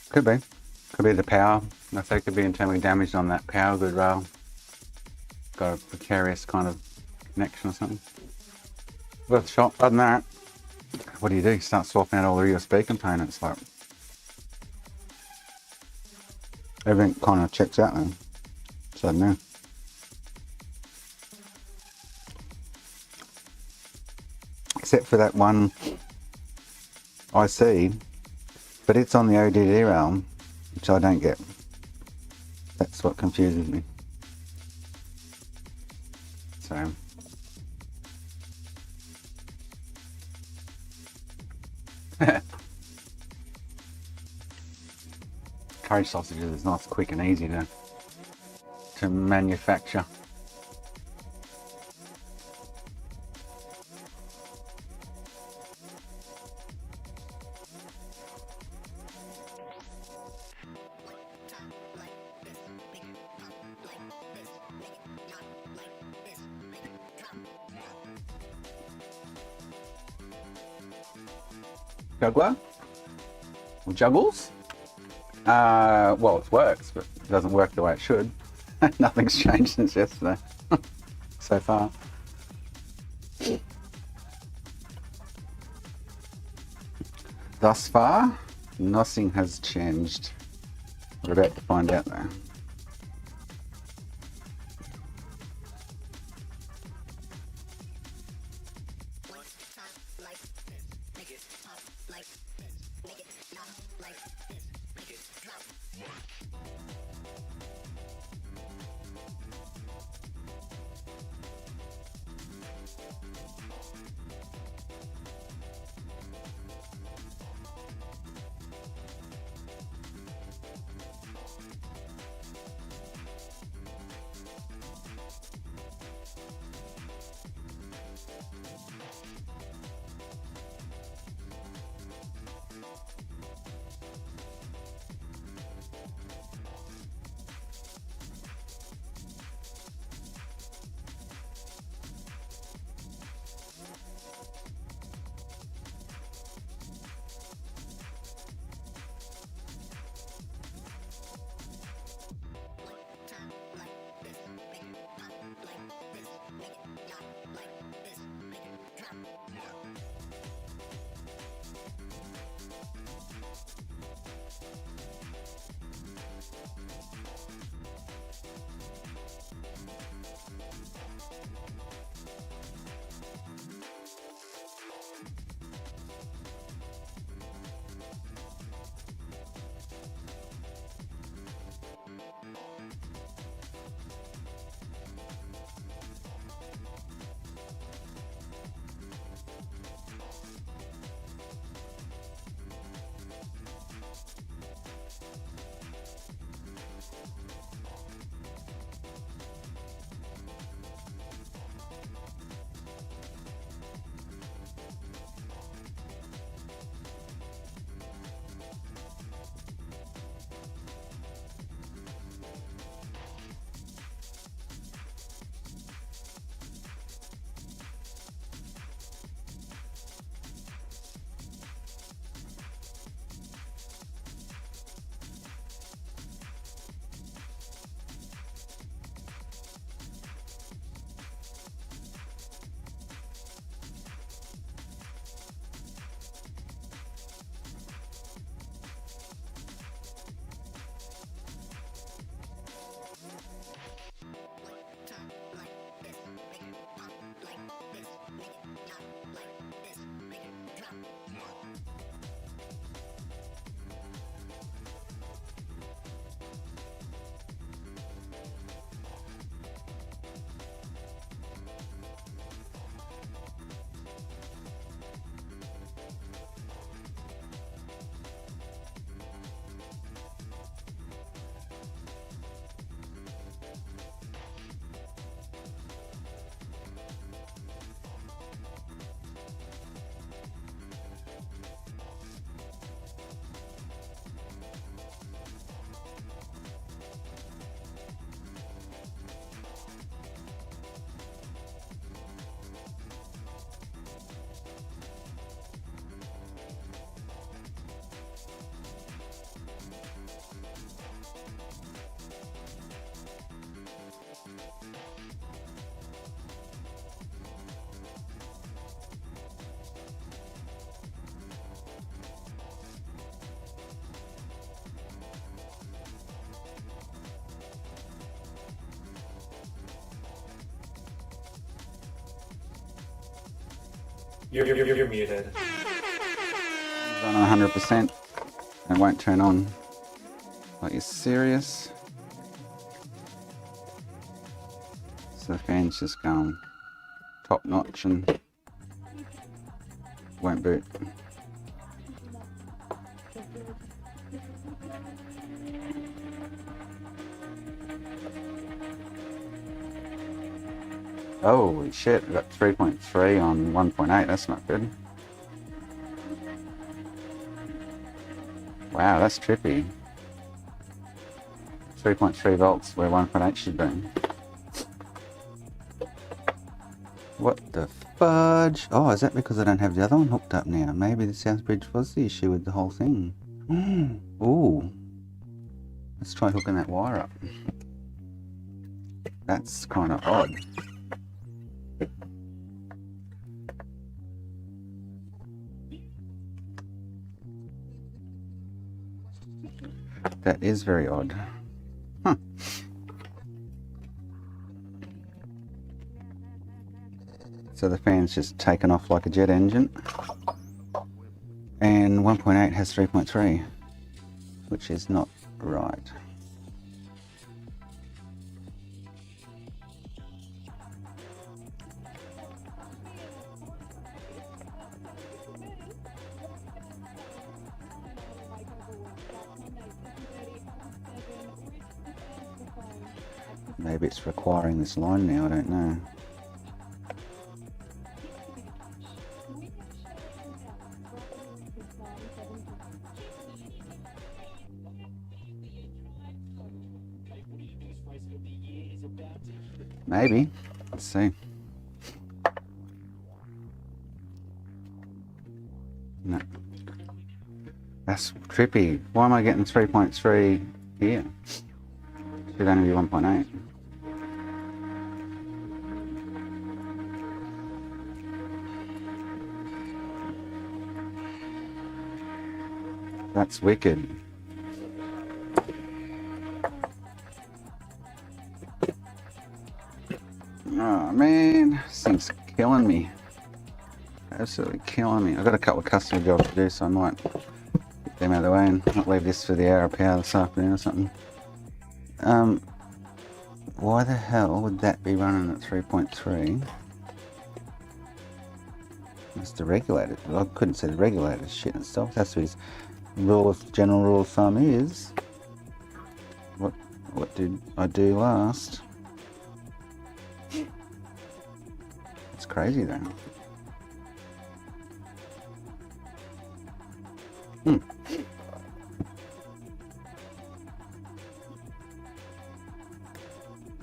could be. Could be the power. I think it could be internally damaged on that power grid rail. Got a precarious kind of connection or something. Worth a shot. Other than that, what do? You start swapping out all the USB components. Like, everything kind of checks out then. So no. Except for that one IC, but it's on the ODD rail, which I don't get. That's what confuses me. So curry sausages is nice, quick and easy to manufacture. Juggler? Or juggles? Well, it works, but it doesn't work the way it should. Nothing's changed since yesterday, so far. Thus far, nothing has changed. We're about to find out though. You're muted. It's on 100%. It won't turn on. Are you serious? So the fan's just going top notch and won't boot. Holy shit, we got 3.3 on 1.8, that's not good. Wow, that's trippy. 3.3 volts where 1.8 should be. What the fudge? Oh, is that because I don't have the other one hooked up now? Maybe the South Bridge was the issue with the whole thing. Ooh. Let's try hooking that wire up. That's kind of odd. That is very odd. Huh. So the fan's just taken off like a jet engine. And 1.8 has 3.3, which is not right. Maybe it's requiring this line now, I don't know. Maybe. Let's see. No. That's trippy. Why am I getting 3.3 here? Should only be 1.8. That's wicked. Oh man, this thing's killing me. Absolutely killing me. I've got a couple of customer jobs to do, so I might get them out of the way and not leave this for the hour of power this afternoon or something. Why the hell would that be running at 3.3? It's the regulator. I couldn't see the regulator shit and stuff. That's what his general rule of thumb is. What did I do last? It's crazy though.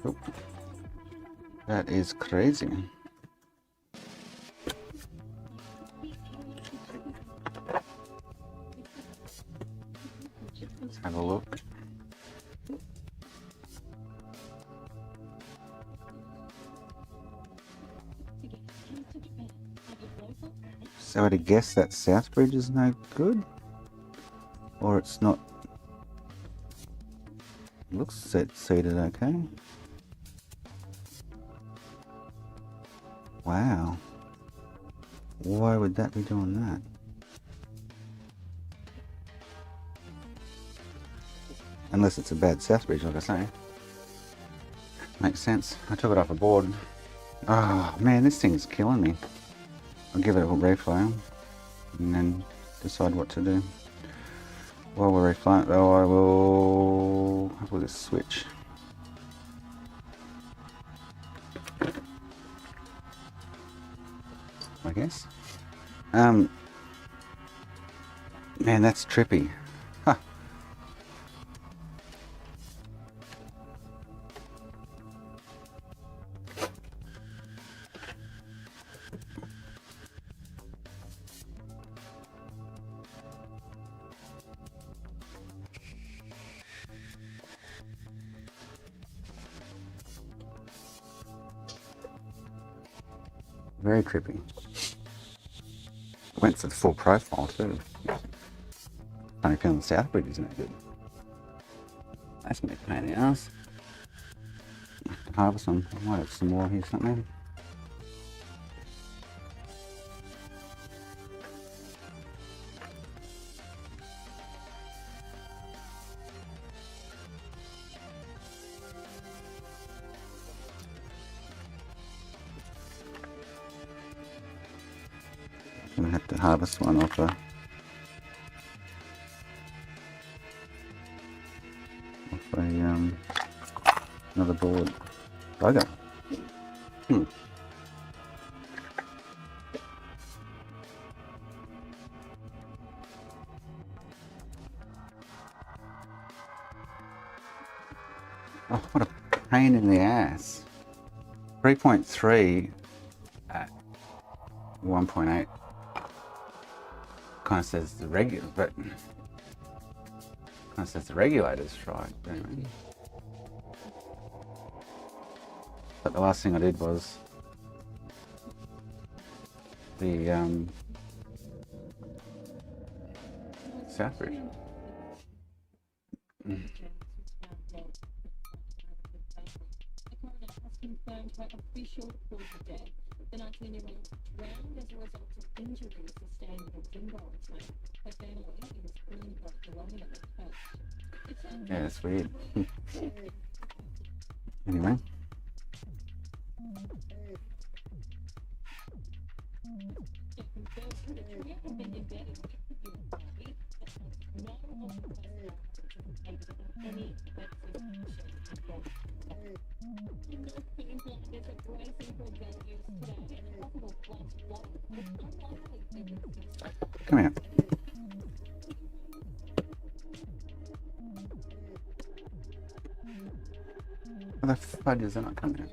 Oop. That is crazy. Let's have a look. So I'd guess that South Bridge is no good, or it's not. Looks seated okay. Wow. Why would that be doing that? Unless it's a bad South Bridge, like I say. Makes sense. I took it off a board. Oh man, this thing's killing me. I'll give it a reflow and then decide what to do. While we're reflowing, though, I will have a look at switch. I guess. Man, that's trippy. Huh. Very trippy. Went for the full profile too. Funny feeling the South Bridge isn't that good. That's gonna be a pain in the ass. Harvest some. I might have some more here something. have to harvest one off another board. Bugger. Oh, what a pain in the ass. 3.3 at 1.8 kind of says the regulator's right. Anyway. But the last thing I did was the Southbridge. Confirmed her official cause of death. The 19-year-old drowned as a result of injuries sustained in a laboratory. Her family is currently got belonging at the coast. Yeah, that's weird. Anyway. Come here. Where the fudge is it not coming out?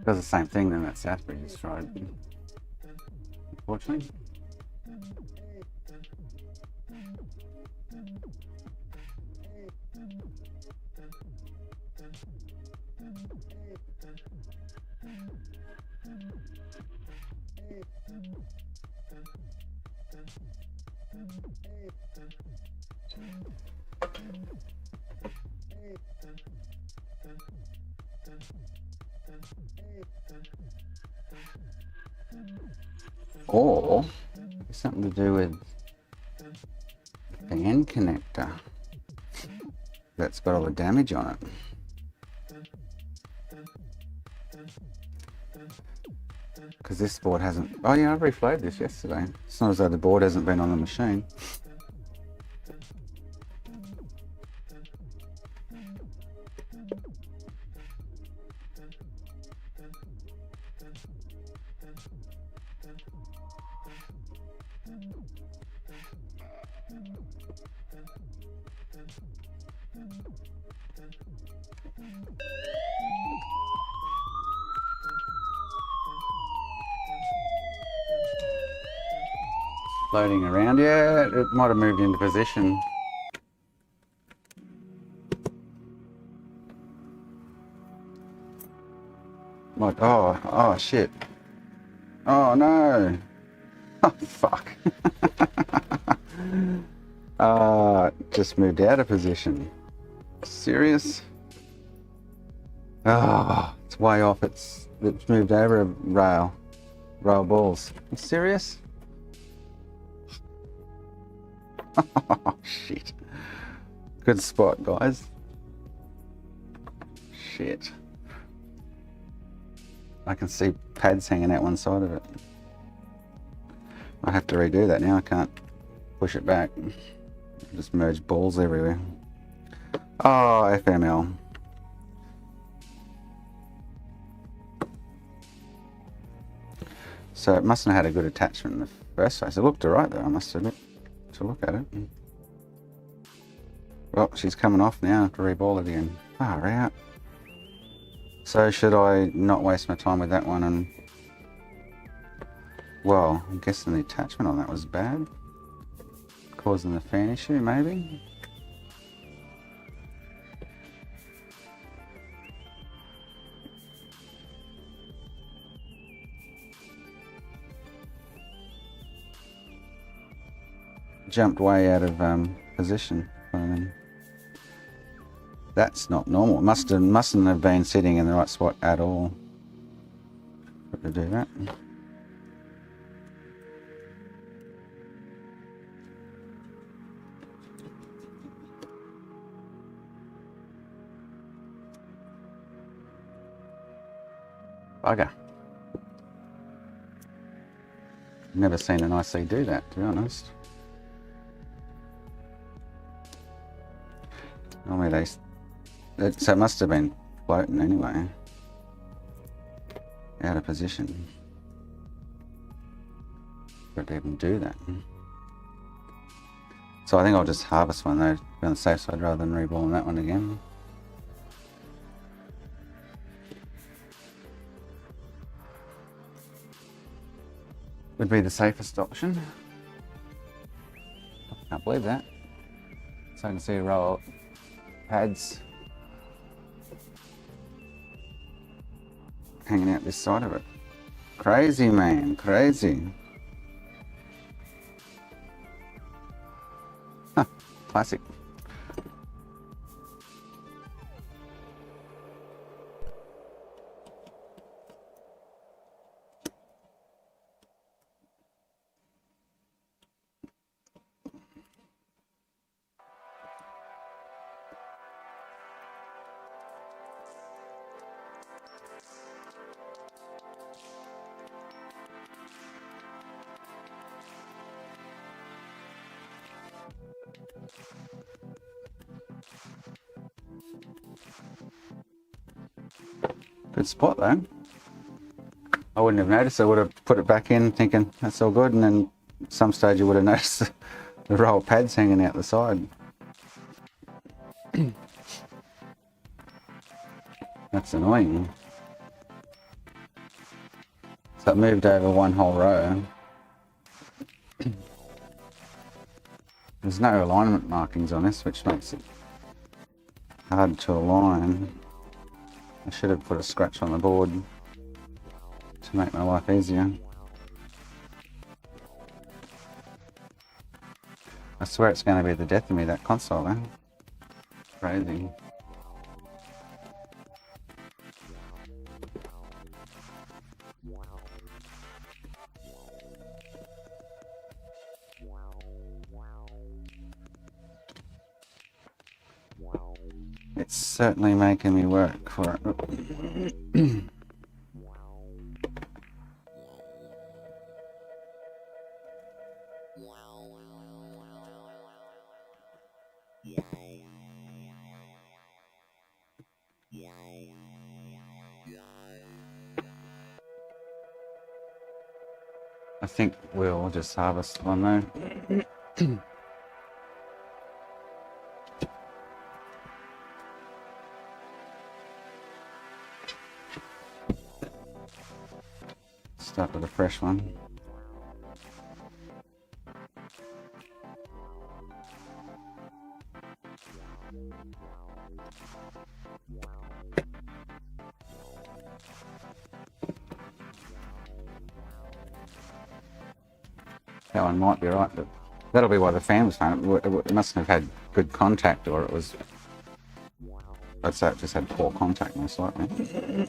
Does the same thing then that Southbridge has tried, unfortunately. Or something to do with fan connector that's got all the damage on it. Because this board hasn't... Oh yeah, I reflowed this yesterday. It's not as though the board hasn't been on the machine. Floating around, yeah, it might have moved into position. Like, oh shit. Oh no. Oh fuck. Just moved out of position. Serious? It's way off. It's moved over a rail balls. You serious? Oh shit. Good spot, guys. Shit. I can see pads hanging out one side of it. I have to redo that now. I can't push it back. Just merge balls everywhere. Oh, FML. So it mustn't have had a good attachment in the first place. It looked alright though, I must admit, to look at it. Well, she's coming off now. I have to reball it again. Far out. So should I not waste my time with that one and... Well, I'm guessing the attachment on that was bad. Causing the fan issue, maybe? Jumped way out of position. I mean, that's not normal. Mustn't have been sitting in the right spot at all to do that. Bugger. Never seen an IC do that, to be honest. Normally so it must have been floating anyway. Out of position. For it to even do that. So I think I'll just harvest one though, be on the safe side rather than reballing that one again. Would be the safest option. Can't believe that. So I can see a row of pads hanging out this side of it. Crazy, man, crazy. Huh, classic. Good spot though. I wouldn't have noticed. I would have put it back in thinking that's all good, and then at some stage you would have noticed the row of pads hanging out the side. That's annoying. So it moved over one whole row. There's no alignment markings on this, which makes it hard to align. I should have put a scratch on the board to make my life easier. I swear it's going to be the death of me, that console, though. Crazy. It's certainly making me work for it. I think we'll just harvest one though. Start with a fresh one. That one might be right, but that'll be why the fan was found. It mustn't have had good contact, or it was... I'd say it just had poor contact most likely.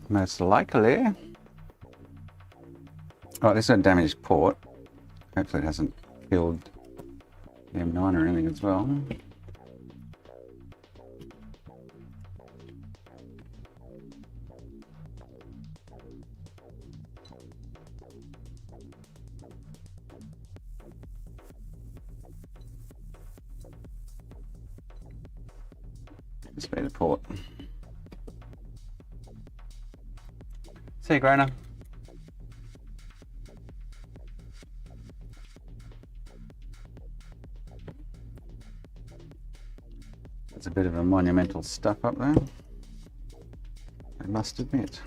Most likely. Oh, this is a damaged port. Hopefully it hasn't killed the M9 or anything as well. This be the port. See you, Grona. It's a bit of a monumental stuff up there, I must admit.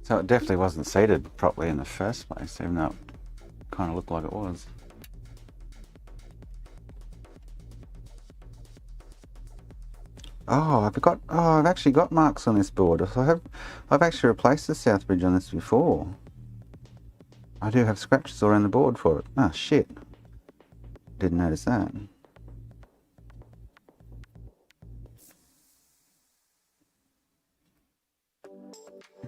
So it definitely wasn't seated properly in the first place, even though it kind of looked like it was. Oh, I've actually got marks on this board. So I've actually replaced the south bridge on this before. I do have scratches all around the board for it. Oh shit. Didn't notice that.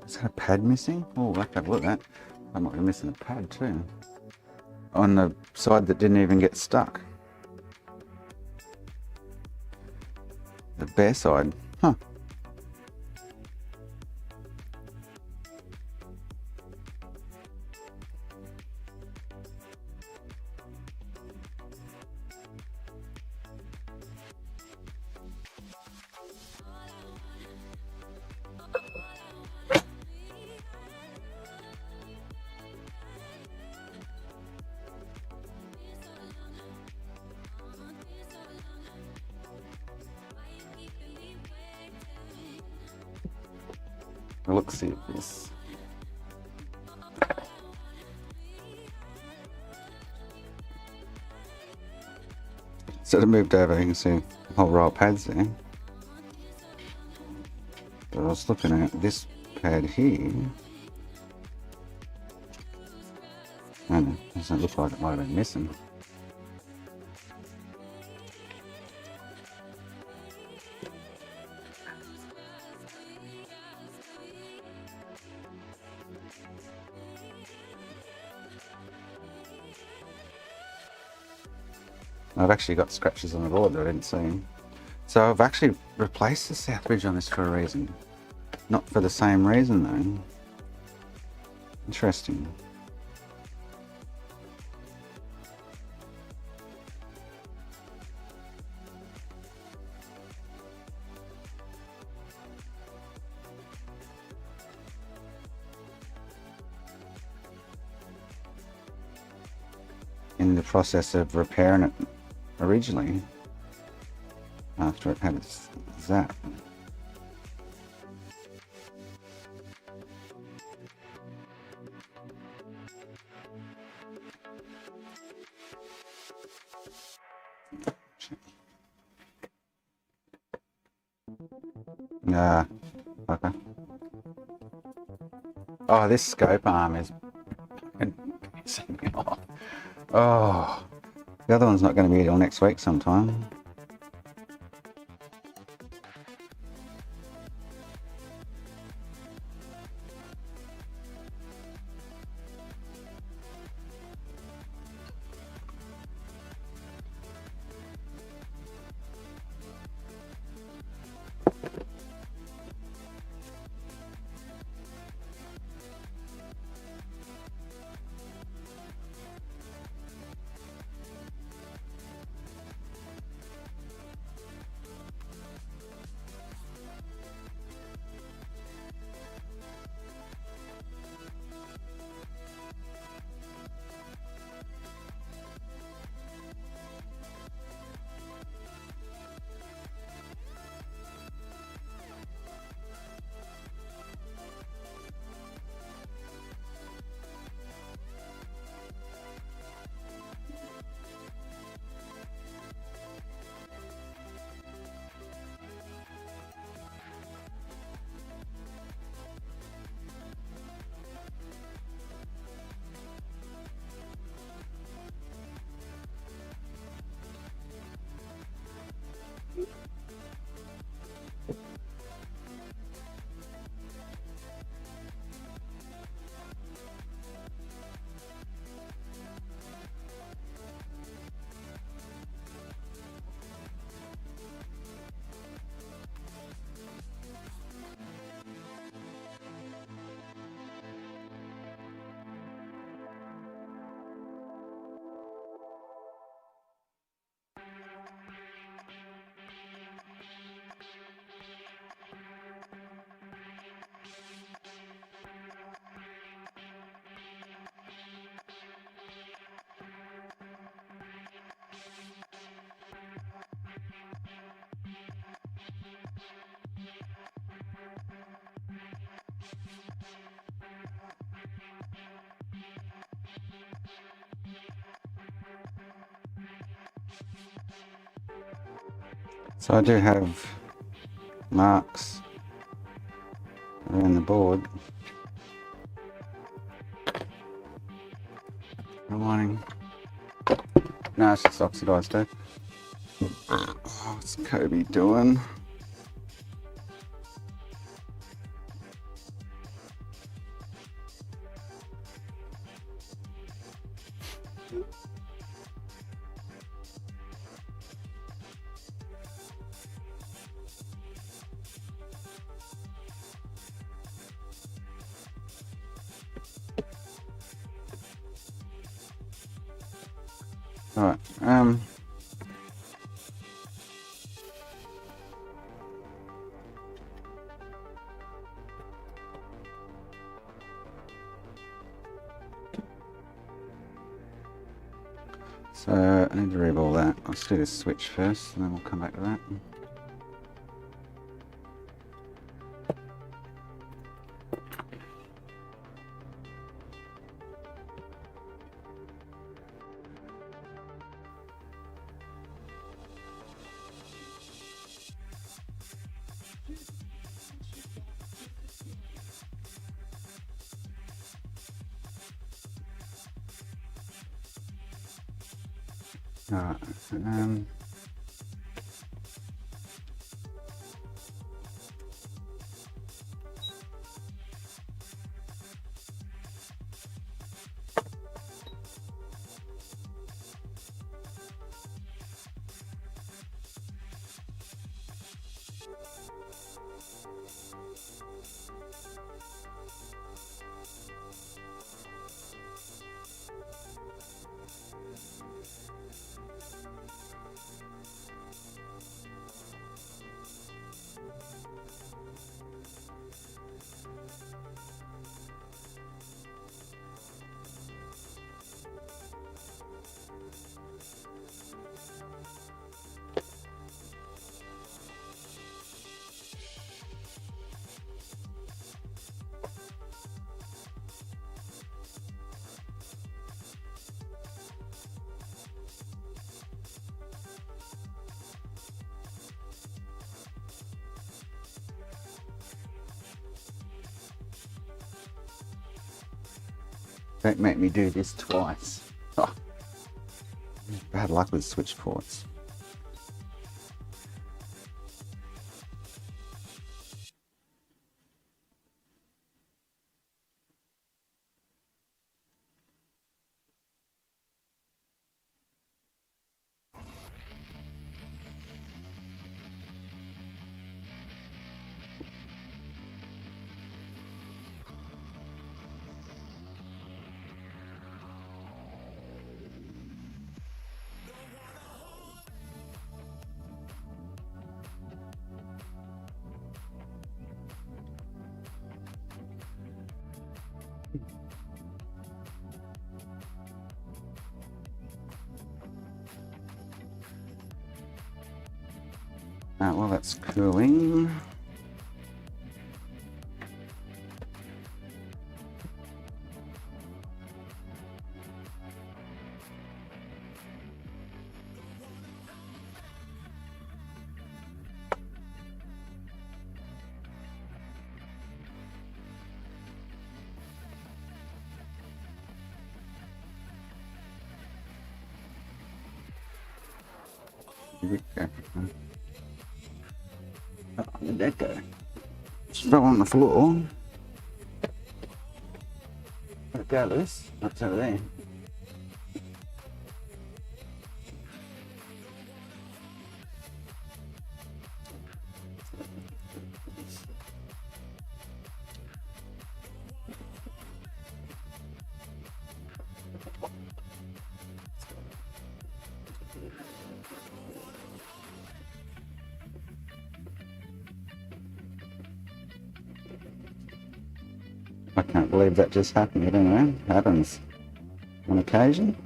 Is that a pad missing? Oh, I'll have to have a look at that. I might be missing a pad too. On the side that didn't even get stuck. The bare side. Huh. Let's see this. So I moved over, you can see a whole row of pads there. But I was looking at this pad here. And it doesn't look like it might have been missing. I've actually got scratches on the board that I didn't see. So I've actually replaced the south bridge on this for a reason. Not for the same reason though. Interesting. In the process of repairing it originally, after it had its zap. Nah, okay. Oh, this scope arm is pissing me off. Oh, the other one's not going to be till next week sometime. So I do have marks around the board. Reminding. No, it's just oxidized tape. What's Kobe doing? Alright, so I need to reball that. Let's do this switch first and then we'll come back to that. Alright, Don't make me do this twice. Oh, bad luck with switch ports. While that's cooling, here we go. Oh, where'd that go? Just fell on the floor. Where'd it go, Lewis? That's over there. I can't believe that just happened, but anyway, it happens on occasion.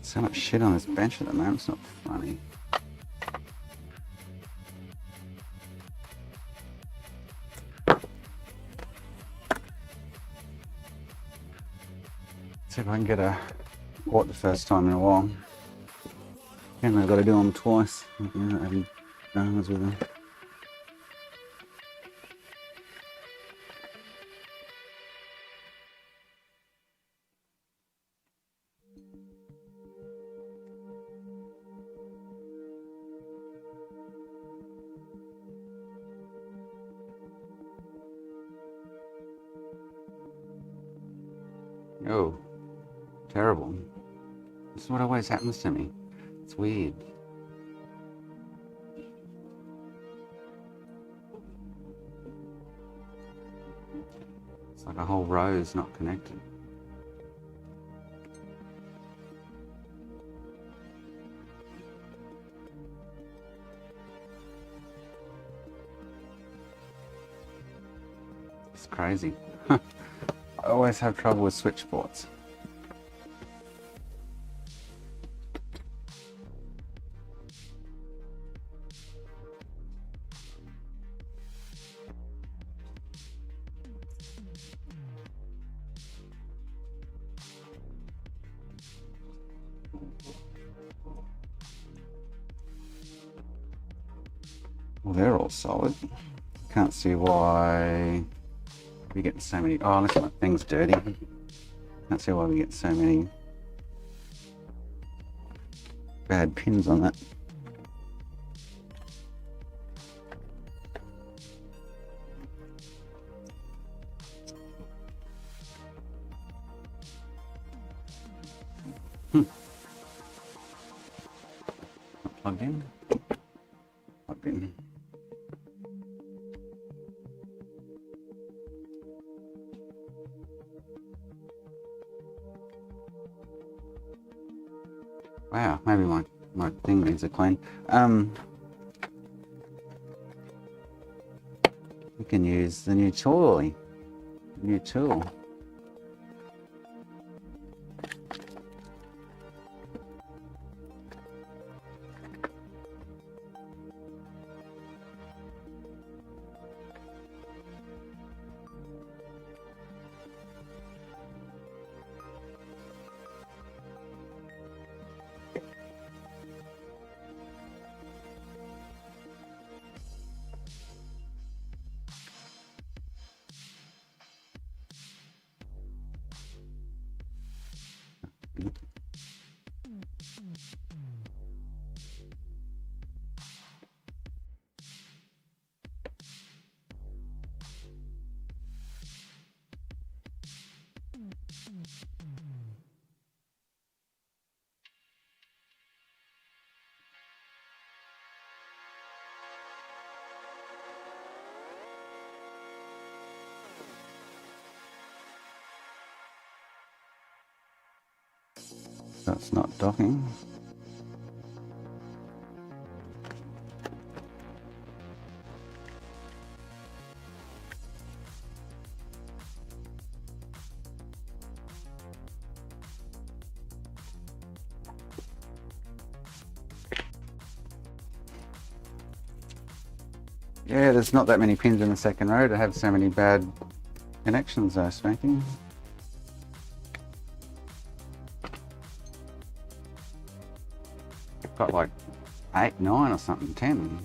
So much shit on this bench at the moment, it's not funny. See if I can get a port the first time in a while. And I've got to do them twice. Having dramas with them. Oh, terrible. This is what always happens to me. It's weird. It's like a whole row is not connected. It's crazy. I always have trouble with switch ports. Well, they're all solid. Can't see why we get so many. Oh, look at my thing's dirty. Can't see why we get so many bad pins on that. plugged in. Plugged in. Wow, maybe my thing needs a clean. We can use the new tool. That's not docking. Yeah, there's not that many pins in the second row to have so many bad connections though, Spanky. Got like 8, 9 or something, 10.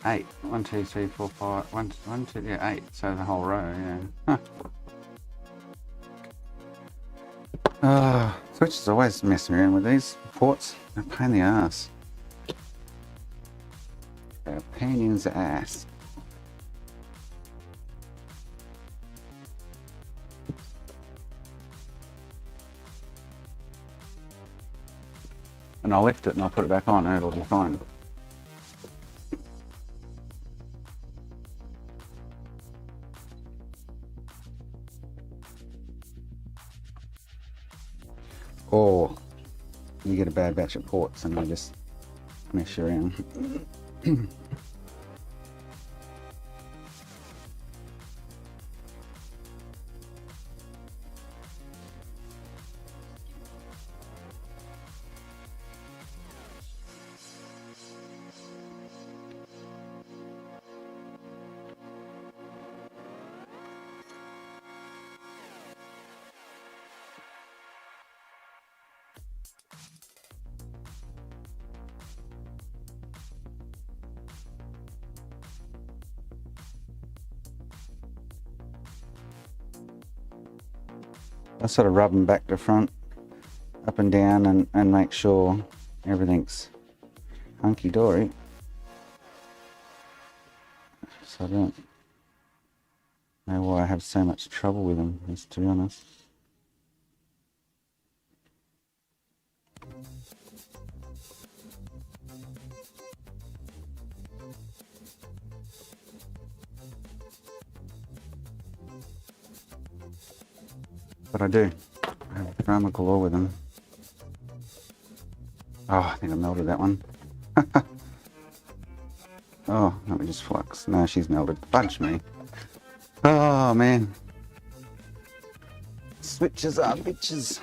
Eight. 1, 2, 3, 4, 5. 1, 2, yeah, 8. So the whole row, yeah. Huh. Switches always mess me around with these ports. They're a pain in the ass. They're a pain in the ass. And I'll lift it and I'll put it back on and it'll be fine. Or you get a bad batch of ports and they just mess you around. I sort of rub them back to front, up and down, and make sure everything's hunky-dory. So I don't know why I have so much trouble with them, just to be honest. But I do. I have drama galore with them. Oh, I think I melted that one. Oh, let me just flux. No, she's melted. Fudge me. Oh, man. Switches are bitches.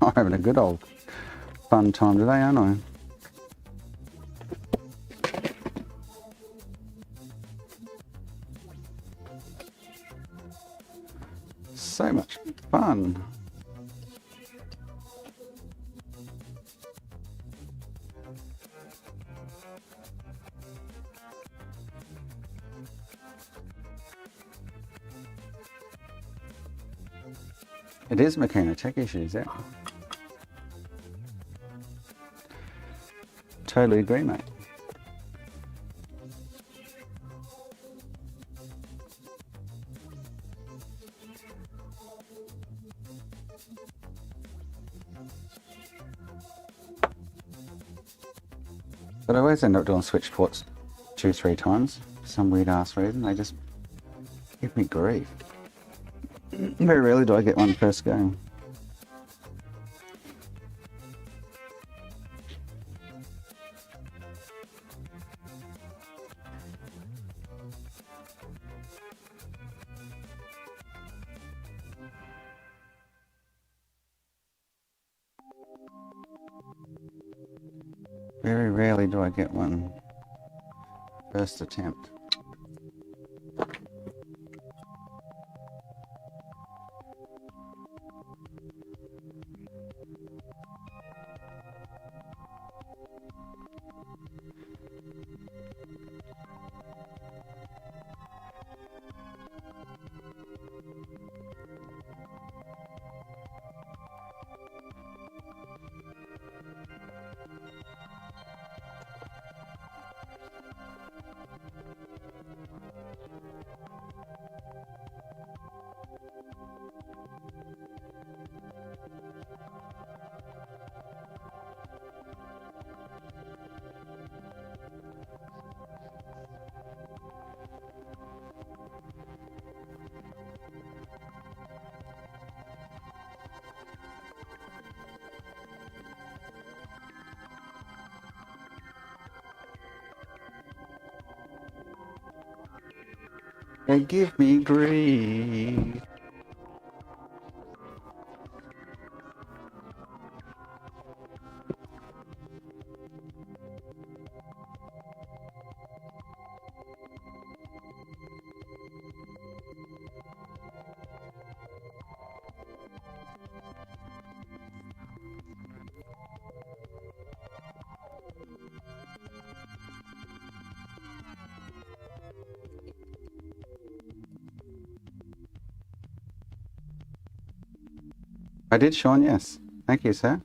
I'm having a good old fun time today, aren't I? So much fun. It is Makina Tech Issues, yeah. totally agree, mate. But I always end up doing switch ports 2-3 times for some weird ass reason. They just give me grief. Very rarely do I get one first go. Very rarely do I get one first attempt. They give me grief. I did, Sean, yes. Thank you, sir.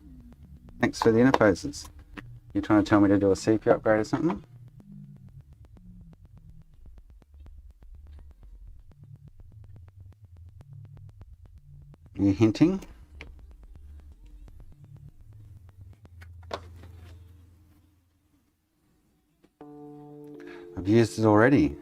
Thanks for the interposes. You're trying to tell me to do a CPU upgrade or something? Are you hinting? I've used it already.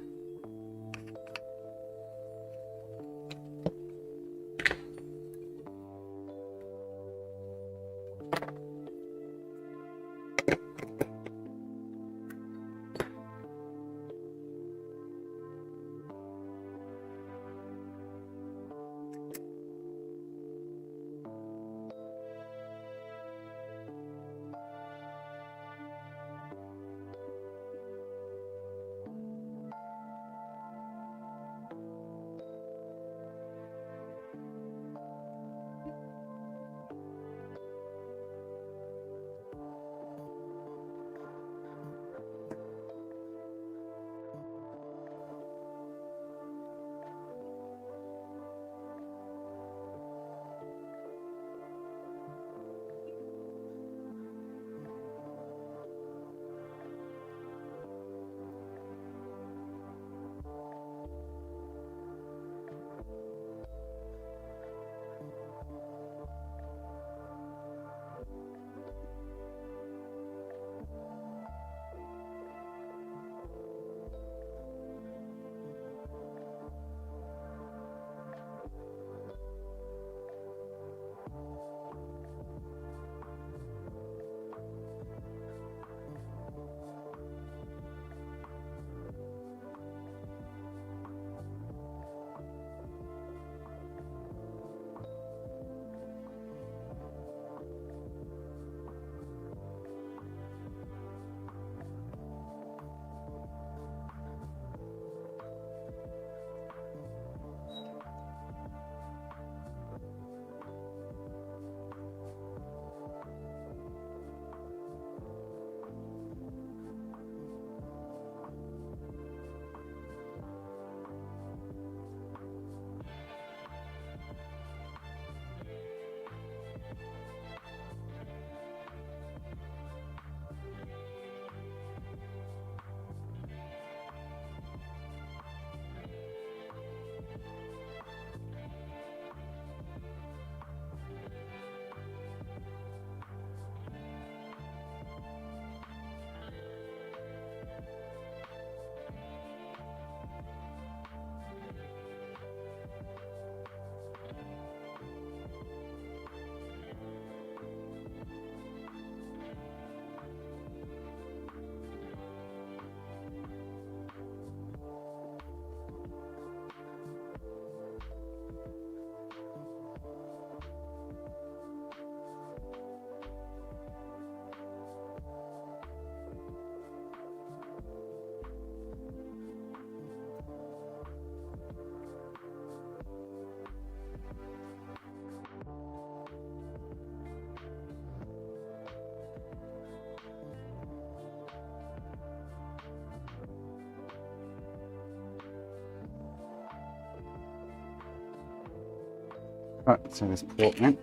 Right, so this port went.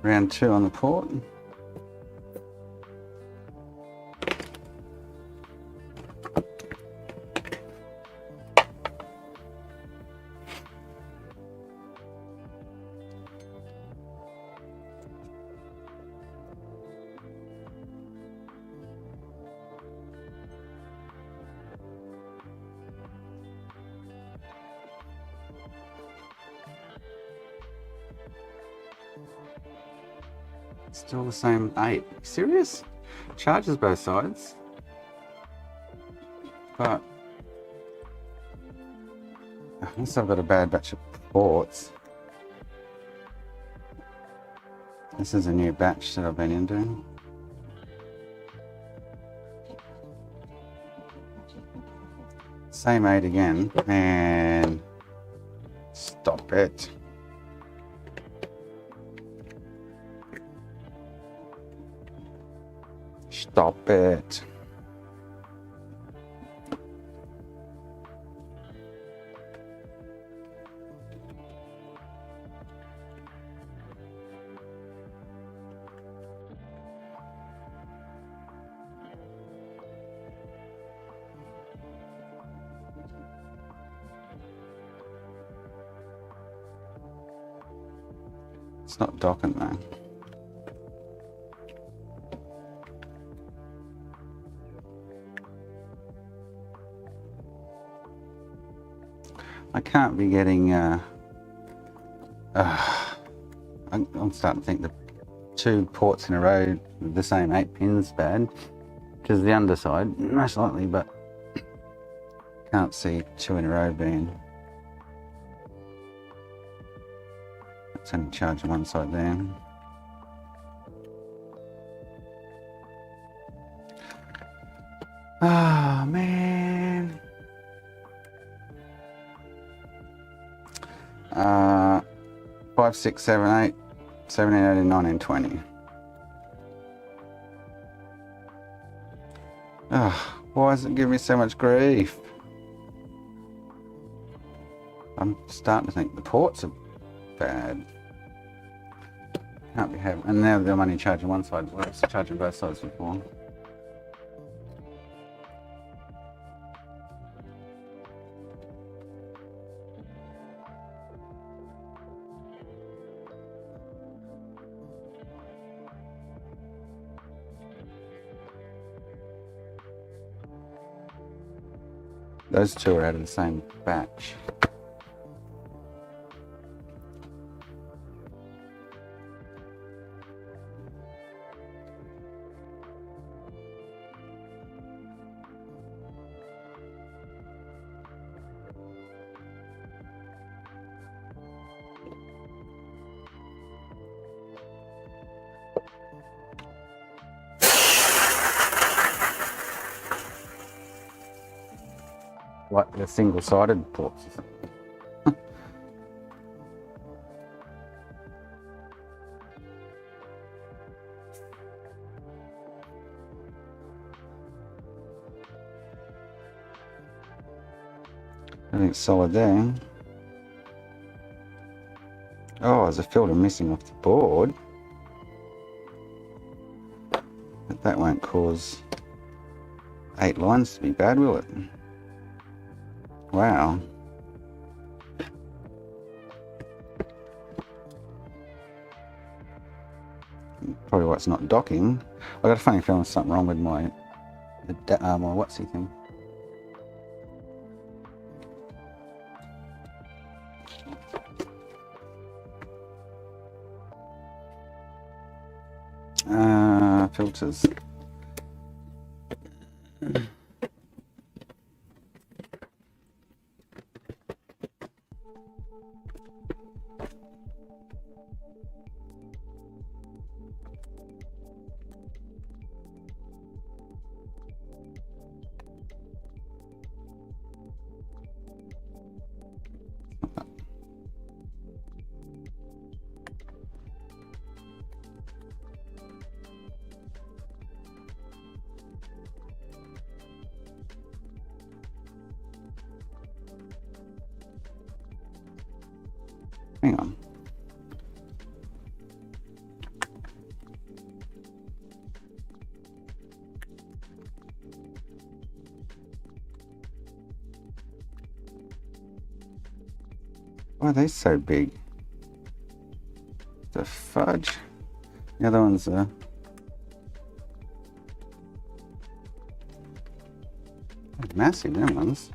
Round 2 on the port. Still the same 8. Serious? Charges both sides. But unless I've got a bad batch of ports. This is a new batch that I've been into. Same 8 again. Man, stop it. Stop it. It's not docking though. I can't be getting, I'm starting to think the 2 ports in a row with the same 8 pins bad, which is the underside, most likely, but can't see 2 in a row being. It's only charging one side there. Ah, man. 5, 6, 7, 8, 17, 18, 19, 20. Oh, why does it give me so much grief? I'm starting to think the ports are bad. Can't be having, and now they're only charging one side. Well, it's charging both sides before. Those 2 are out of the same batch. Like the single-sided ports or something. Everything's solid there. Oh, there's a filter missing off the board. But that won't cause 8 lines to be bad, will it? Wow. Probably why it's not docking. I got a funny feeling there's something wrong with my what's-he thing. Filters. Hang on. Why are they so big? The fudge. The other ones are massive, them ones.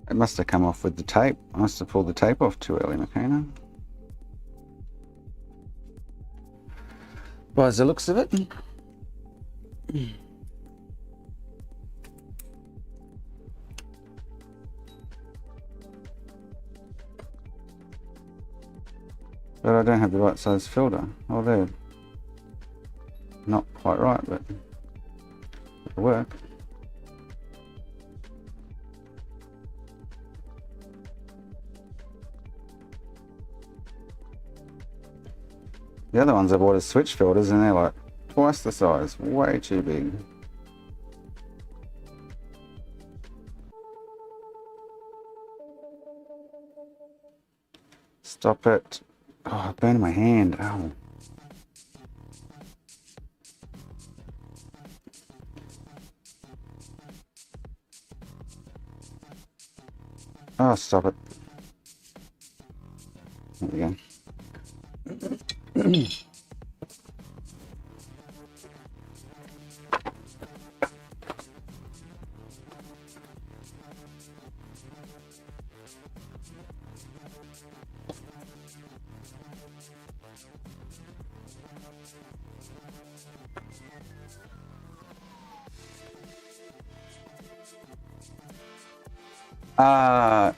It must have come off with the tape. I must have pulled the tape off too early, Makina. By the looks of it. But I don't have the right size filter. Oh, they're not quite right, but it'll work. The other ones I bought as switch filters and they're like twice the size, way too big. Stop it. Oh, it burned my hand. Oh. Oh, stop it. There we go.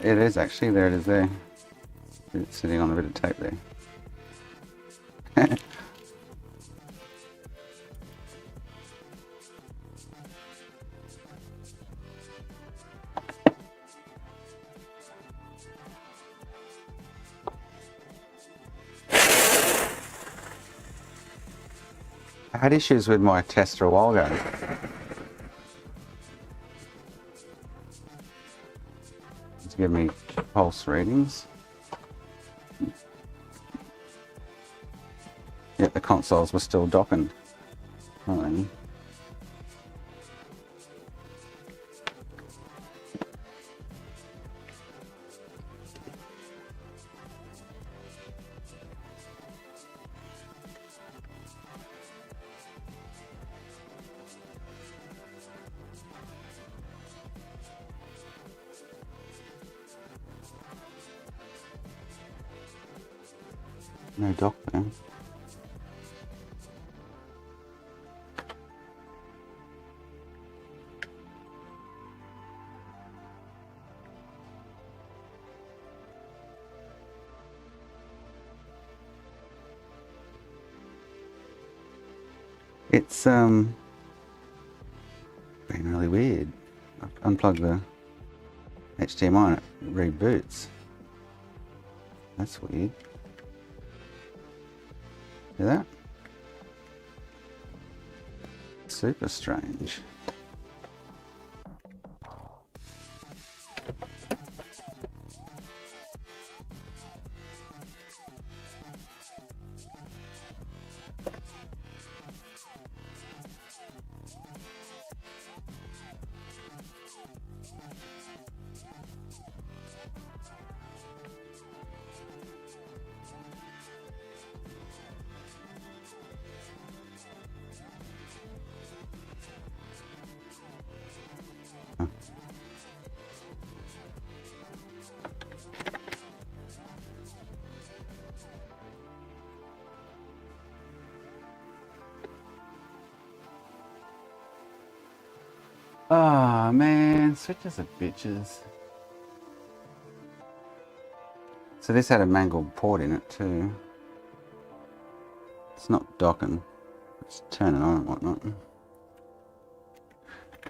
It is actually, there it is there. It's sitting on a bit of tape there. I had issues with my tester a while ago. To give me pulse readings. Yet the consoles were still docking. Fine. No dock there. It's been really weird. I've unplugged the HDMI and it reboots. That's weird. See that? Super strange. Oh man, switches are bitches. So this had a mangled port in it too. It's not docking, it's turning on and whatnot.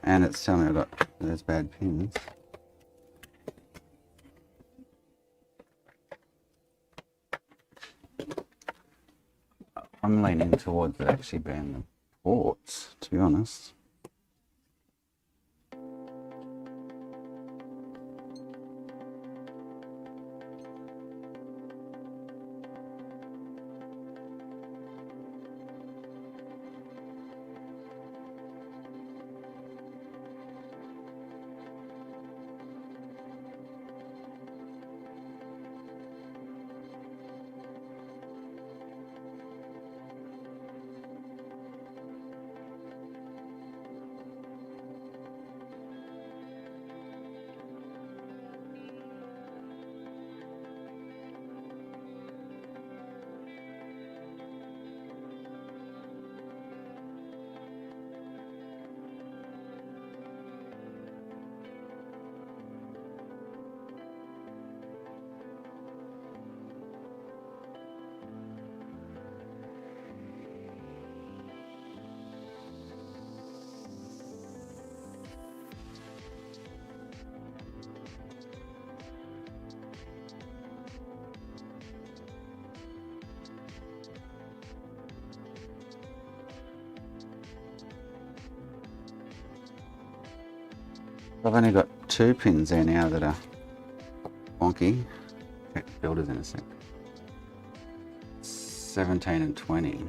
And it's telling me I've got those bad pins. I'm leaning towards it actually being the ports, to be honest. I've only got 2 pins there now that are wonky. Check the filters in a sec. 17 and 20.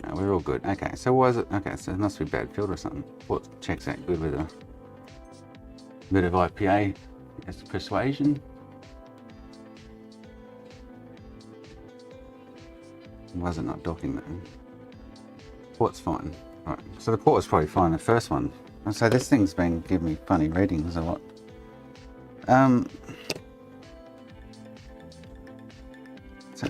No, we're all good. Okay, so why is it? Okay, so it must be bad filter or something. What checks out good with a bit of IPA as persuasion. Why is it not docking though? Port's fine. Right, so the port was probably fine, the first one. So this thing's been giving me funny readings a lot. So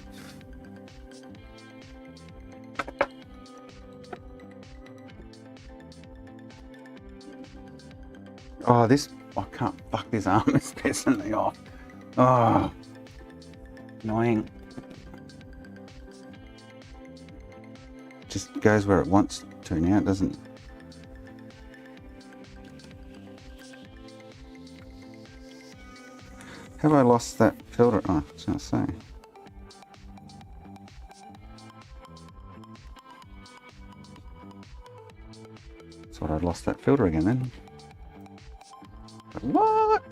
oh, this, I can't, fuck, this arm is pissing me off. Oh, annoying. Just goes where it wants to now, it doesn't. Have I lost that filter? Oh, I was going to say. Thought I'd lost that filter again then. But what?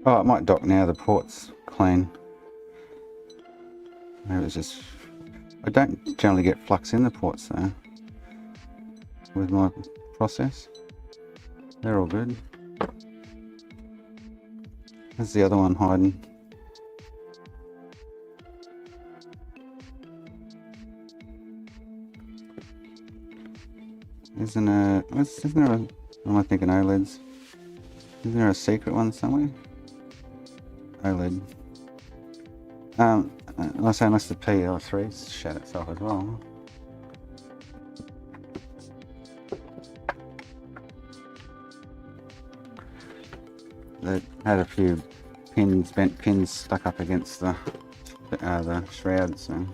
Oh, it might dock now, the port's clean. Maybe it's just... I don't generally get flux in the ports though, with my process. They're all good. There's the other one hiding. Isn't there a... What am I thinking, OLEDs? Isn't there a secret one somewhere? OLED. Unless the PL3's shut itself as well. They had a few pins, bent pins stuck up against the shroud, so.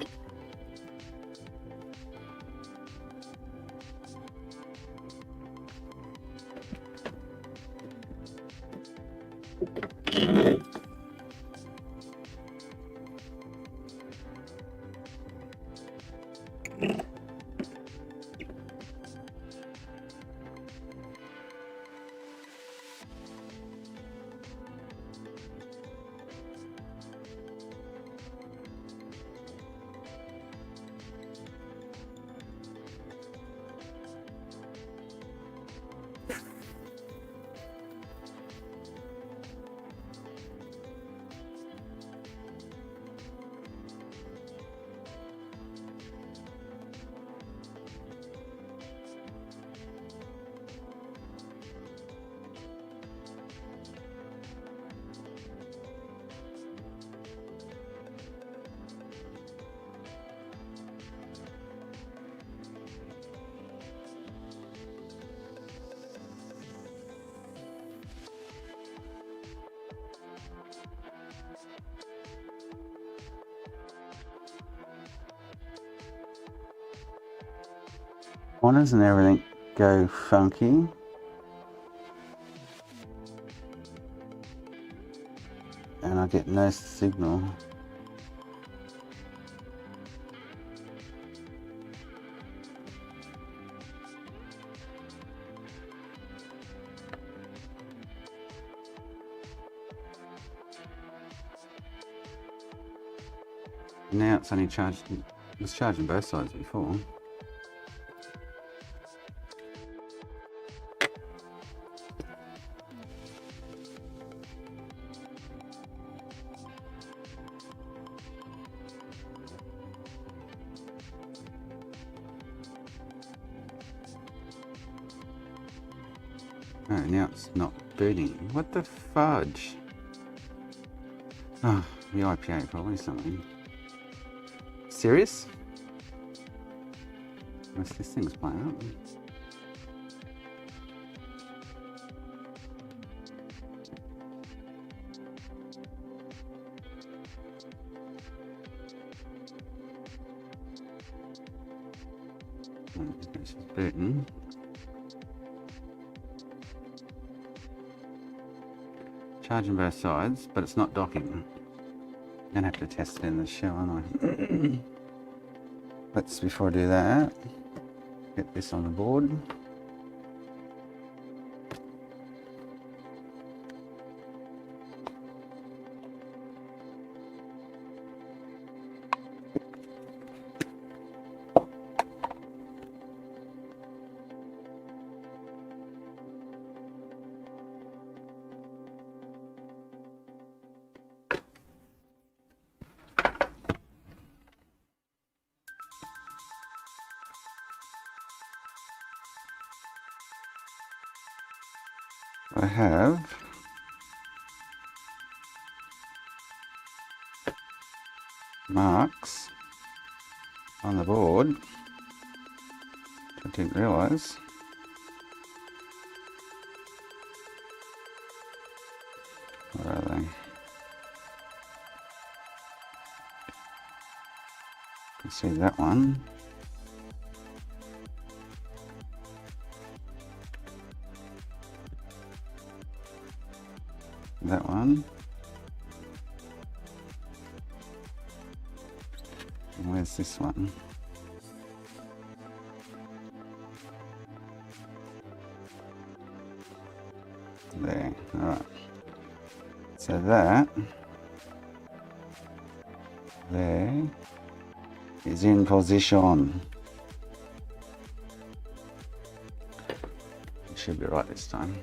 corners and everything go funky. And I get no signal. Now it's only charged, it was charging both sides before. Oh, now it's not booting. What the fudge? Oh, the IPA probably something. Serious? Unless this thing's playing up. It's just booting. Charging both sides, but it's not docking. I'm gonna have to test it in the show, aren't I? Let's, before I do that, get this on the board. I have marks on the board. I didn't realise. Where are they? You can see that one. That one. And where's this one? There. Alright. So that there is in position. It should be right this time.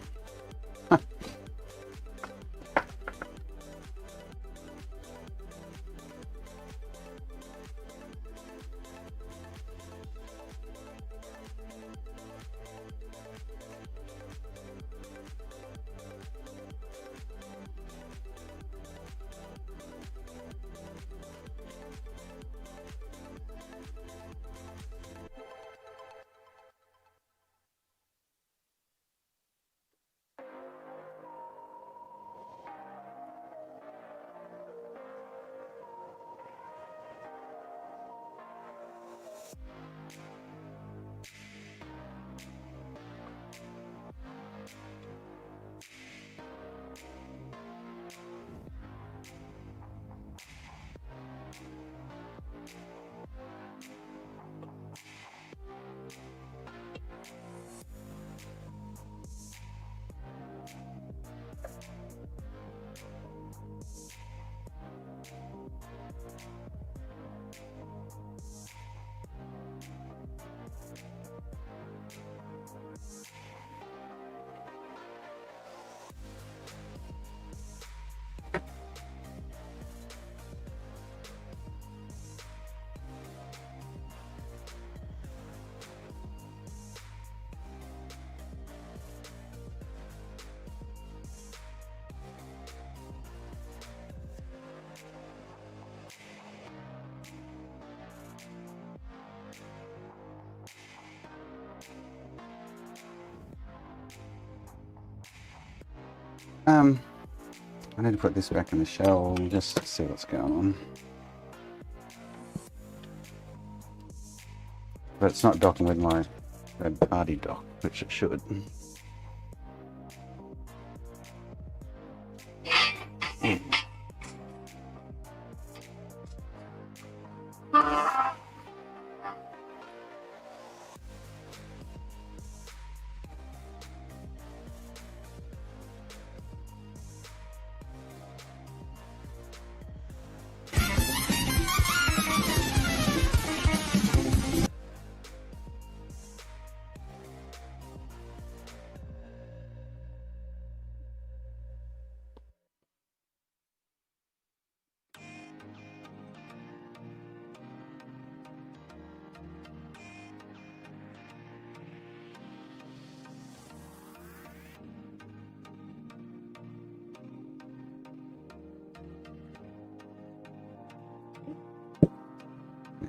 I need to put this back in the shell and just see what's going on. But it's not docking with my third-party dock, which it should.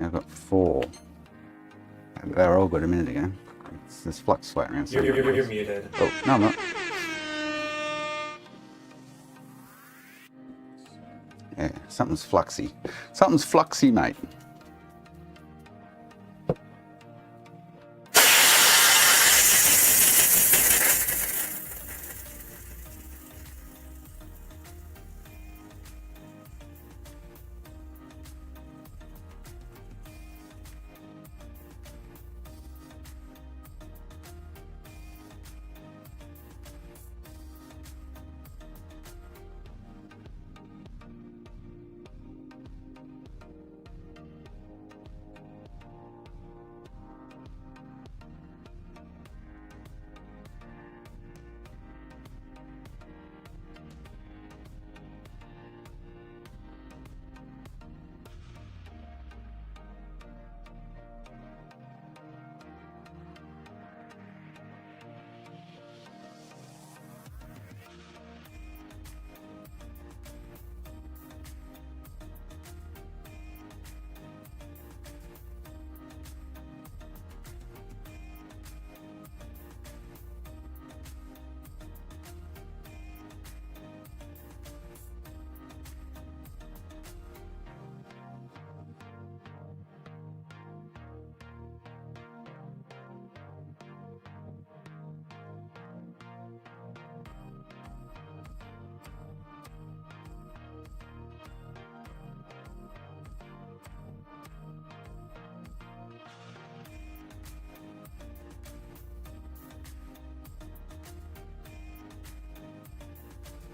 I've got 4. They were all good a minute ago. There's flux floating around. You're muted. Oh, no, I'm not. Yeah, something's fluxy. Something's fluxy, mate.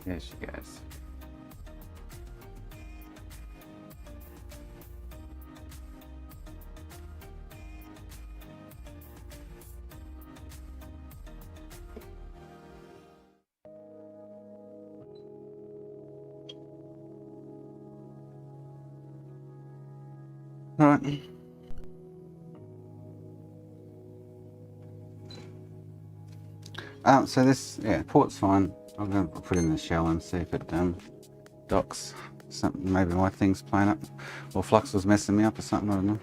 There she goes. All right. So this, yeah, port's fine. I'm going to put it in the shell and see if it docks. Something, maybe my thing's playing up, or flux was messing me up or something, I don't know.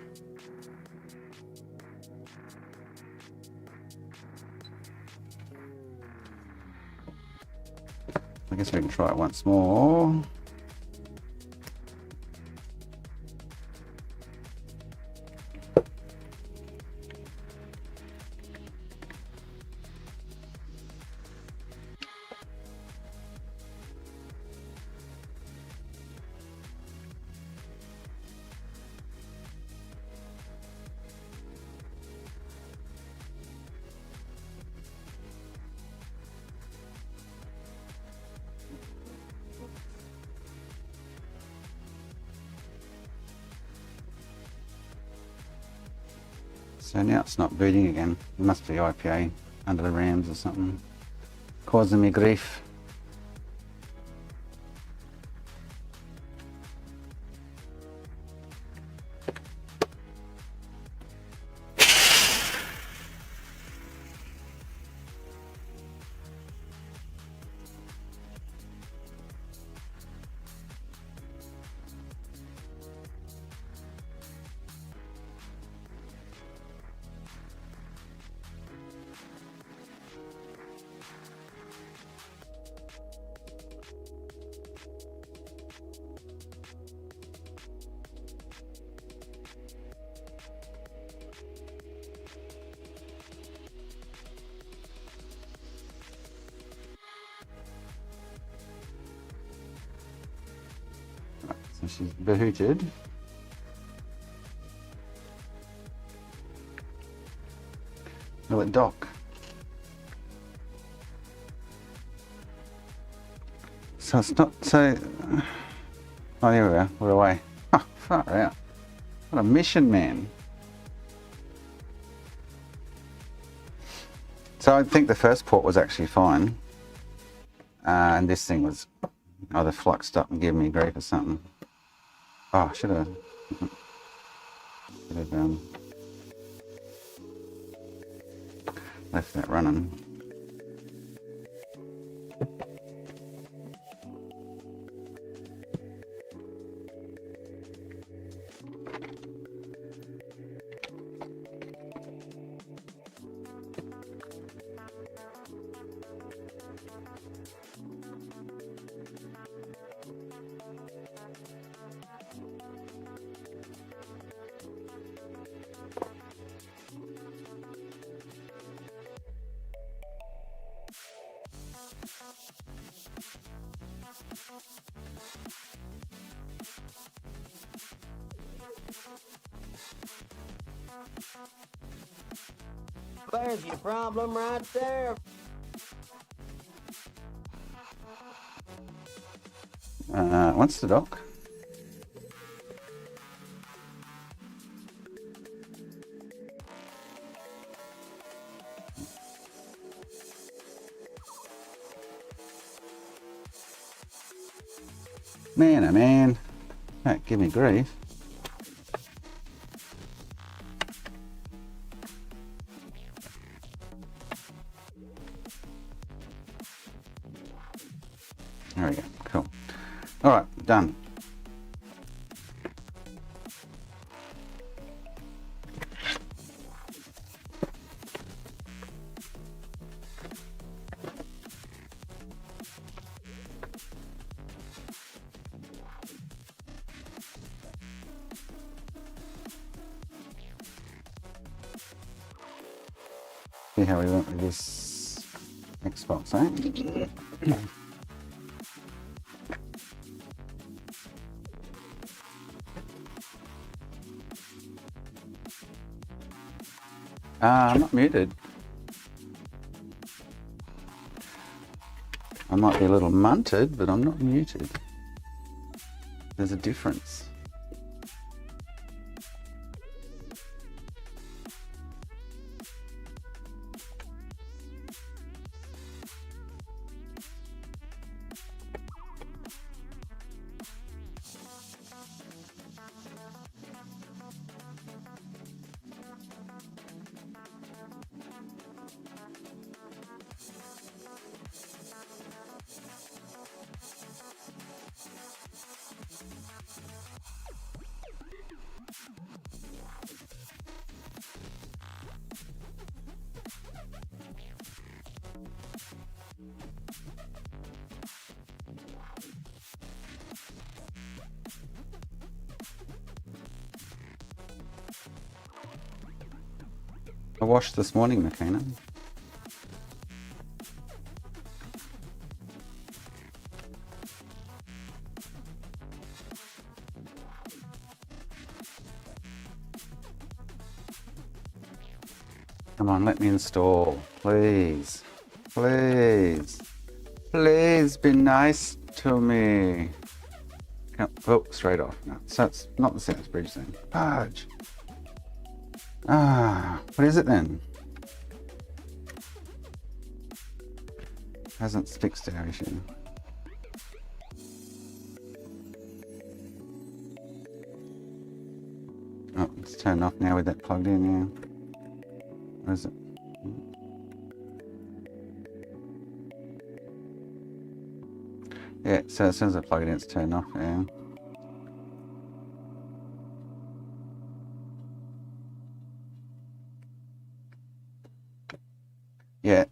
I guess we can try it once more. So now it's not booting again. It must be IPA under the RAMs or something, causing me grief. She's behooted. Will it dock? So it's not so. Oh, here we are. We're away. Oh, far out. What a mission, man. So I think the first port was actually fine. And this thing was either fluxed up and giving me grief or something. Oh, should have left that running. There's your problem right there. What's the dock? Man, oh man, don't give me grief. There we go, cool. All right, done. See how we went with this Xbox, eh? I'm not muted. I might be a little munted, but I'm not muted. There's a difference. I washed this morning, Makina. Come on, let me install, please. Please. Please be nice to me. Oh, straight off. No, so it's not the South Bridge then. Fudge. Ah, what is it then? Hasn't fixed our issue. Oh, it's turned off now with that plugged in, yeah. Where is it? Yeah, so as soon as I plug it in, it's turned off, yeah. Yeah,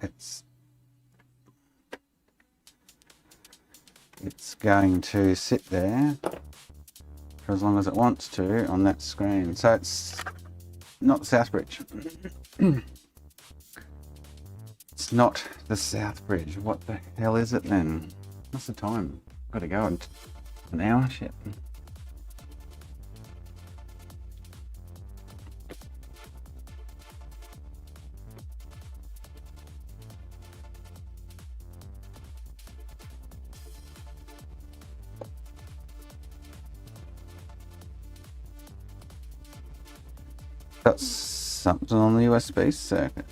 it's going to sit there for as long as it wants to on that screen. So it's not Southbridge. It's not the Southbridge. What the hell is it then? What's the time? Got to go and An hour? Shit. Got something on the USB circuit.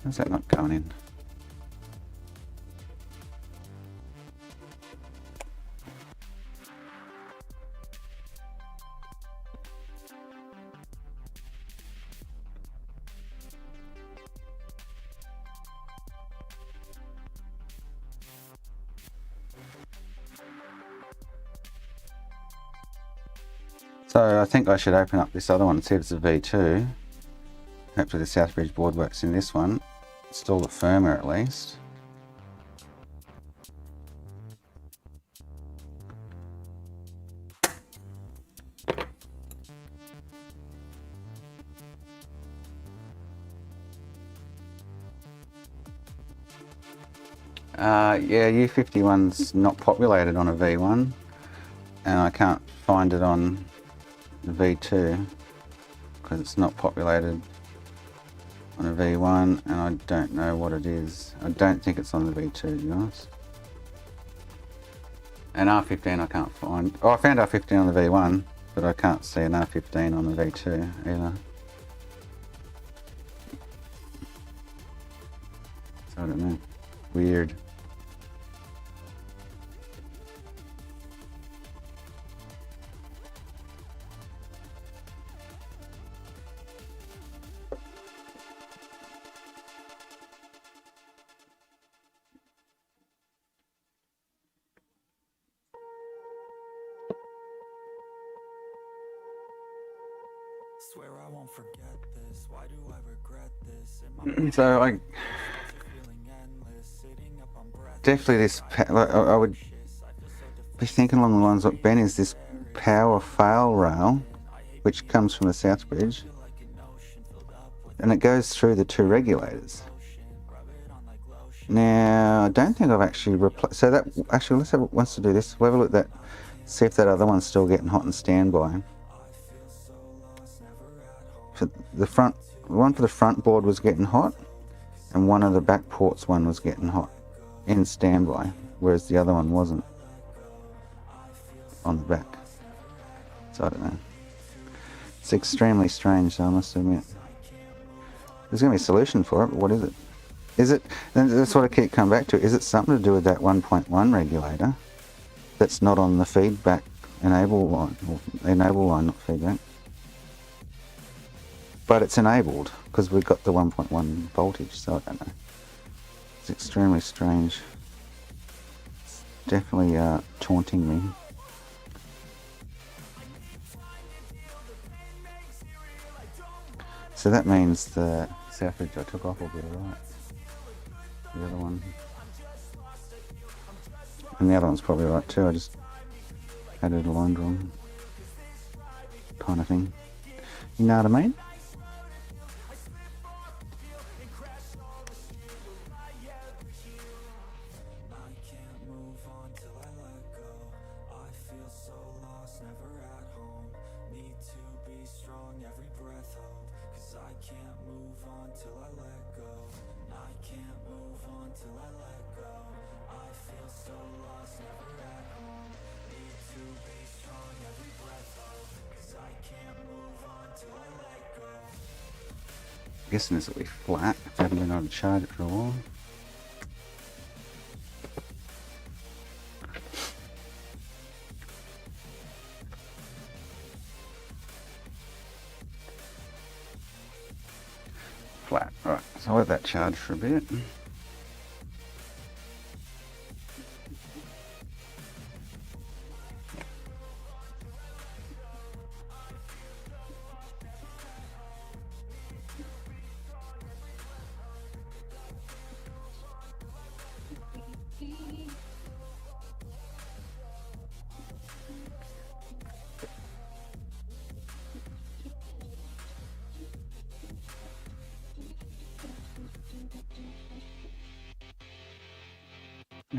How's that not going in? So I think I should open up this other one and see if it's a V2. Hopefully the Southbridge board works in this one. Install the firmware at least. Yeah, U51's not populated on a V1, and I can't find it on the V2 because it's not populated on a V1, and I don't know what it is. I don't think it's on the V2, to be honest. And R15 I can't find. Oh, I found R15 on the V1, but I can't see an R15 on the V2 either. So I don't know. Weird. Swear I won't forget this. Why do I regret this? So I definitely this. I would be thinking along the lines of Ben is this power fail rail, which comes from the Southbridge, and it goes through the two regulators. Now I don't think I've actually replaced. So that actually let's have wants to do this. We'll have a look at that. See if that other one's still getting hot and standby. The front, one for the front board was getting hot, and one of the back ports one was getting hot in standby, whereas the other one wasn't on the back. So I don't know. It's extremely strange, so I must admit. There's going to be a solution for it, but what is it? Is it, and that's what I keep coming back to, is it something to do with that 1.1 regulator that's not on the feedback enable line, or enable line, not feedback? But it's enabled because we've got the 1.1 voltage, so I don't know. It's extremely strange. It's definitely taunting me. So that means the Southbridge I took off will be alright. The other one. And the other one's probably right too, I just added a line wrong. Kind of thing. You know what I mean? I'm guessing this will be flat if I haven't been able to charge it for a while. Flat, right, so I'll let that charge for a bit.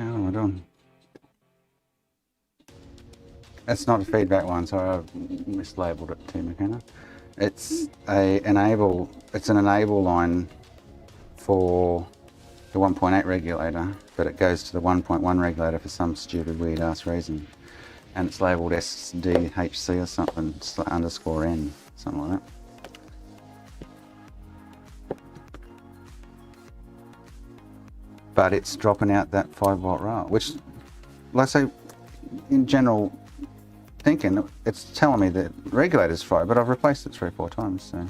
hell am I doing? It's not a feedback line, so I've mislabeled it to McKenna. It's an enable line for the 1.8 regulator, but it goes to the 1.1 regulator for some stupid weird ass reason. And it's labelled SDHC or something, underscore N, something like that. But it's dropping out that 5-volt rail, which, like I say, in general thinking, it's telling me that the regulator's fried, but I've replaced it 3 or 4 times, so.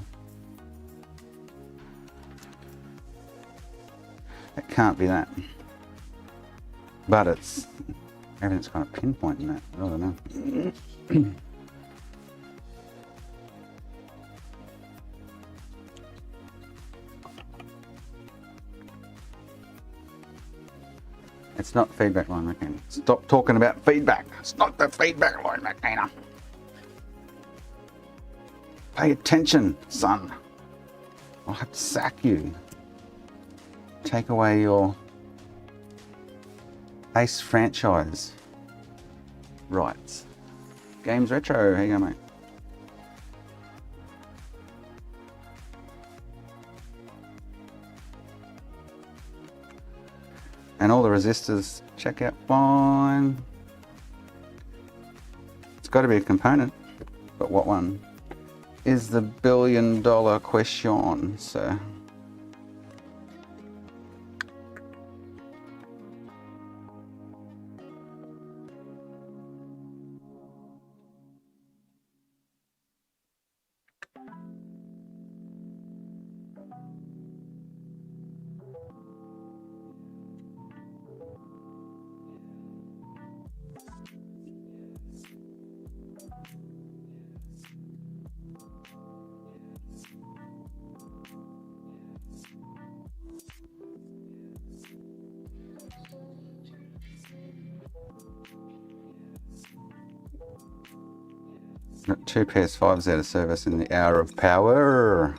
It can't be that. But it's, everything's kind of pinpointing that, I don't know. It's not feedback line, McKenna. Stop talking about feedback. It's not the feedback line, McKenna. Pay attention, son. I'll have to sack you. Take away your Ace franchise rights. Games Retro, here you go, mate. And all the resistors check out fine. It's got to be a component, but what one is the billion-dollar question, sir? Got 2 PS5s out of service in the hour of power.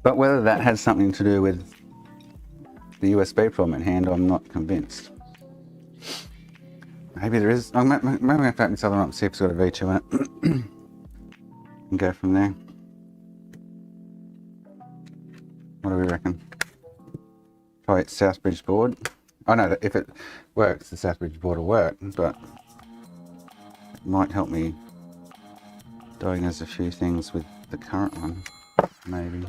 But whether that has something to do with the USB problem at hand, I'm not convinced. Maybe there is. Maybe I have to open this other one up and see if it's got a V2 in it. And go from there. What do we reckon? Try its Southbridge board. I know that if it works, the Southbridge board will work, but it might help me diagnose a few things with the current one, maybe.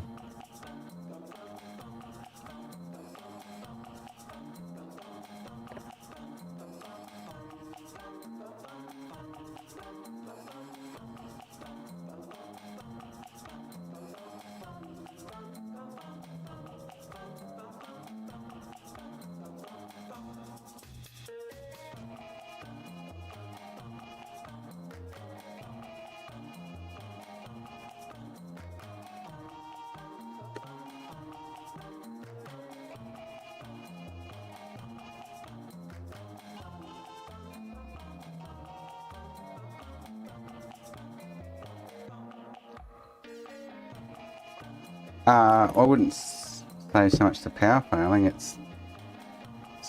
I wouldn't say so much the power failing, it's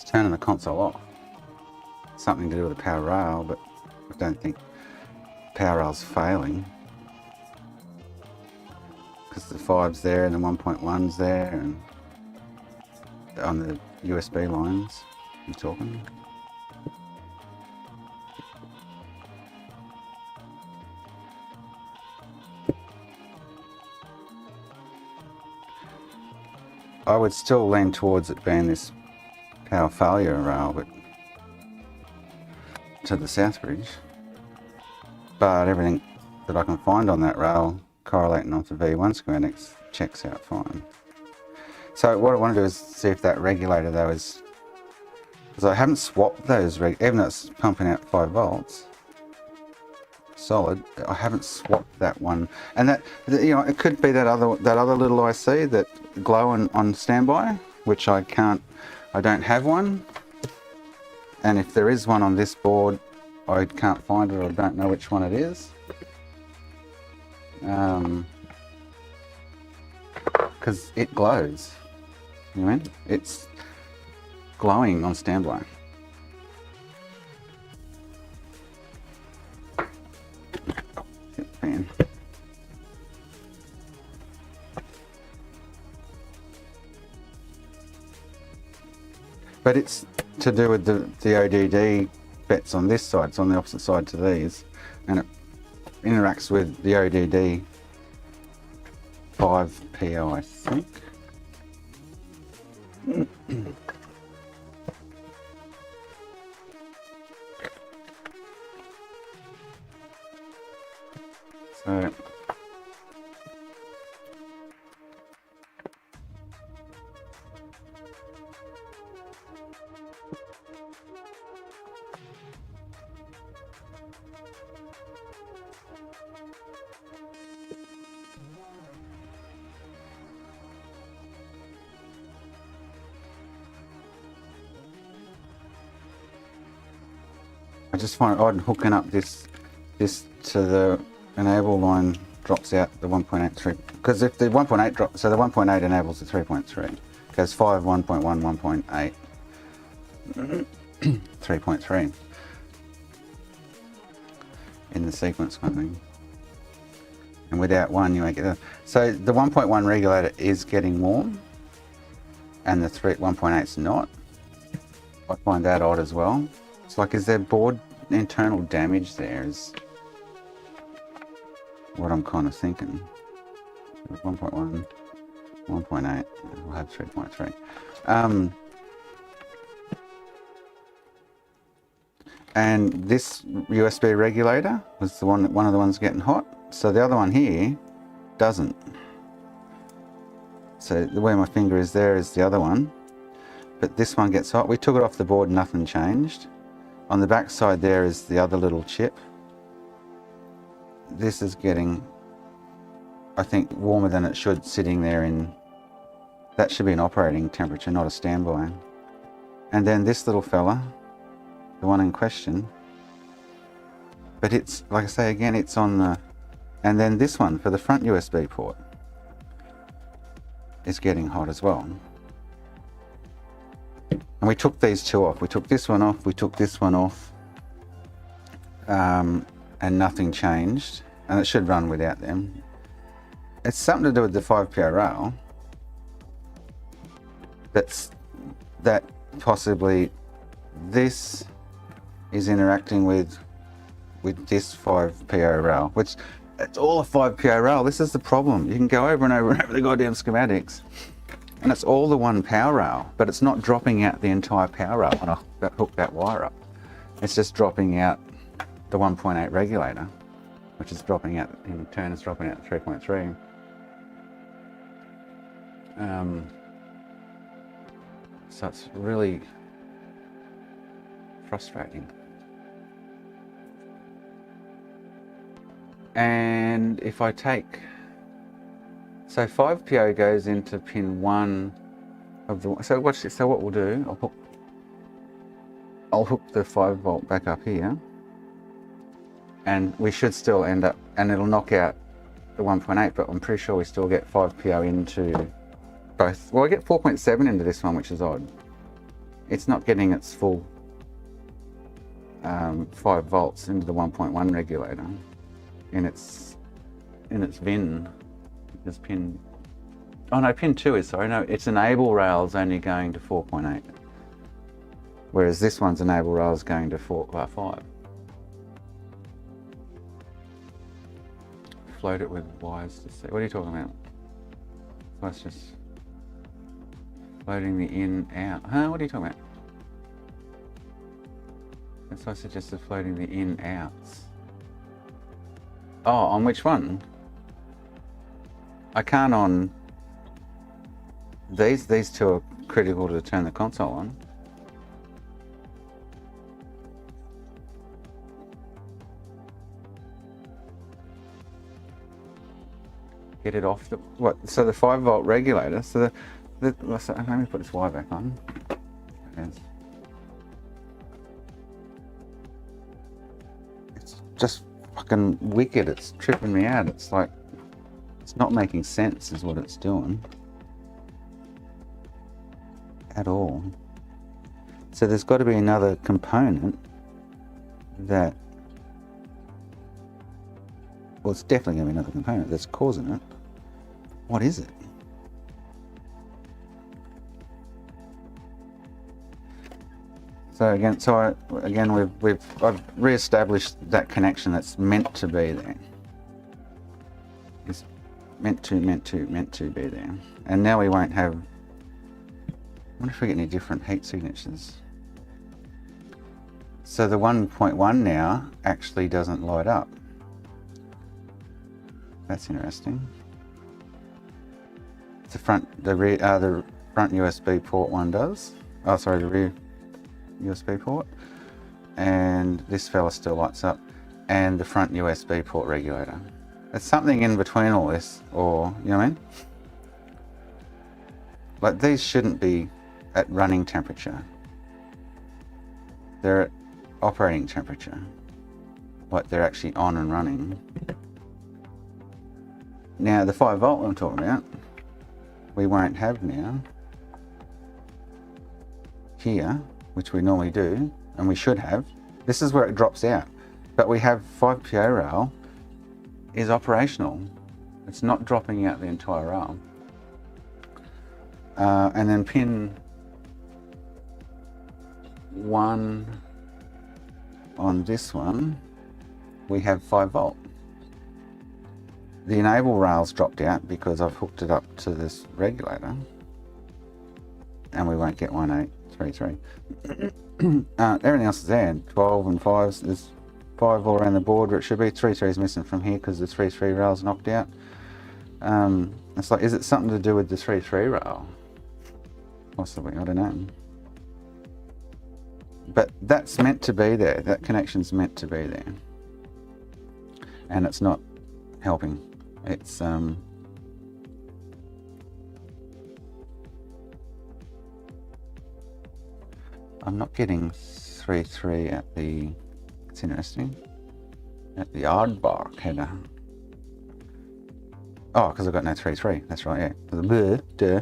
turning the console off. Something to do with the power rail, but I don't think the power rail's failing. Because the 5's there and the 1.1's there, and on the USB lines I'm talking. I would still lean towards it being this power failure rail, but to the Southbridge. but everything that I can find on that rail correlating onto V1 schematics checks out fine. So what I want to do is see if that regulator though is, because I haven't swapped those, even though it's pumping out 5 volts solid, I haven't swapped that one. And that, you know, it could be that other little IC that glow on standby, which I don't have one. And if there is one on this board, I can't find it, or I don't know which one it is. Because it glows. You know what I mean? It's glowing on standby. Hit the fan. But it's to do with the ODD bits on this side. It's on the opposite side to these, and it interacts with the ODD 5PO, I think. So I just find it odd hooking up this to the enable line drops out the 1.83, because if the 1.8 drops, so the 1.8 enables the 3.3, goes 5, 1.1, 1.8, 3.3 in the sequence kind of thing. And without one, you won't get that. So the 1.1 regulator is getting warm, and the 1.8's not. I find that odd as well. It's like, is there board internal damage there? Is what I'm kind of thinking. 1.1, 1.8, we'll have 3.3. And this USB regulator was one of the ones getting hot. So the other one here doesn't. So the way my finger is there is the other one. But this one gets hot. We took it off the board, nothing changed. On the back side there is the other little chip. This is getting, I think, warmer than it should, sitting there in, that should be an operating temperature, not a standby. And then this little fella, the one in question, but it's, like I say again, it's on the, and then this one for the front USB port is getting hot as well. And we took these two off. We took this one off, we took this one off, and nothing changed. And it should run without them. It's something to do with the 5PO rail. That possibly this is interacting with this 5PO rail, which it's all a 5PO rail. This is the problem. You can go over and over and over the goddamn schematics, and it's all the one power rail, but it's not dropping out the entire power rail when I hook that wire up. It's just dropping out the 1.8 regulator, which is dropping out, in turn is dropping out 3.3. So it's really frustrating. And if I take, so 5PO goes into pin 1 of the, so watch this, so what we'll do, I'll hook the 5 volt back up here, and we should still end up, and it'll knock out the 1.8, but I'm pretty sure we still get 5PO into both. Well, I get 4.7 into this one, which is odd. It's not getting its full 5 volts into the 1.1 regulator in its VIN. This pin, oh no, pin 2 is, sorry, no, its enable rail's only going to 4.8, whereas this one's enable rail's going to 5. Float it with wires to see. What are you talking about? So it's just floating the in out. Huh? What are you talking about? That's why I suggested floating the in outs. Oh, on which one? I can't on these. These two are critical to turn the console on. Get it off the what? So the 5-volt regulator. So let me put this wire back on. It's just fucking wicked. It's tripping me out. It's like it's not making sense, is what it's doing at all. So there's got to be another component that. Well, it's definitely going to be another component that's causing it. What is it? So again, I've re-established that connection that's meant to be there. It's meant to be there. And now we won't have. I wonder if we get any different heat signatures. So the 1.1 now actually doesn't light up. That's interesting. The front USB port one does. Oh, sorry, the rear USB port. And this fella still lights up. And the front USB port regulator. There's something in between all this, or, you know what I mean? Like, these shouldn't be at running temperature. They're at operating temperature. Like, they're actually on and running. Now, the 5-volt I'm talking about, we won't have now here, which we normally do, and we should have. This is where it drops out. But we have 5PO rail is operational. It's not dropping out the entire rail. And then pin 1 on this one, we have 5-volt. The enable rail's dropped out because I've hooked it up to this regulator, and we won't get 1833. Everything else is there. 12 and 5s. There's 5 all around the board where it should be. 3.3 is missing from here because the 3.3 rail's knocked out. It's like, is it something to do with the 3.3 rail? Possibly, I don't know. But that's meant to be there. That connection's meant to be there, and it's not helping. It's I'm not getting 3.3 at the. It's interesting. At the aardvark header. Oh, because I've got no 3.3. That's right. Yeah. Duh.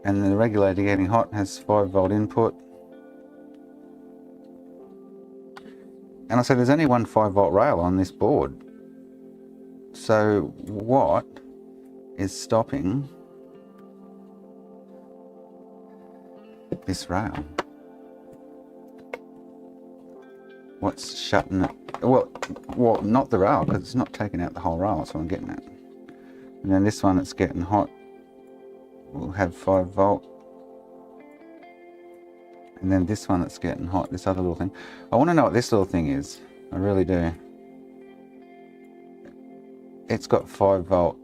And the regulator getting hot has 5-volt input. And I said there's only one 5-volt rail on this board. So what is stopping this rail? What's shutting it? Well, not the rail, because it's not taking out the whole rail, that's what I'm getting at. And then this one that's getting hot will have 5-volt. And then this one that's getting hot, this other little thing. I want to know what this little thing is. I really do. It's got 5-volt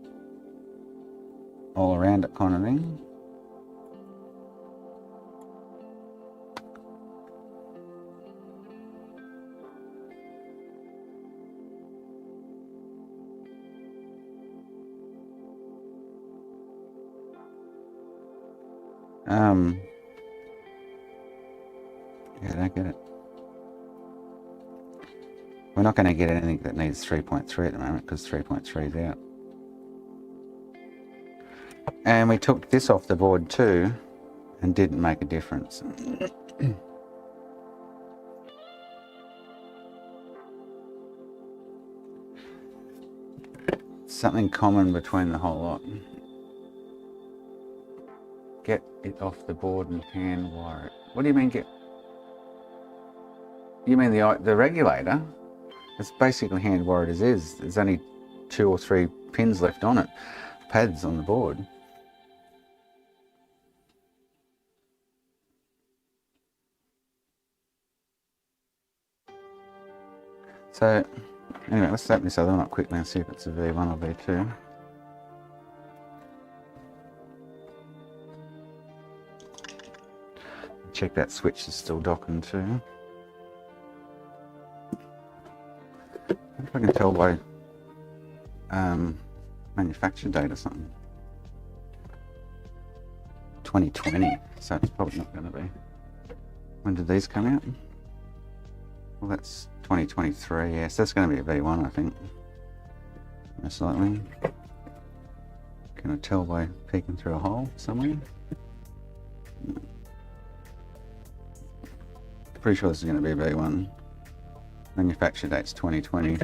all around it kind of thing. Yeah, I don't get it. We're not going to get anything that needs 3.3 at the moment because 3.3 is out. And we took this off the board too and didn't make a difference. Something common between the whole lot. Get it off the board and hand wire it. What do you mean get? You mean the regulator? It's basically hand wired as is. There's only 2 or 3 pins left on it, pads on the board. So, anyway, let's open this other one up quickly and see if it's a V1 or V2. Check that switch is still docking too. I wonder if I can tell by manufacture date or something. 2020, so it's probably not going to be. When did these come out? Well, that's 2023. Yes, that's going to be a V1, I think. Most likely. Can I tell by peeking through a hole somewhere? No. Pretty sure this is going to be a V1. Manufacture date's 2020.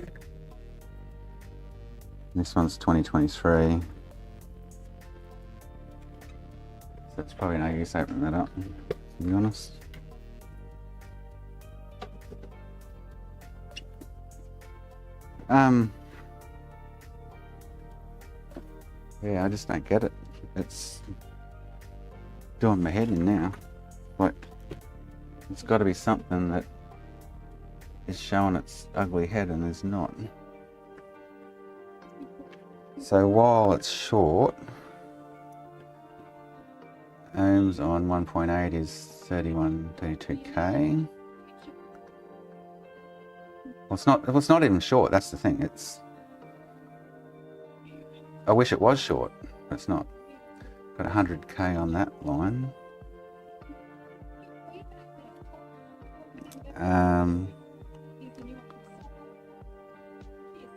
This one's 2023. So it's probably no use opening that up, to be honest. Yeah, I just don't get it. It's doing my head in now. Like, it's got to be something that is showing its ugly head and is not. So while it's short, ohms on 1.8 is 32k. Well, it's not even short. That's the thing. I wish it was short, but it's not. Got 100k on that line.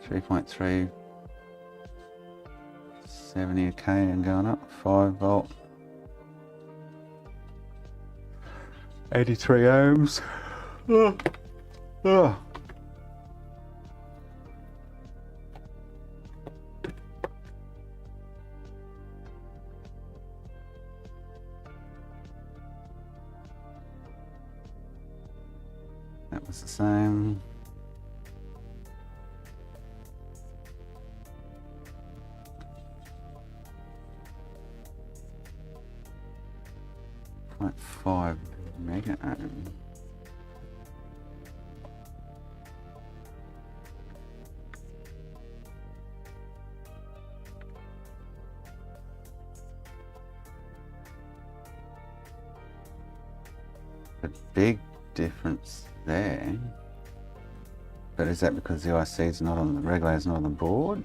3.3, 70k and going up. 5 volt. 83 ohms. Oh. That was the same. Like 5 mega ohm. A big difference there. But is that because the IC is not on the regulator's not on the board?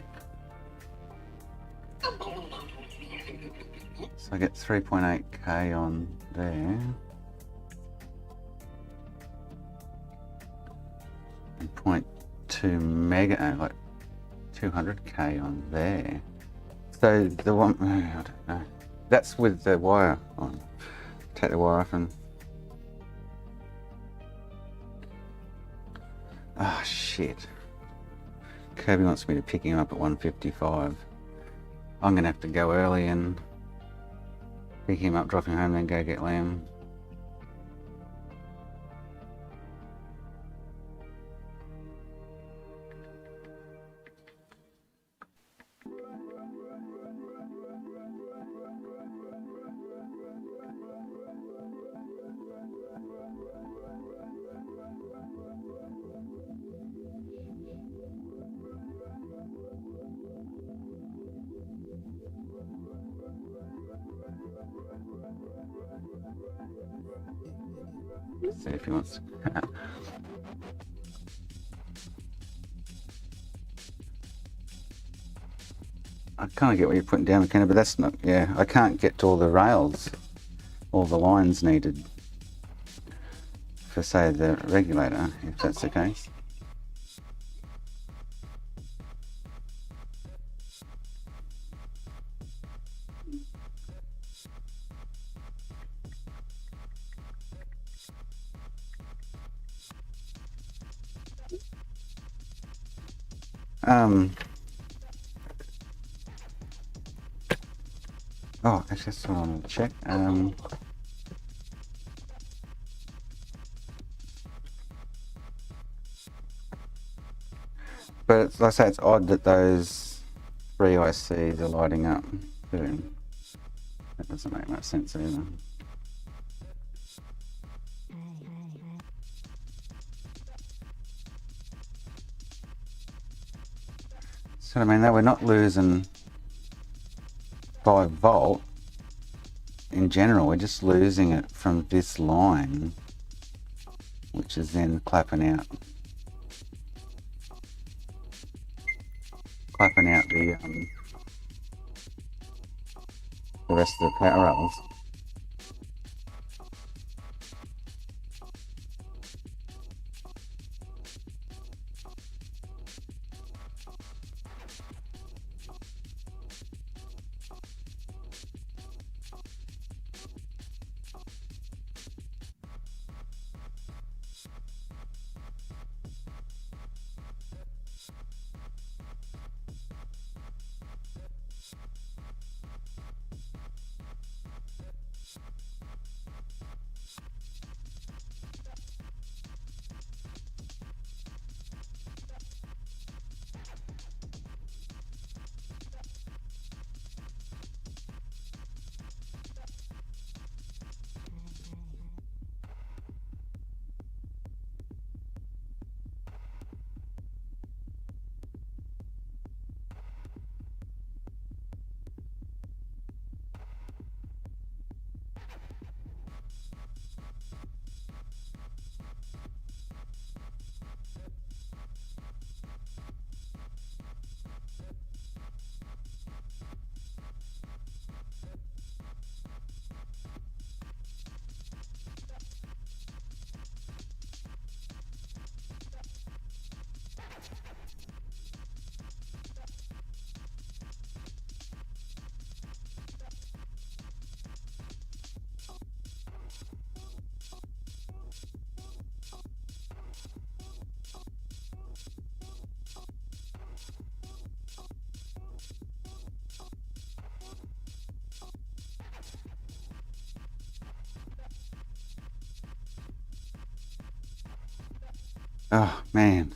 So I get 3.8k on there. And 0.2 mega ohm, like 200k on there. So the one, I don't know. That's with the wire on. Take the wire off and. Ah, shit. Kirby wants me to pick him up at 1:55. I'm gonna have to go early and pick him up, drop him home, then go get Liam. See if he wants to. I kind of get what you're putting down, McKenna, but that's not, yeah, I can't get to all the rails, all the lines needed for, say, the regulator, if that's the case. Oh, actually, that's what I want to check. But it's, like I say, it's odd that those 3 ICs are lighting up too. That doesn't make much sense either. So I mean, though we're not losing 5 volt in general, we're just losing it from this line, which is then clapping out the rest of the power rails. Oh man.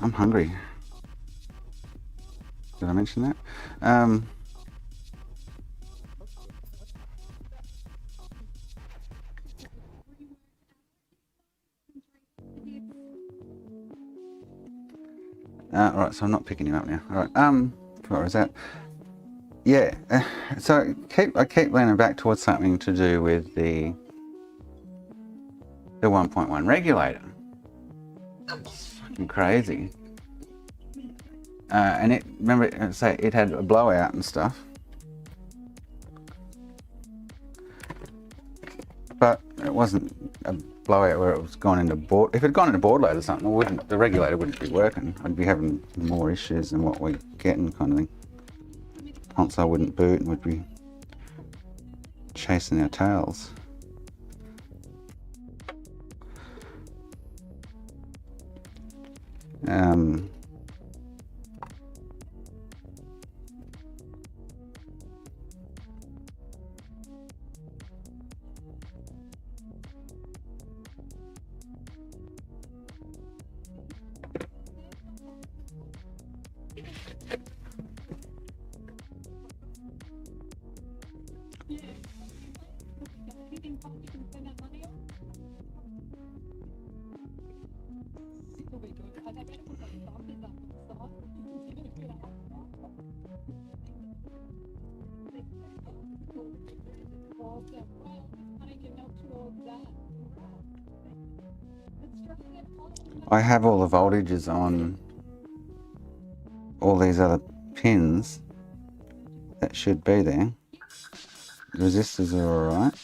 I'm hungry. Did I mention that? Alright, so I'm not picking you up now. Alright, where was that? Yeah, so I keep leaning back towards something to do with the 1.1 regulator. It's fucking crazy. And it, remember, it had a blowout and stuff. But it wasn't a blowout where it was gone into board. If it had gone into board load or something, the regulator wouldn't be working. I'd be having more issues than what we're getting, kind of thing. Console wouldn't boot and we'd be chasing our tails. I have all the voltages on all these other pins that should be there. The resistors are alright.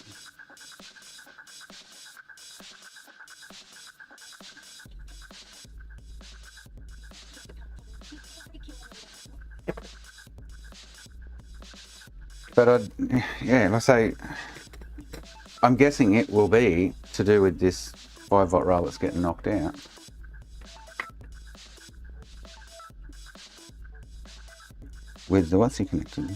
But yeah, I say, I'm guessing it will be to do with this 5 volt rail that's getting knocked out. With the what's he connected?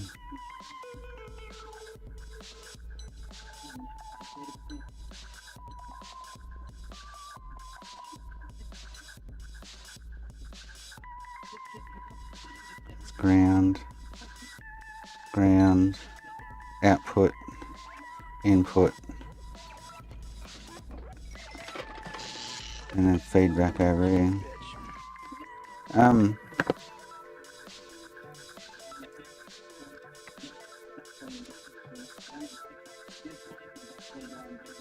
It's ground, ground. output, input, and then feedback over here.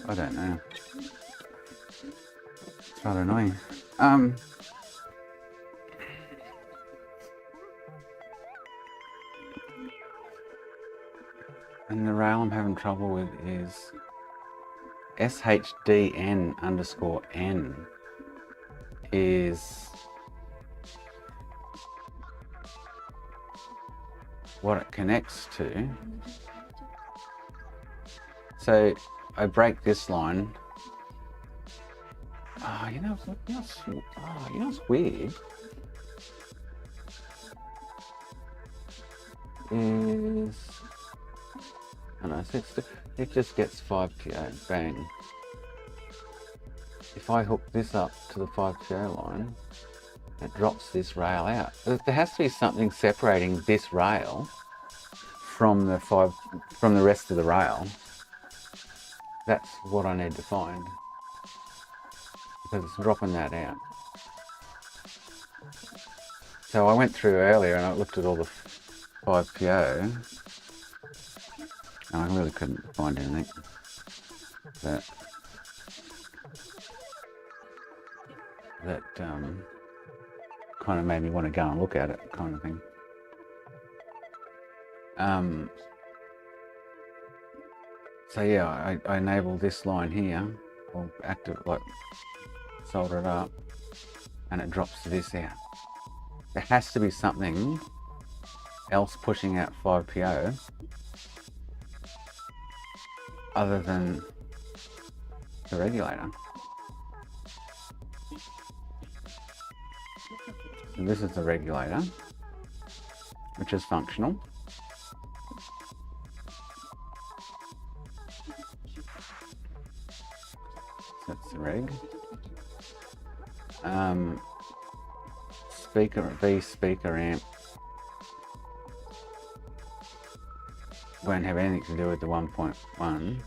I don't know. It's rather annoying. And the rail I'm having trouble with is SHDN_N is what it connects to. So I break this line. Oh, you know what's weird? Is I know, so it just gets 5PO, bang. If I hook this up to the 5PO line, it drops this rail out. There has to be something separating this rail from the rest of the rail. That's what I need to find, because it's dropping that out. So I went through earlier and I looked at all the 5PO. I really couldn't find anything that kind of made me want to go and look at it, kind of thing. So yeah, I enable this line here, or solder it up, and it drops this out. There has to be something else pushing out 5PO other than the regulator. So this is the regulator, which is functional. So that's the reg. Speaker amp won't have anything to do with the 1.1.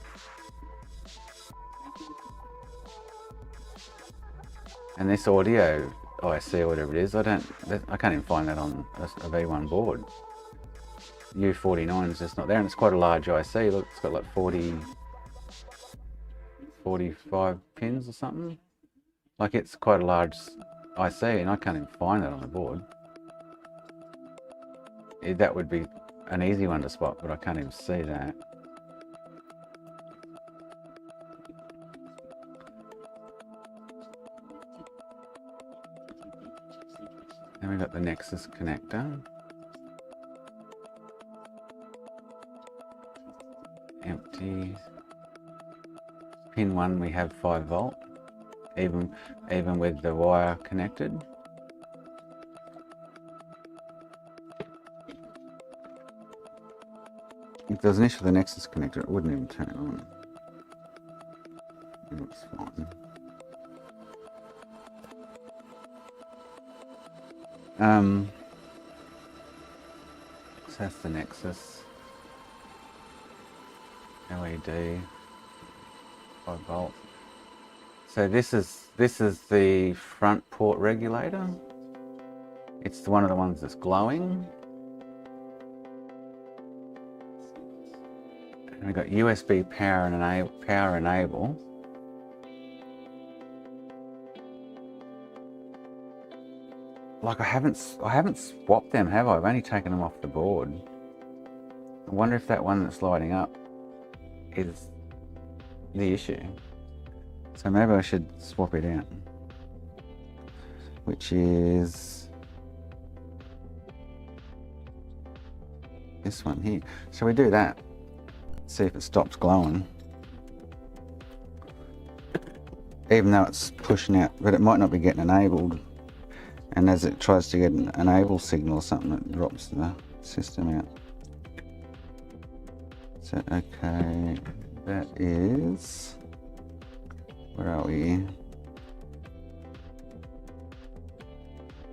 And this audio IC or whatever it is, I can't even find that on a V1 board. U49 is just not there, and it's quite a large IC. Look, it's got like 45 pins or something. Like, it's quite a large IC, and I can't even find that on the board. That would be an easy one to spot, but I can't even see that. Then we've got the Nexus connector. Empty. Pin 1 we have 5 volt, even with the wire connected. If there was an issue with the Nexus connector, it wouldn't even turn on. It looks fine. So that's the Nexus. LED, 5 volt. So this is the front port regulator. It's one of the ones that's glowing. And we've got USB power enable. Like, I haven't swapped them, have I? I've only taken them off the board. I wonder if that one that's lighting up is the issue. So maybe I should swap it out. Which is this one here. So we do that. See if it stops glowing. Even though it's pushing out, but it might not be getting enabled. And as it tries to get an enable signal or something, it drops the system out. So, okay, that is, where are we?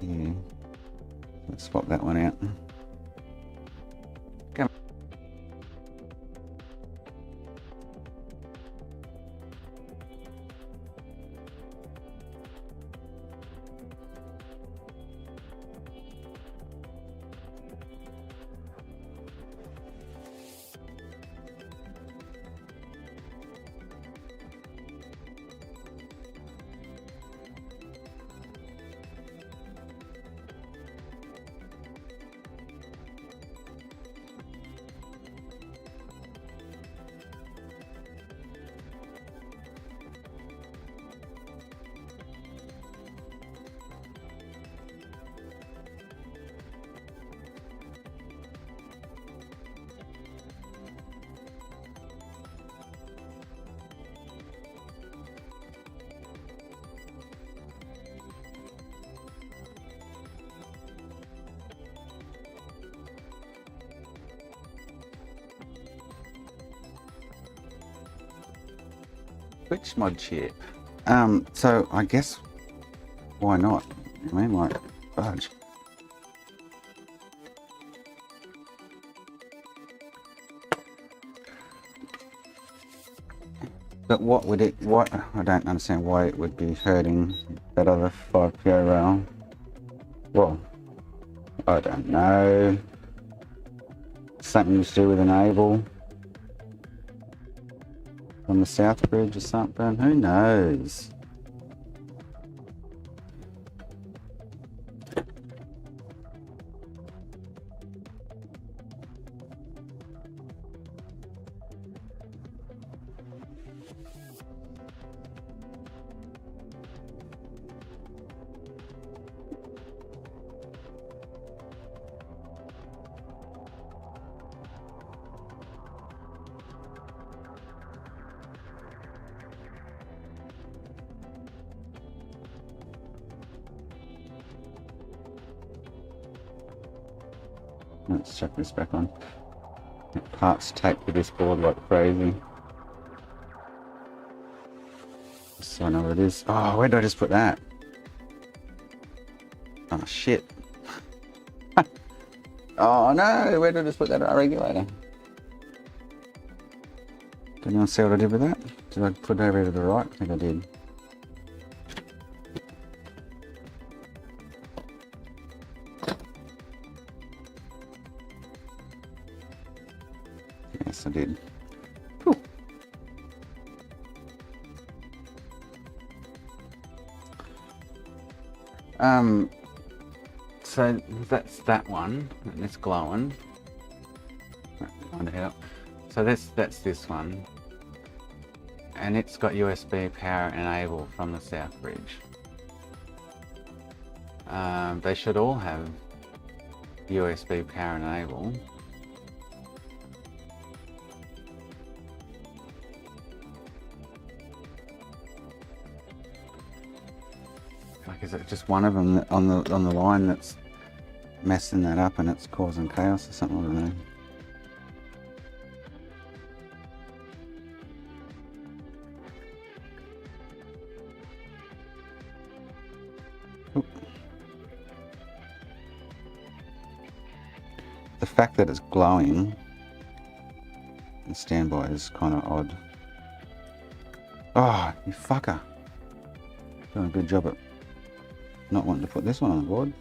Yeah, let's swap that one out. Come. Twitch mod chip. So I guess why not? I mean, like, fudge. But what would it, what, I don't understand why it would be hurting that other 5PO rail. Well, I don't know. Something to do with an able on the South Bridge or something, who knows? Let's check this back on. Parts taped to this board like crazy. So I know where it is. Oh, where did I just put that? Oh shit. Oh no, where did I just put that regulator? Did anyone see what I did with that? Did I put it over to the right? I think I did. Yes, I did. Whew. So that's that one, and it's glowing. Find it out. So that's this one, and it's got USB power enable from the South Bridge. They should all have USB power enable. Like, is it just one of them on the line that's messing that up and it's causing chaos or something? I don't know. Oop. The fact that it's glowing in standby is kind of odd. Oh, you fucker! Doing a good job at not wanting to put this one on the board.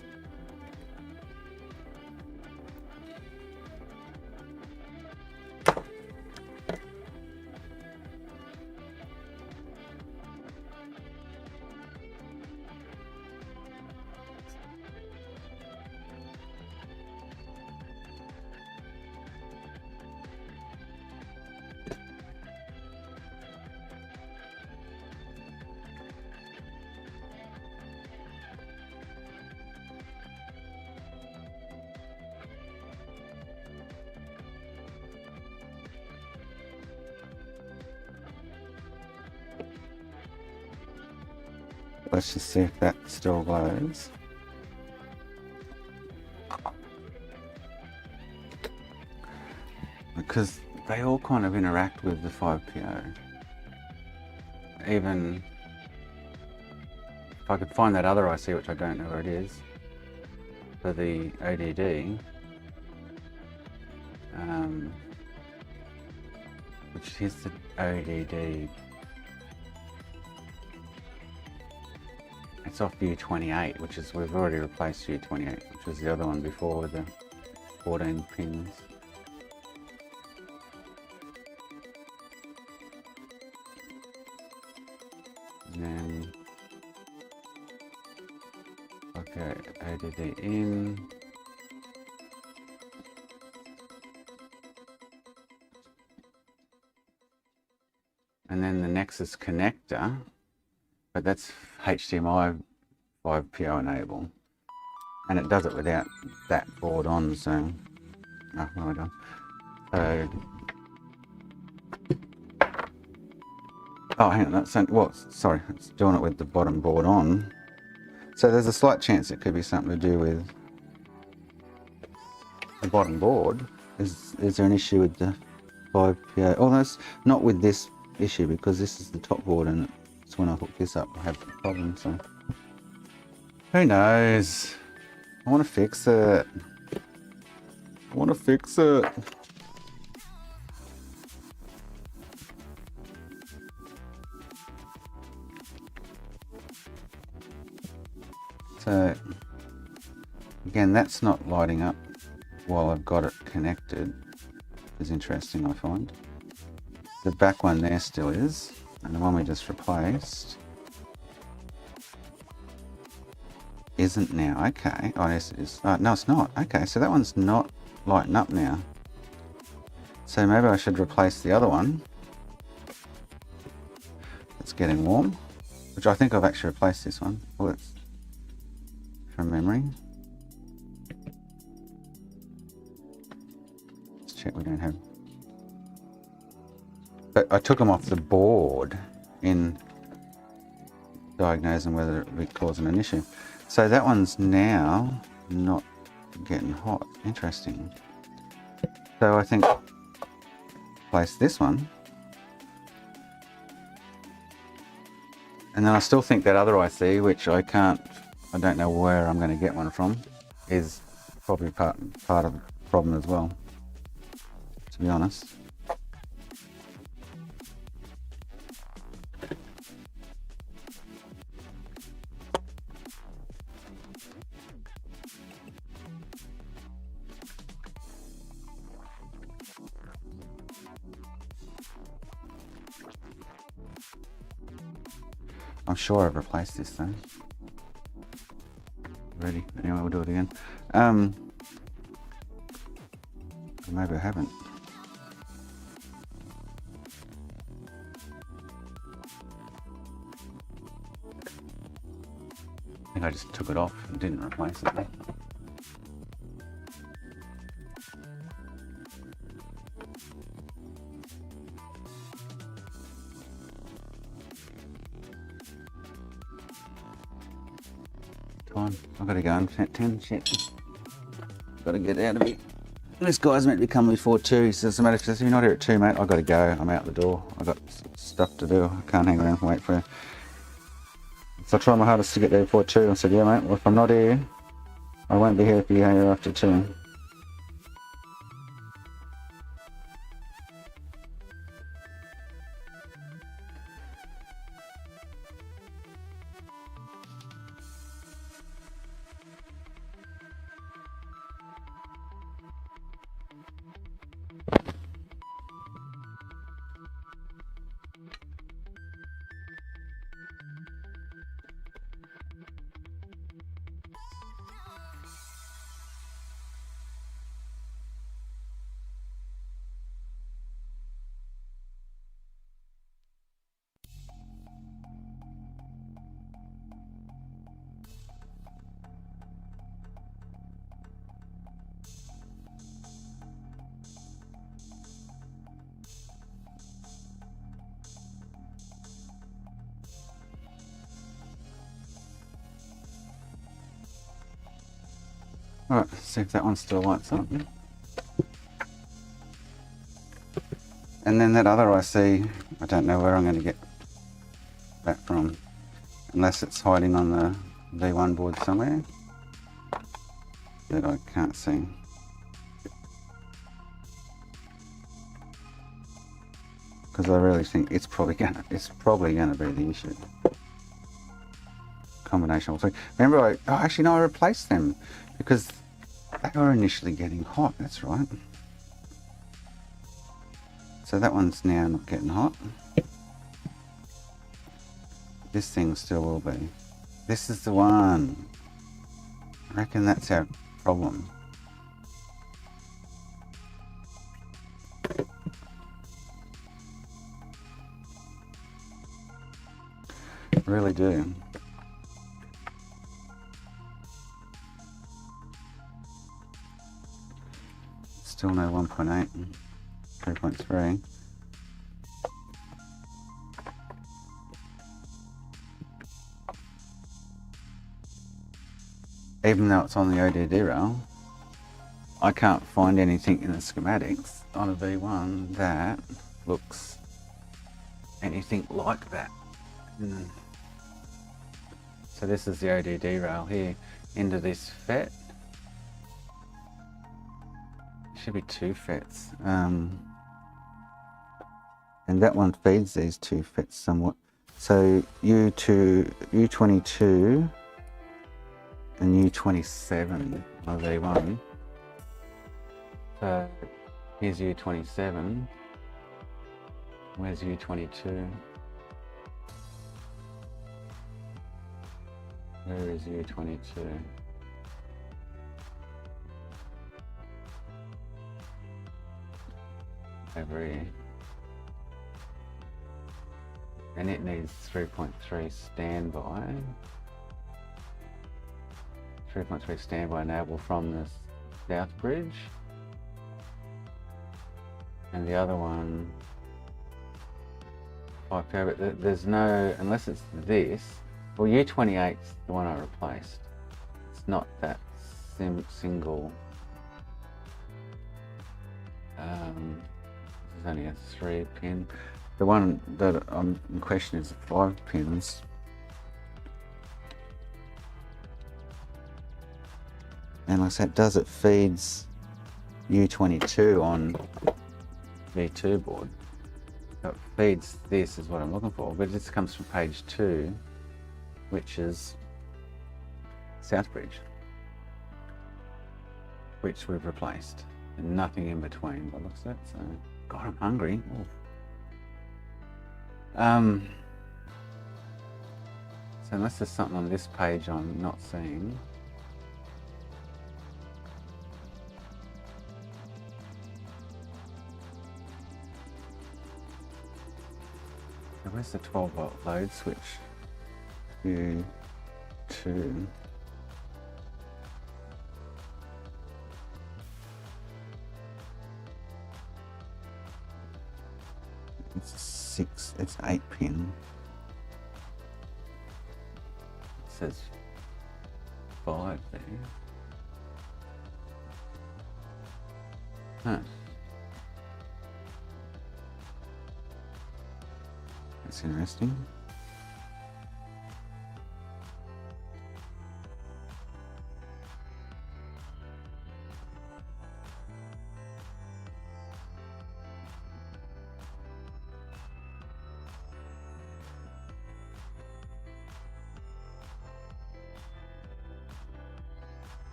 Let's just see if that still glows. Because they all kind of interact with the 5PO. Even if I could find that other IC, which I don't know where it is, for the ODD, which is the ODD. It's off U28, which is, we've already replaced U28, which was the other one before with the 14 pins. And then, okay, ADD in. And then the Nexus connector. But that's HDMI 5PO enable, and it does it without that board on. So, oh, well done. So, oh, hang on, that's what? Sorry, it's doing it with the bottom board on. So there's a slight chance it could be something to do with the bottom board. Is there an issue with the 5PO? Oh, that's not with this issue because this is the top board and it's when I hook this up I have the problem, so who knows. I want to fix it. I want to fix it. So again, that's not lighting up while I've got it connected. Is interesting, I find. The back one there still is, and the one we just replaced isn't now. Okay. Oh yes it is. No it's not. Okay, so that one's not lighting up now. So maybe I should replace the other one. It's getting warm, which I think I've actually replaced this one. Well, it's from memory. Let's check we don't have. But I took them off the board in diagnosing whether it would be causing an issue. So that one's now not getting hot. Interesting. So I think place this one. And then I still think that other IC, which I don't know where I'm going to get one from, is probably part of the problem as well, to be honest. I'm sure I've replaced this though. Ready? Anyway, we'll do it again. Maybe I haven't. I think I just took it off and didn't replace it. I've got to go and 10 shit. Got to get out of here. This guy's meant to be coming before 2. He says, "Mate, if you're not here at 2, mate, I've got to go. I'm out the door. I've got stuff to do. I can't hang around and wait for you." So I tried my hardest to get there before 2. I said, "Yeah, mate, well, if I'm not here, I won't be here if you're here after 2. Alright, see if that one still lights up. And then that other IC, I don't know where I'm going to get that from, unless it's hiding on the V1 board somewhere that I can't see. Because I really think it's probably gonna be the issue. Combination of all three. Remember, actually no, I replaced them because they were initially getting hot. That's right. So that one's now not getting hot. This thing still will be. This is the one. I reckon that's our problem. I really do. Still no 1.8 and 3.3. Even though it's on the ODD rail, I can't find anything in the schematics on a V1 that looks anything like that. So this is the ODD rail here into this FET. Should be 2 FETs. And that one feeds these 2 FETs somewhat. So U22 and U27 are V1. So here's U27. Where's U22? Where is U22? Over here. And it needs 3.3 standby. 3.3 standby enable from the south bridge. And the other one, 5 power, but there's no, unless it's this, well U28's the one I replaced. It's not that single, there's only a 3 pin. The one that I'm in question is 5 pins. And like I said, it feeds U22 on V2 board. So it feeds this is what I'm looking for, but this comes from page 2, which is Southbridge, which we've replaced, and nothing in between by the looks of it. So, God, I'm hungry. Ooh. So unless there's something on this page I'm not seeing. So where's the 12-volt load switch? U2. It's 8 pin. It says 5 there. Huh. That's interesting.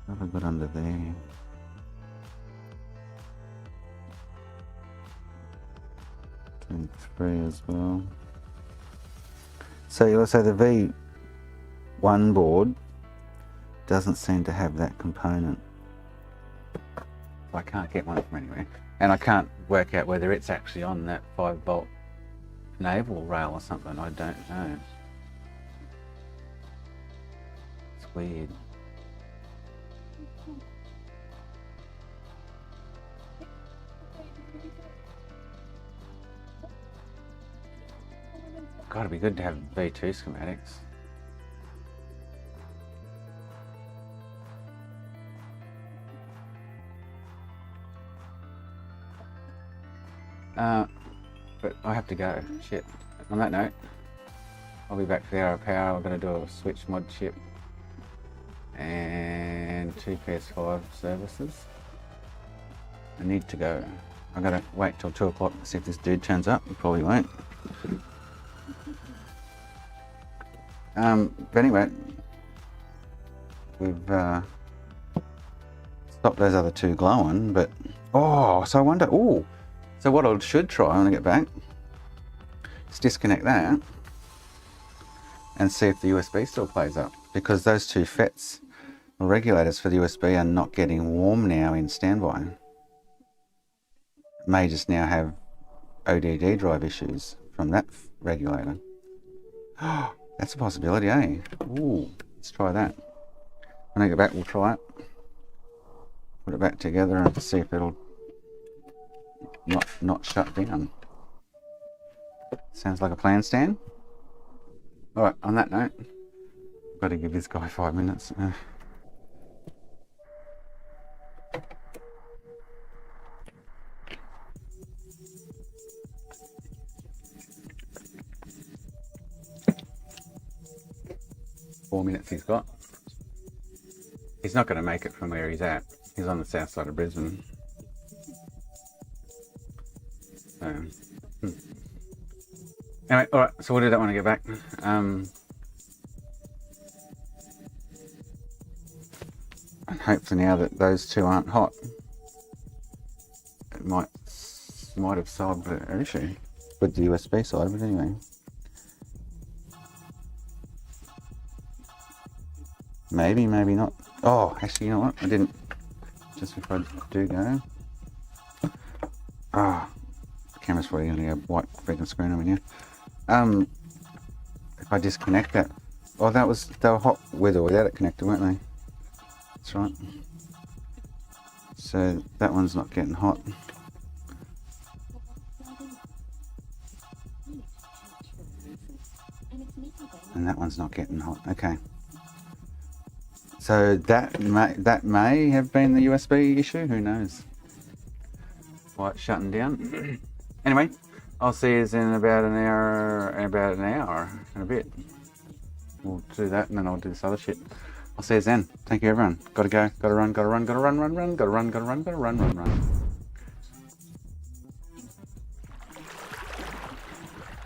What have I got under there? 23 as well. So let's say the V1 board doesn't seem to have that component. I can't get one from anywhere. And I can't work out whether it's actually on that 5-volt naval rail or something. I don't know. It's weird. God, it'd be good to have V2 schematics. But I have to go. Shit. On that note, I'll be back for the hour of power. I'm going to do a switch mod chip and 2 PS5 services. I need to go. I've got to wait till 2 o'clock to see if this dude turns up. He probably won't. But anyway, we've stopped those other 2 glowing, but so I wonder, so what I should try when I get back is disconnect that and see if the USB still plays up, because those 2 FETs or regulators for the USB are not getting warm now in standby. It may just now have ODD drive issues from that regulator. That's a possibility, eh? Ooh, let's try that. When I get back, we'll try it. Put it back together and see if it'll not shut down. Sounds like a plan, Stan. Alright, on that note, I've got to give this guy 5 minutes. 4 minutes he's got. He's not going to make it from where he's at. He's on the south side of Brisbane. So, anyway, alright, so we'll do that when I get back. And hopefully now that those two aren't hot, it might have solved the issue with the USB side, but anyway. Maybe, maybe not. Oh, actually, you know what? I didn't. Just before I do go. Ah, the camera's probably going to go white freaking screen over here. If I disconnect that. Oh, they were hot with or without it connected, weren't they? That's right. So that one's not getting hot. And that one's not getting hot. Okay. So that may have been the USB issue. Who knows? Why it's shutting down. Anyway, I'll see you in about an hour and a bit. We'll do that and then I'll do this other shit. I'll see you then. Thank you everyone. Gotta go. Gotta run. Gotta run. Gotta run. Run. Gotta run. Gotta run. Gotta run. Run.